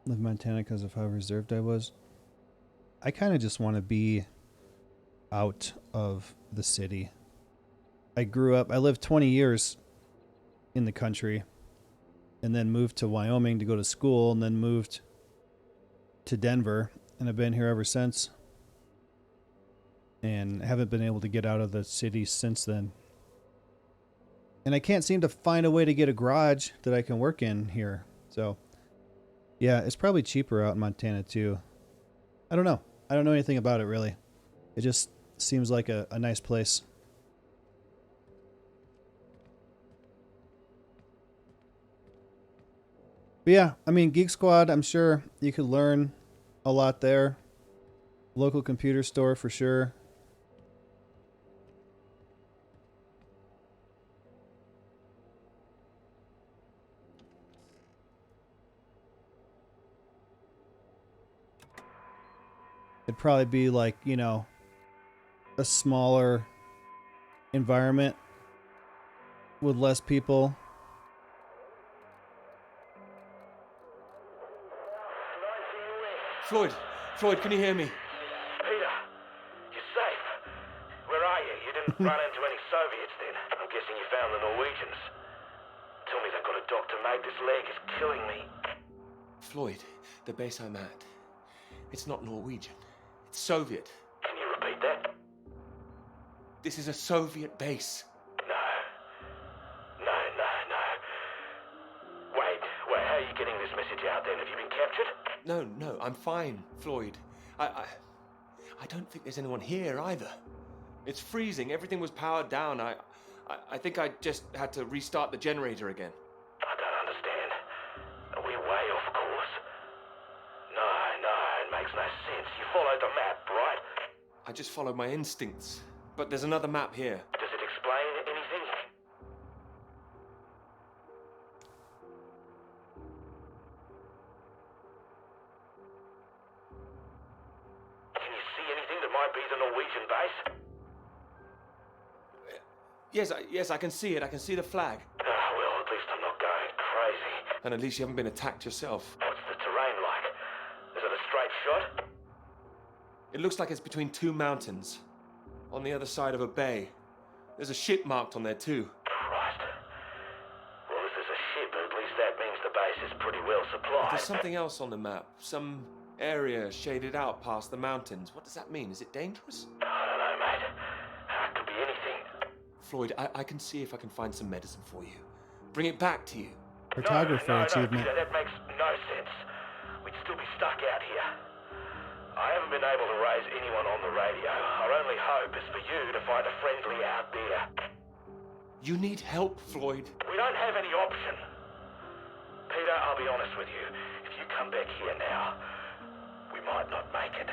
Live in Montana because of how reserved I was. I kind of just want to be out of the city. I lived 20 years in the country and then moved to Wyoming to go to school and then moved to Denver, and I've been here ever since and haven't been able to get out of the city since then. And I can't seem to find a way to get a garage that I can work in here. So yeah, it's probably cheaper out in Montana too. I don't know. I don't know anything about it really. It just seems like a nice place. But yeah, I mean, Geek Squad, I'm sure you could learn a lot there. Local computer store for sure. It'd probably be like, you know, a smaller environment with less people. Floyd, can you hear me? Peter, you're safe. Where are you? You didn't run into any Soviets then. I'm guessing you found the Norwegians. Tell me they've got a doctor, mate. This leg is killing me. Floyd, the base I'm at, it's not Norwegian. It's Soviet. Can you repeat that? This is a Soviet base. No. Wait, how are you getting this message out then? Have you been captured? No, I'm fine, Floyd. I don't think there's anyone here either. It's freezing. Everything was powered down. I think I just had to restart the generator again. I don't understand. Are we way off course? No, it makes no sense. You followed the map, right? I just followed my instincts. But there's another map here. Does it explain anything? Can you see anything that might be the Norwegian base? Yes, I can see it. I can see the flag. Well, at least I'm not going crazy. And at least you haven't been attacked yourself. What's the terrain like? Is it a straight shot? It looks like it's between two mountains, on the other side of a bay. There's a ship marked on there too. Christ. Well, if there's a ship, at least that means the base is pretty well But supplied. there's something else on the map. Some area shaded out past the mountains. What does that mean? Is it dangerous? I don't know, mate. It could be anything. Floyd, I can see if I can find some medicine for you. Bring it back to you. Photographer achievement. Peter, that makes no sense. We'd still be stuck out here. I haven't been able to raise anyone on the radio. Our only hope is for you to find a friendly out there. You need help, Floyd. We don't have any option. Peter, I'll be honest with you. If you come back here now, we might not make it.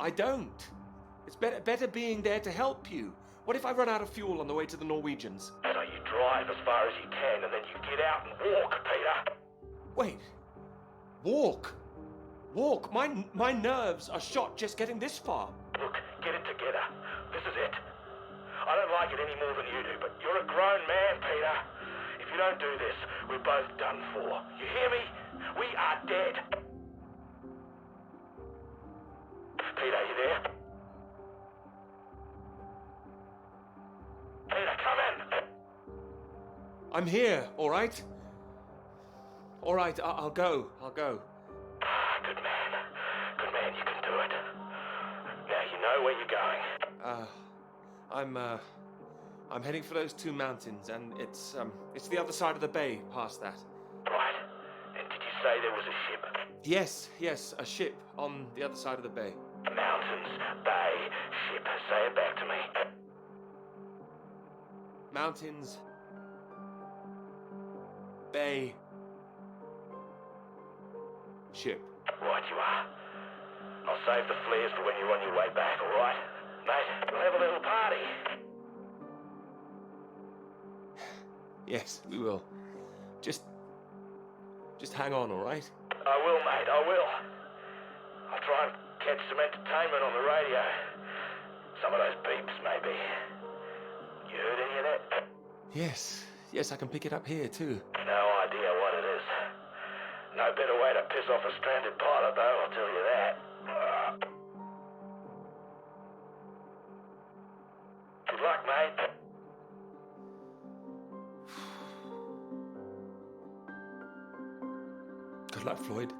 I don't. It's better being there to help you. What if I run out of fuel on the way to the Norwegians? So you drive as far as you can and then you get out and walk, Peter. Wait. Walk? Walk? My nerves are shot just getting this far. Look, get it together. This is it. I don't like it any more than you do, but you're a grown man, Peter. If you don't do this, we're both done for. You hear me? We are dead. Peter, you there? Peter, come in. I'm here, all right? All right, I'll go. Good man. Good man, you can do it. Now you know where you're going. I'm heading for those 2 mountains, and it's the other side of the bay, past that. Right. And did you say there was a ship? Yes, a ship on the other side of the bay. Mountains, bay, ship. Say it back to me. Mountains, bay, ship. Right you are. I'll save the flares for when you're on your way back, all right? Mate, we'll have a little party. Yes, we will. Just hang on, all right? I will, mate, I will. I'll try and catch some entertainment on the radio. Some of those beeps, maybe. You heard any of that? Yes, I can pick it up here, too. No idea what it is. No better way to piss off a stranded pilot, though, I'll tell you that. Good luck, mate. Good luck, Floyd.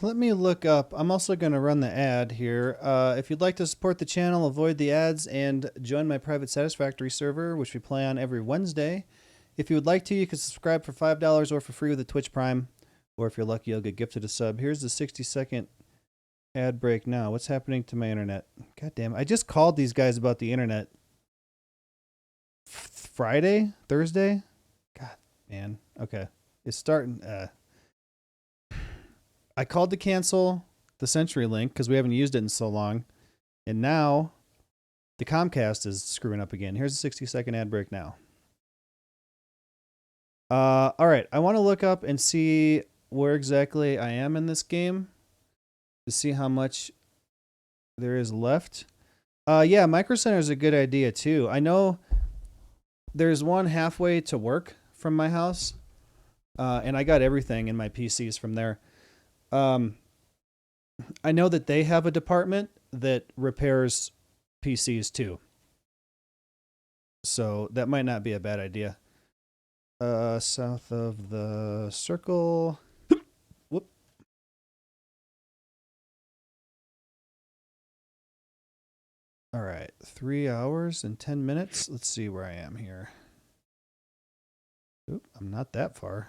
Let me look up. I'm also going to run the ad here. If you'd like to support the channel, avoid the ads, and join my private Satisfactory server, which we play on every Wednesday. If you would like to, you can subscribe for $5 or for free with a Twitch Prime. Or if you're lucky, you'll get gifted a sub. Here's the 60-second ad break now. What's happening to my internet? God damn it. I just called these guys about the internet. Friday? Thursday? God, man. Okay. It's starting... I called to cancel the CenturyLink because we haven't used it in so long. And now the Comcast is screwing up again. Here's a 60-second ad break now. All right. I want to look up and see where exactly I am in this game to see how much there is left. Yeah, Micro Center is a good idea too. I know there's one halfway to work from my house, and I got everything in my PCs from there. I know that they have a department that repairs PCs too. So that might not be a bad idea. South of the circle. Whoop. All right. 3 hours and 10 minutes. Let's see where I am here. Oop, I'm not that far.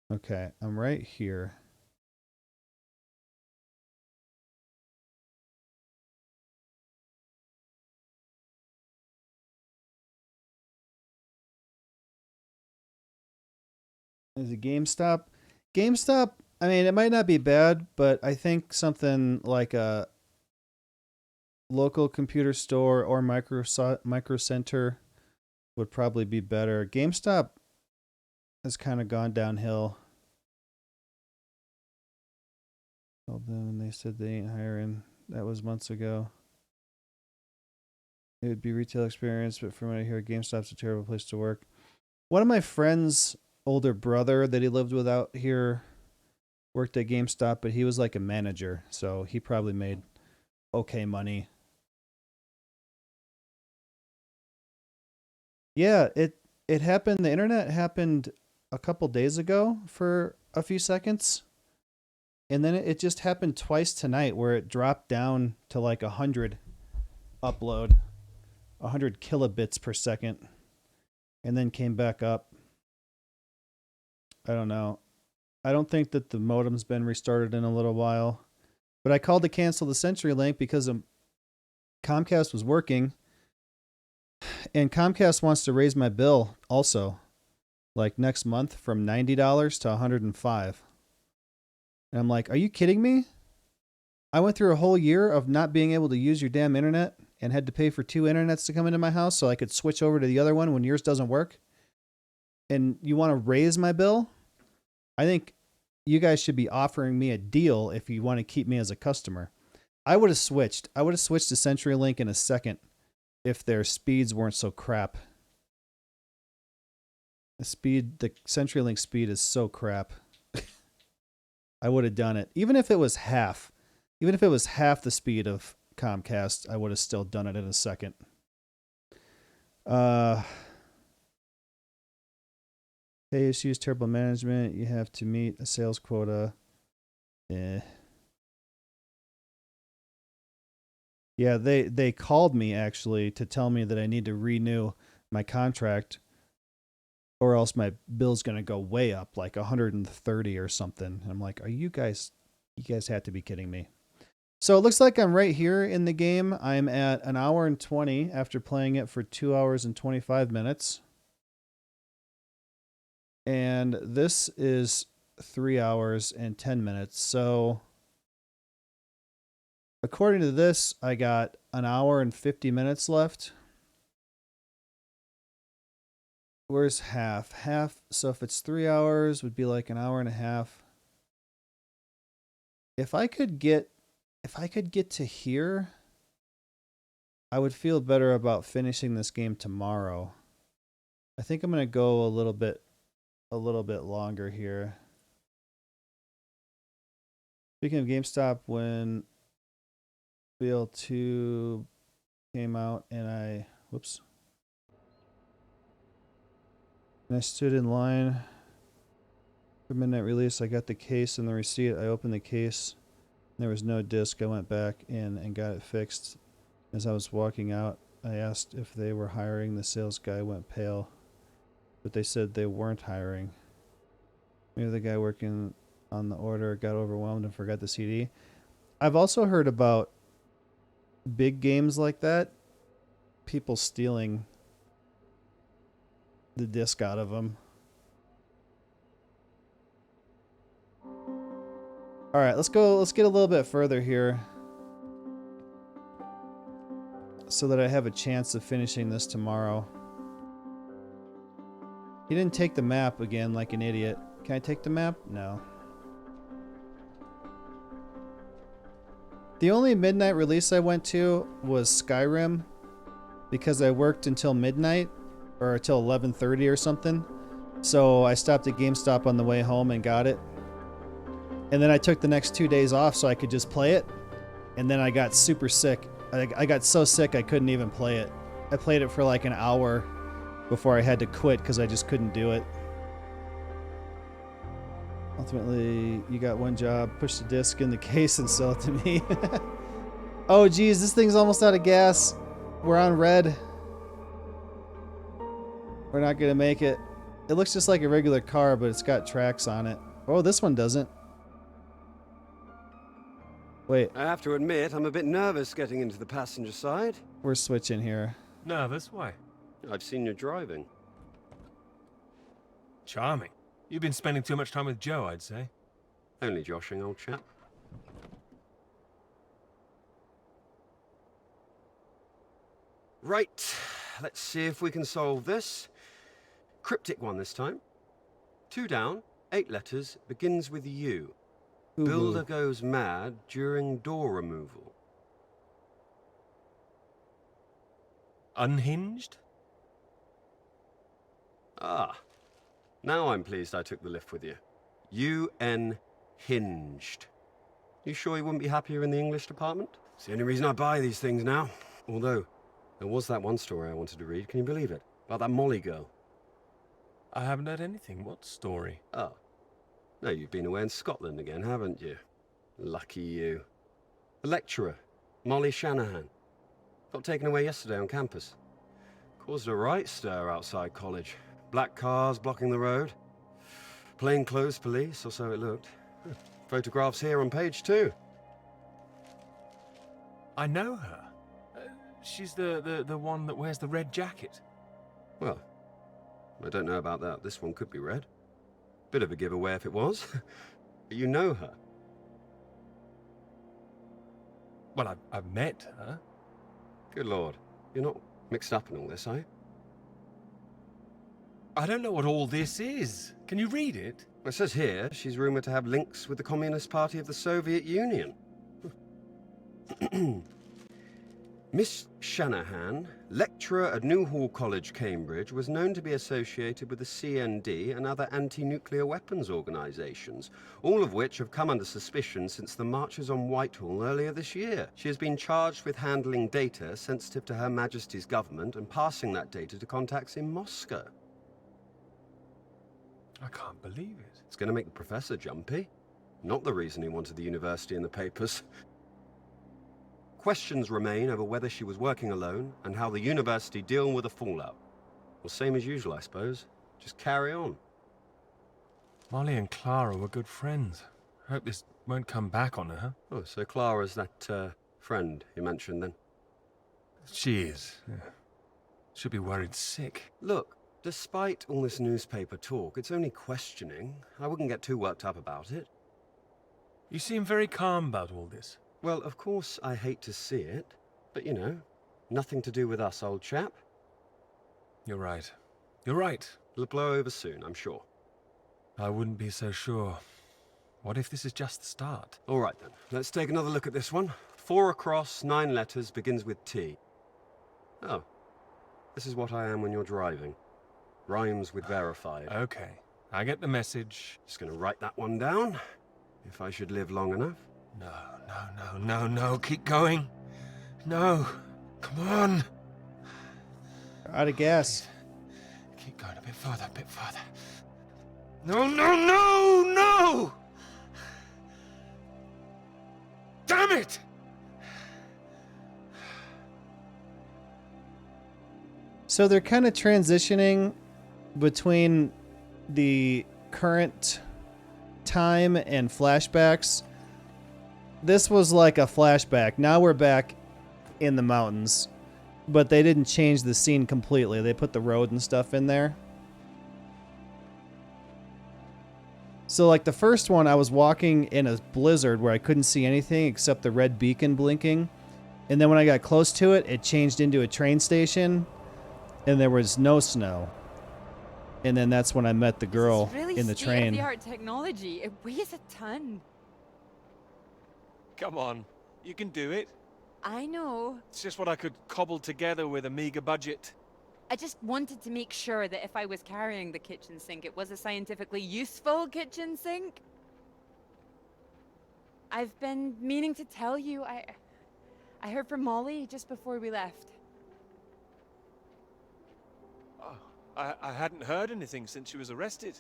Okay, I'm right here. Is it GameStop? GameStop, I mean, it might not be bad, but I think something like a local computer store or Micro Center would probably be better. GameStop has kind of gone downhill. Well, then they said they ain't hiring. That was months ago. It would be retail experience, but from what I hear, GameStop's a terrible place to work. One of my friends' older brother that he lived with out here worked at GameStop, but he was like a manager, so he probably made okay money. Yeah, it happened. The internet happened a couple days ago for a few seconds. And then it just happened twice tonight where it dropped down to like 100 upload, 100 kilobits per second, and then came back up. I don't know. I don't think that the modem's been restarted in a little while. But I called to cancel the CenturyLink because Comcast was working. And Comcast wants to raise my bill also. Like next month from $90 to $105. And I'm like, are you kidding me? I went through a whole year of not being able to use your damn internet and had to pay for 2 internets to come into my house so I could switch over to the other one when yours doesn't work. And you want to raise my bill? I think you guys should be offering me a deal if you want to keep me as a customer. I would have switched. I would have switched to CenturyLink in a second if their speeds weren't so crap. The CenturyLink speed is so crap. I would have done it. Even if it was half the speed of Comcast, I would have still done it in a second. Pay issues, terrible management. You have to meet a sales quota. Yeah, they called me actually to tell me that I need to renew my contract or else my bill's going to go way up, like 130 or something. And I'm like, you guys have to be kidding me. So it looks like I'm right here in the game. I'm at 1 hour and 20 after playing it for 2 hours and 25 minutes. And this is 3 hours and 10 minutes. So according to this, I got 1 hour and 50 minutes left. Where's half? Half. So if it's 3 hours, would be like 1 hour and a half. If I could get to here, I would feel better about finishing this game tomorrow. I think I'm gonna go a little bit longer here. Speaking of GameStop, when BL2 came out and I stood in line for midnight release, I got the case and the receipt. I opened the case. There was no disc. I went back in and got it fixed. As I was walking out, I asked if they were hiring. The sales guy went pale, but they said they weren't hiring. Maybe the guy working on the order got overwhelmed and forgot the CD. I've also heard about big games like that, people stealing the disc out of them. All right, let's go. Let's get a little bit further here so that I have a chance of finishing this tomorrow. He didn't take the map again like an idiot. Can I take the map? No. The only midnight release I went to was Skyrim because I worked until midnight or until 11:30 or something. So I stopped at GameStop on the way home and got it. And then I took the next 2 days off so I could just play it. And then I got super sick. I got so sick I couldn't even play it. I played it for like an hour before I had to quit because I just couldn't do it. Ultimately, you got one job. Push the disc in the case and sell it to me. Oh, geez. This thing's almost out of gas. We're on red. We're not going to make it. It looks just like a regular car, but it's got tracks on it. Oh, this one doesn't. Wait. I have to admit, I'm a bit nervous getting into the passenger side. We're switching here. Nervous? Why? I've seen you driving. Charming. You've been spending too much time with Joe, I'd say. Only joshing, old chap. Right. Let's see if we can solve this. Cryptic one this time. 2 down, 8 letters, begins with U. Ooh. Builder goes mad during door removal. Unhinged? Ah. Now I'm pleased I took the lift with you. UN hinged. You sure you wouldn't be happier in the English department? It's the only reason I buy these things now. Although, there was that one story I wanted to read. Can you believe it? About that Molly girl. I haven't heard anything. What story? Oh. No, you've been away in Scotland again, haven't you? Lucky you. The lecturer, Molly Shanahan. Got taken away yesterday on campus. Caused a right stir outside college. Black cars blocking the road. Plainclothes police, or so it looked. Photographs here on page 2. I know her. She's the one that wears the red jacket. Well, I don't know about that. This one could be red. Bit of a giveaway if it was. But you know her. Well, I've met her. Good lord. You're not mixed up in all this, are you? I don't know what all this is. Can you read it? Well, it says here she's rumoured to have links with the Communist Party of the Soviet Union. Miss Shanahan, lecturer at Newhall College, Cambridge, was known to be associated with the CND and other anti-nuclear weapons organisations, all of which have come under suspicion since the marches on Whitehall earlier this year. She has been charged with handling data sensitive to Her Majesty's government and passing that data to contacts in Moscow. I can't believe it. It's going to make the professor jumpy. Not the reason he wanted the university in the papers. Questions remain over whether she was working alone and how the university deal with the fallout. Well, same as usual, I suppose. Just carry on. Molly and Clara were good friends. I hope this won't come back on her. Oh, so Clara's that, friend you mentioned then? She is. Yeah. Should be worried sick. Look, despite all this newspaper talk, it's only questioning. I wouldn't get too worked up about it. You seem very calm about all this. Well, of course I hate to see it, but you know, nothing to do with us, old chap. You're right. You're right. It'll blow over soon, I'm sure. I wouldn't be so sure. What if this is just the start? All right then, let's take another look at this one. 4 across, 9 letters, begins with T. Oh, this is what I am when you're driving. Rhymes with verified. Okay, I get the message. Just gonna write that one down, if I should live long enough. No, keep going. No, come on. Out of gas. Keep going a bit further, No! Damn it! So they're kind of transitioning between the current time and flashbacks. This was like a flashback. Now we're back in the mountains, but they didn't change the scene completely. They put the road and stuff in there. So like the first one, I was walking in a blizzard where I couldn't see anything except the red beacon blinking. And then when I got close to it, it changed into a train station and there was no snow. And then that's when I met the girl in the train. State-of-the-art technology. It weighs a ton. Come on, you can do it. I know. It's just what I could cobble together with a meager budget. I just wanted to make sure that if I was carrying the kitchen sink, it was a scientifically useful kitchen sink. I've been meaning to tell you, I heard from Molly just before we left. Oh, I hadn't heard anything since she was arrested.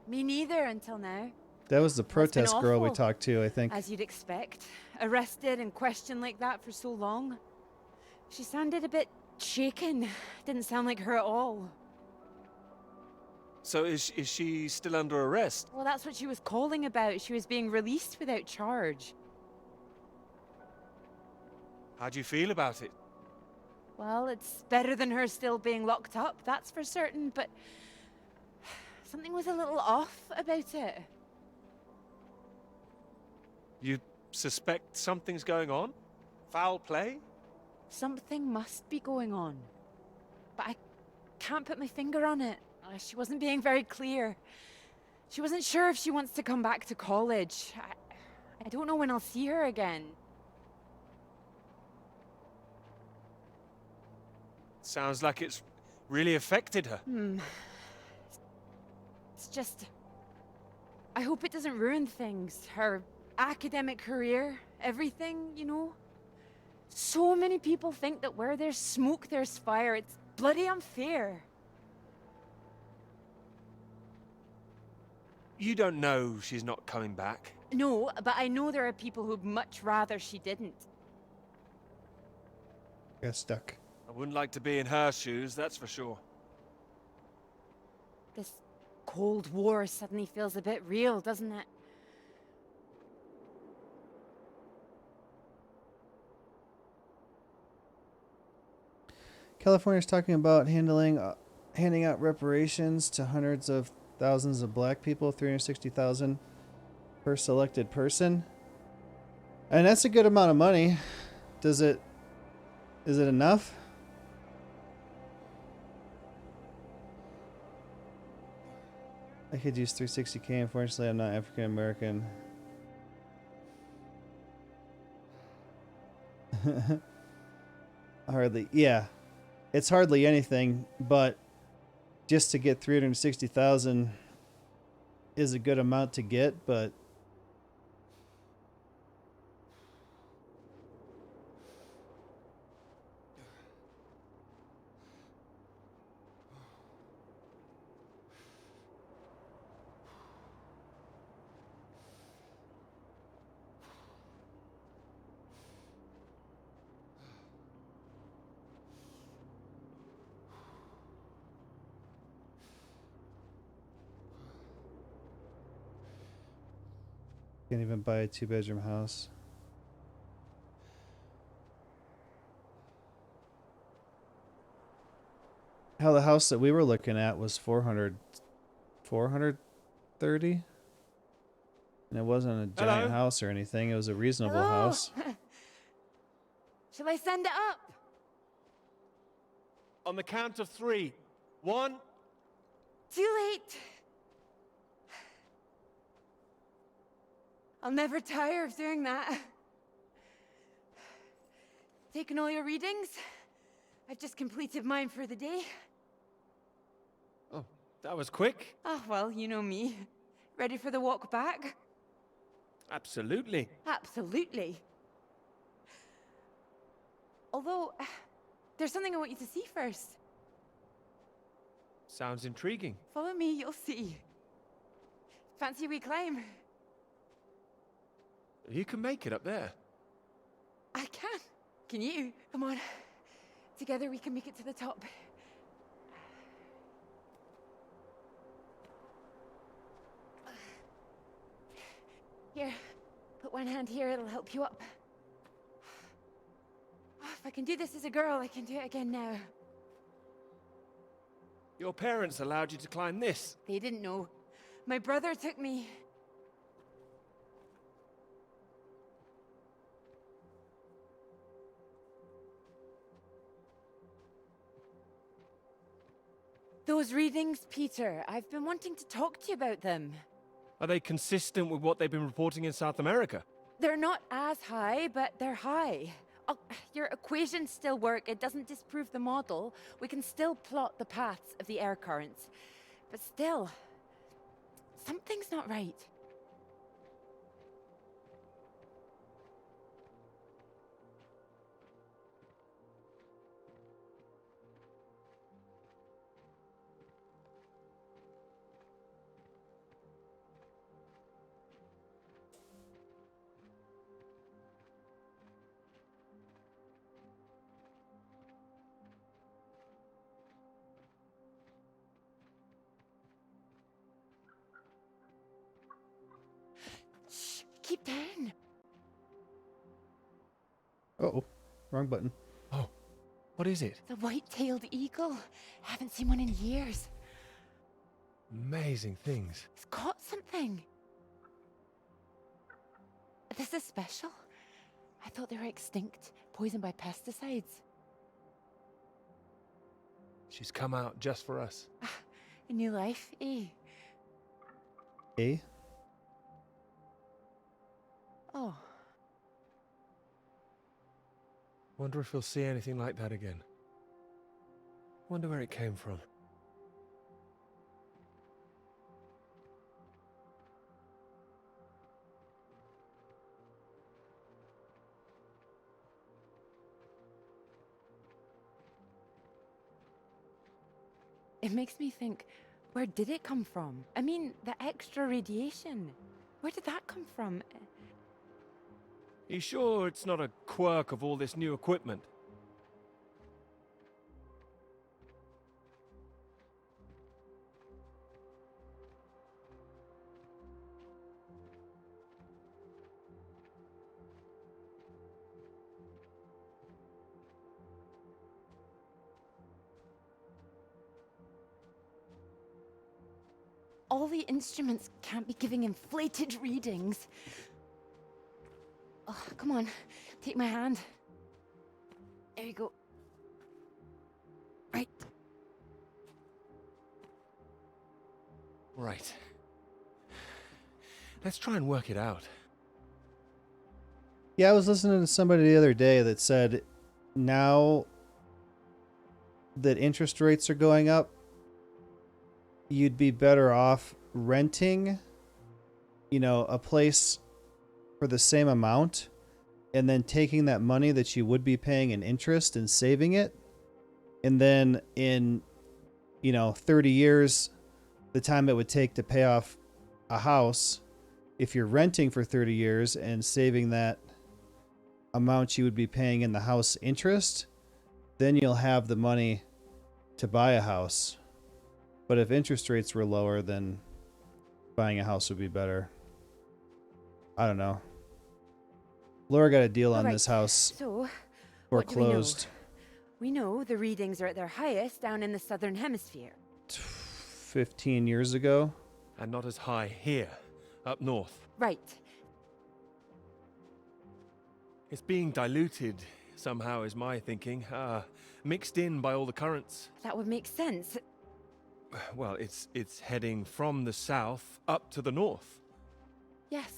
Me neither until now. That was the protest girl we awful. talked to, I think. As you'd expect. Arrested and questioned like that for so long. She sounded a bit shaken. Didn't sound like her at all. So is she still under arrest? Well, that's what she was calling about. She was being released without charge. How do you feel about it? Well, it's better than her still being locked up, that's for certain, but something was a little off about it. You suspect something's going on? Foul play? Something must be going on. But I can't put my finger on it. She wasn't being very clear. She wasn't sure if she wants to come back to college. I don't know when I'll see her again. Sounds like it's really affected her. It's just... I hope it doesn't ruin things. Her academic career, everything, you know? So many people think that where there's smoke, there's fire. It's bloody unfair. You don't know she's not coming back. No, but I know there are people who'd much rather she didn't. Got stuck. I wouldn't like to be in her shoes, that's for sure. This Cold War suddenly feels a bit real, doesn't it? California's talking about handing out reparations to hundreds of thousands of black people, 360,000 per selected person. And that's a good amount of money. Is it enough? I could use 360k. Unfortunately, I'm not African American. Hardly. Yeah. It's hardly anything, but just to get 360,000 is a good amount to get, but can't even buy a 2-bedroom house. How the house that we were looking at was 430, and it wasn't a giant Hello? house or anything. It was a reasonable Hello? house. Shall I send it up? On the count of 3. 1. Too late. I'll never tire of doing that. Taken all your readings? I've just completed mine for the day. Oh, that was quick. Oh, well, you know me. Ready for the walk back? Absolutely. Absolutely. Although, there's something I want you to see first. Sounds intriguing. Follow me, you'll see. Fancy we climb? You can make it up there. I can. Can you? Come on. Together we can make it to the top. Here, put one hand here, it'll help you up. Oh, if I can do this as a girl, I can do it again now. Your parents allowed you to climb this. They didn't know. My brother took me. Those readings, Peter, I've been wanting to talk to you about them. Are they consistent with what they've been reporting in South America? They're not as high, but they're high. Oh, your equations still work. It doesn't disprove the model. We can still plot the paths of the air currents. But still, something's not right. Shh, keep down. Uh-oh. Wrong button. Oh, what is it? The white-tailed eagle. Haven't seen one in years. Amazing things. It's caught something. This is special. I thought they were extinct, poisoned by pesticides. She's come out just for us. A new life, eh? Eh? Oh. Wonder if we'll see anything like that again. Wonder where it came from. It makes me think, where did it come from? I mean, the extra radiation. Where did that come from? You sure it's not a quirk of all this new equipment? all the instruments can't be giving inflated readings. Oh, come on, take my hand. There you go. Right. Right. Let's try and work it out. Yeah, I was listening to somebody the other day that said now that interest rates are going up, you'd be better off renting, a place for the same amount and then taking that money that you would be paying in interest and saving it. And then in, 30 years, the time it would take to pay off a house, if you're renting for 30 years and saving that amount you would be paying in the house interest, then you'll have the money to buy a house. But if interest rates were lower, then buying a house would be better. I don't know. Laura got a deal on this house So, foreclosed. We know the readings are at their highest down in the southern hemisphere. 15 years ago. And not as high here, up north. Right. It's being diluted somehow, is my thinking. Mixed in by all the currents. That would make sense. Well, it's heading from the south up to the north. Yes.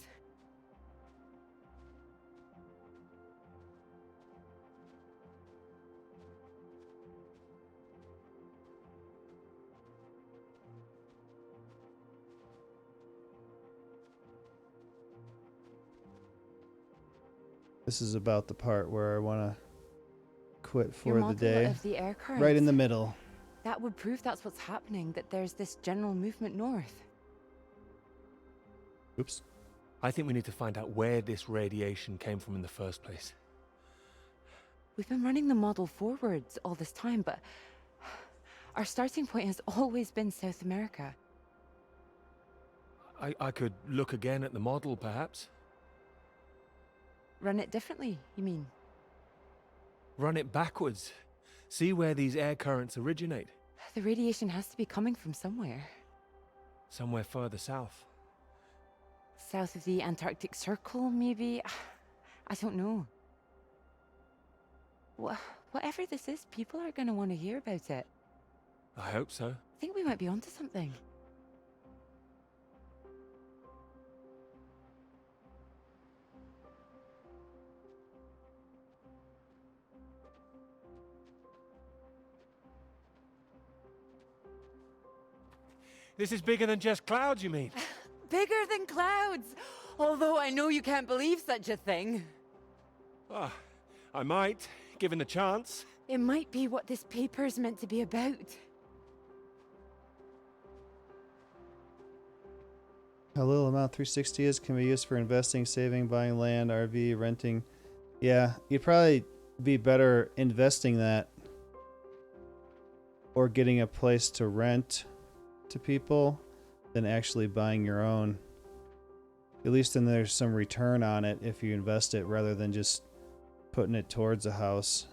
This is about the part where I want to quit for Your the model day. of the air currents. Right in the middle. That would prove that's what's happening, that there's this general movement north. Oops. I think we need to find out where this radiation came from in the first place. We've been running the model forwards all this time, but our starting point has always been South America. I could look again at the model, perhaps. Run it differently, you mean? Run it backwards. See where these air currents originate. The radiation has to be coming from somewhere. Somewhere further south. South of the Antarctic Circle, maybe? I don't know. Whatever this is, people are going to want to hear about it. I hope so. I think we might be onto something. This is bigger than just clouds, you mean? Bigger than clouds! Although I know you can't believe such a thing. Ah, I might, given the chance. It might be what this paper's meant to be about. How little amount 360 is can be used for investing, saving, buying land, RV, renting. Yeah, you'd probably be better investing that or getting a place to rent to people than actually buying your own. At least then there's some return on it if you invest it rather than just putting it towards a house.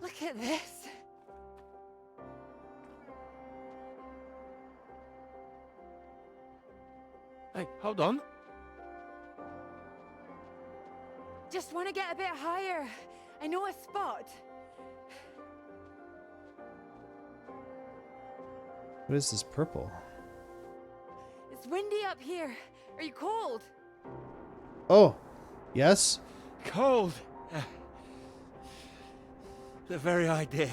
Look at this. Hey, hold on. Just want to get a bit higher. I know a spot. What is this purple? It's windy up here. Are you cold? Oh, yes. Cold. The very idea.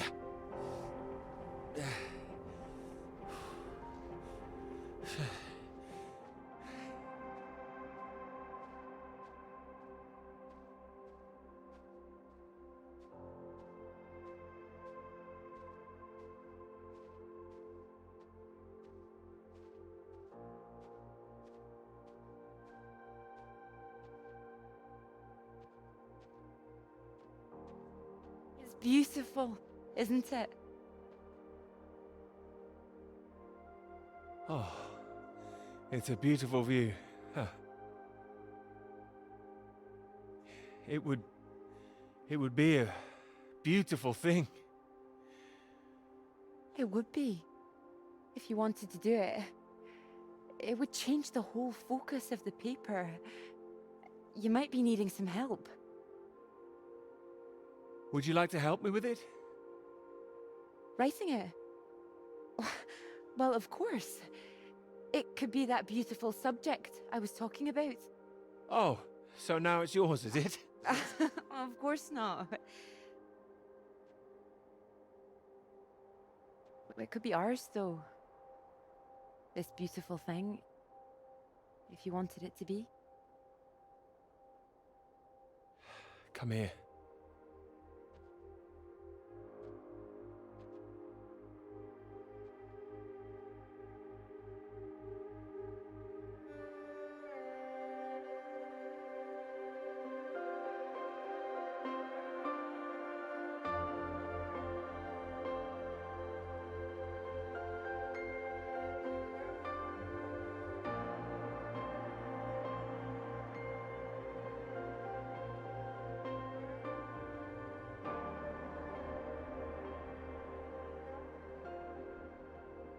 It's beautiful, isn't it? Oh, it's a beautiful view. Huh. It would be a beautiful thing It would be. If you wanted to do it. It would change the whole focus of the paper. You might be needing some help. Would you like to help me with it? Writing it? Well, of course. It could be that beautiful subject I was talking about. Oh, so now it's yours, is it? Of course not. It could be ours, though. This beautiful thing. If you wanted it to be. Come here.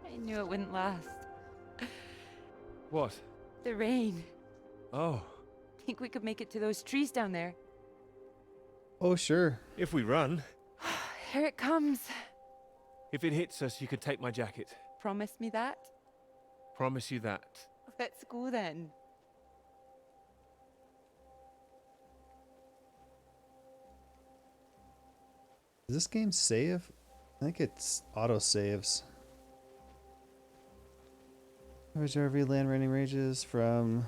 I knew it wouldn't last. What? The rain. Oh. Think we could make it to those trees down there? Oh, sure. If we run. Here it comes. If it hits us, you could take my jacket. Promise me that? Promise you that. Let's go then. Does this game save? I think it's auto saves. Where's RV land running ranges from?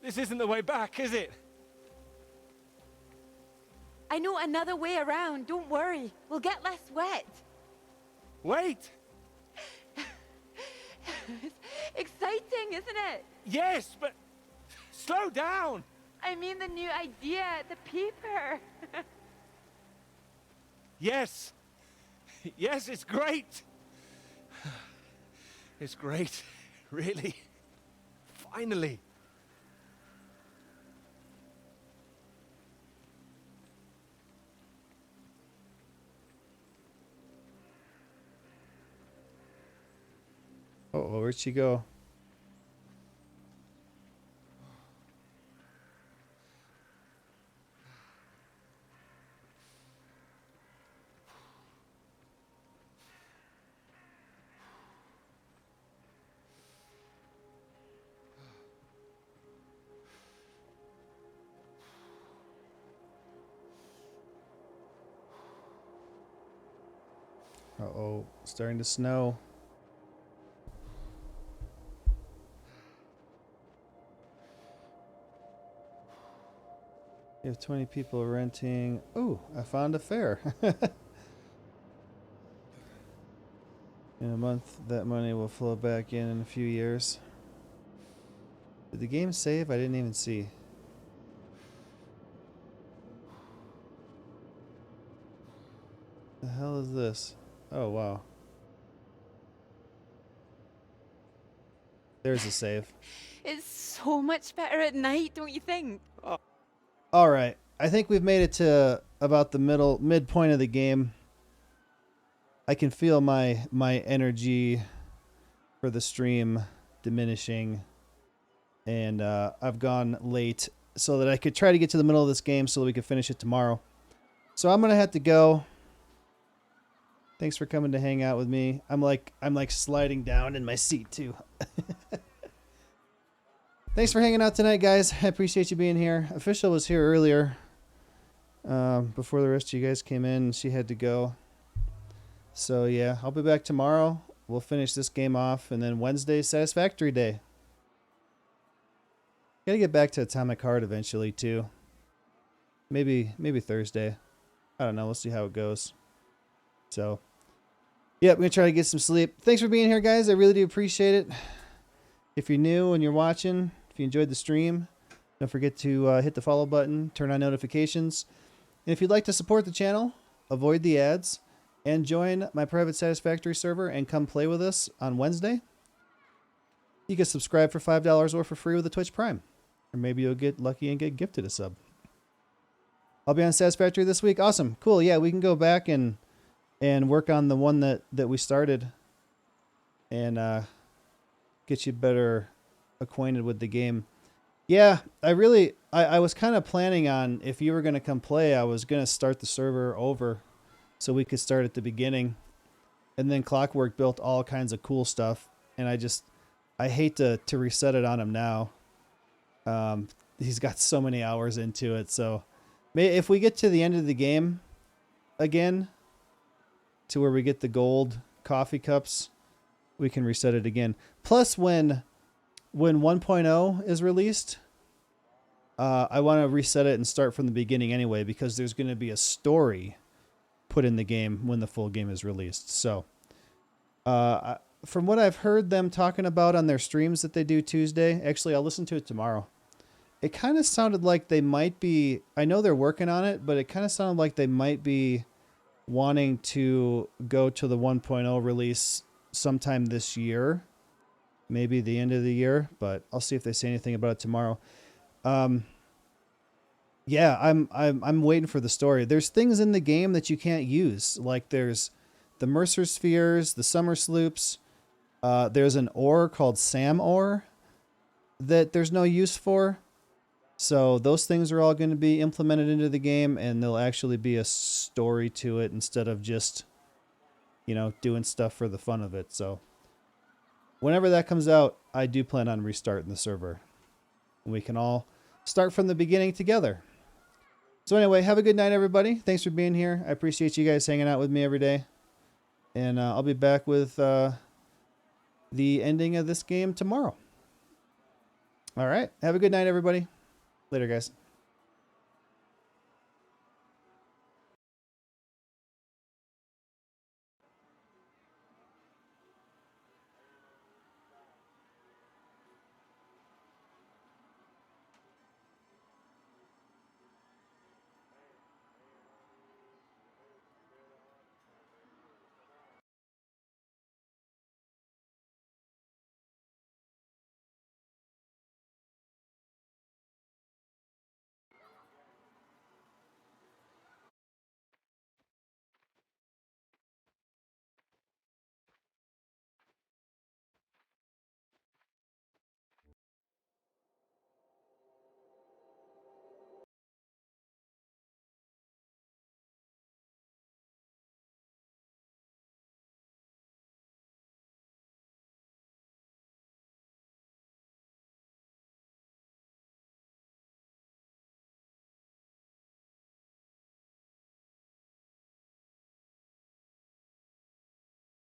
This isn't the way back, is it? I know another way around. Don't worry. We'll get less wet. Wait! It's exciting, isn't it? Yes, but slow down! I mean the new idea, the paper. Yes! Yes, it's great! It's great, really. Finally. Oh, where'd she go? Uh-oh, starting to snow. You have 20 people renting. Oh, I found a fair. In a month, that money will flow back in a few years. Did the game save? I didn't even see. The hell is this? Oh, wow. There's a save. It's so much better at night, don't you think? All right. I think we've made it to about the midpoint of the game. I can feel my energy for the stream diminishing, and I've gone late so that I could try to get to the middle of this game so that we could finish it tomorrow. So I'm gonna have to go. Thanks for coming to hang out with me. I'm like sliding down in my seat too. Thanks for hanging out tonight, guys. I appreciate you being here. Official was here earlier, before the rest of you guys came in. She had to go. So yeah, I'll be back tomorrow. We'll finish this game off, and then Wednesday, Satisfactory Day. Gotta get back to Atomic Heart eventually too. Maybe Thursday. I don't know. We'll see how it goes. So, yeah, I'm gonna try to get some sleep. Thanks for being here, guys. I really do appreciate it. If you're new and you're watching, if you enjoyed the stream, don't forget to hit the follow button, turn on notifications. And if you'd like to support the channel, avoid the ads, and join my private Satisfactory server and come play with us on Wednesday, you can subscribe for $5 or for free with a Twitch Prime. Or maybe you'll get lucky and get gifted a sub. I'll be on Satisfactory this week. Awesome. Cool. Yeah, we can go back and and work on the one that we started, and get you better acquainted with the game. Yeah, I was kind of planning on, if you were going to come play, I was going to start the server over so we could start at the beginning. And then Clockwork built all kinds of cool stuff, and I hate to reset it on him now. He's got so many hours into it, so if we get to the end of the game again, to where we get the gold coffee cups, we can reset it again. Plus, when 1.0 is released, I want to reset it and start from the beginning anyway, because there's going to be a story put in the game when the full game is released. So, from what I've heard them talking about on their streams that they do Tuesday, actually, I'll listen to it tomorrow. It kind of sounded like they might be, I know they're working on it, but it kind of sounded like they might be wanting to go to the 1.0 release sometime this year, maybe the end of the year, but I'll see if they say anything about it tomorrow. Yeah, I'm waiting for the story. There's things in the game that you can't use. Like there's the Mercer spheres, the summer sloops. There's an ore called Sam ore that there's no use for. So those things are all going to be implemented into the game, and there'll actually be a story to it instead of just, doing stuff for the fun of it. So whenever that comes out, I do plan on restarting the server. We can all start from the beginning together. So anyway, have a good night, everybody. Thanks for being here. I appreciate you guys hanging out with me every day. And I'll be back with the ending of this game tomorrow. All right. Have a good night, everybody. Later, guys.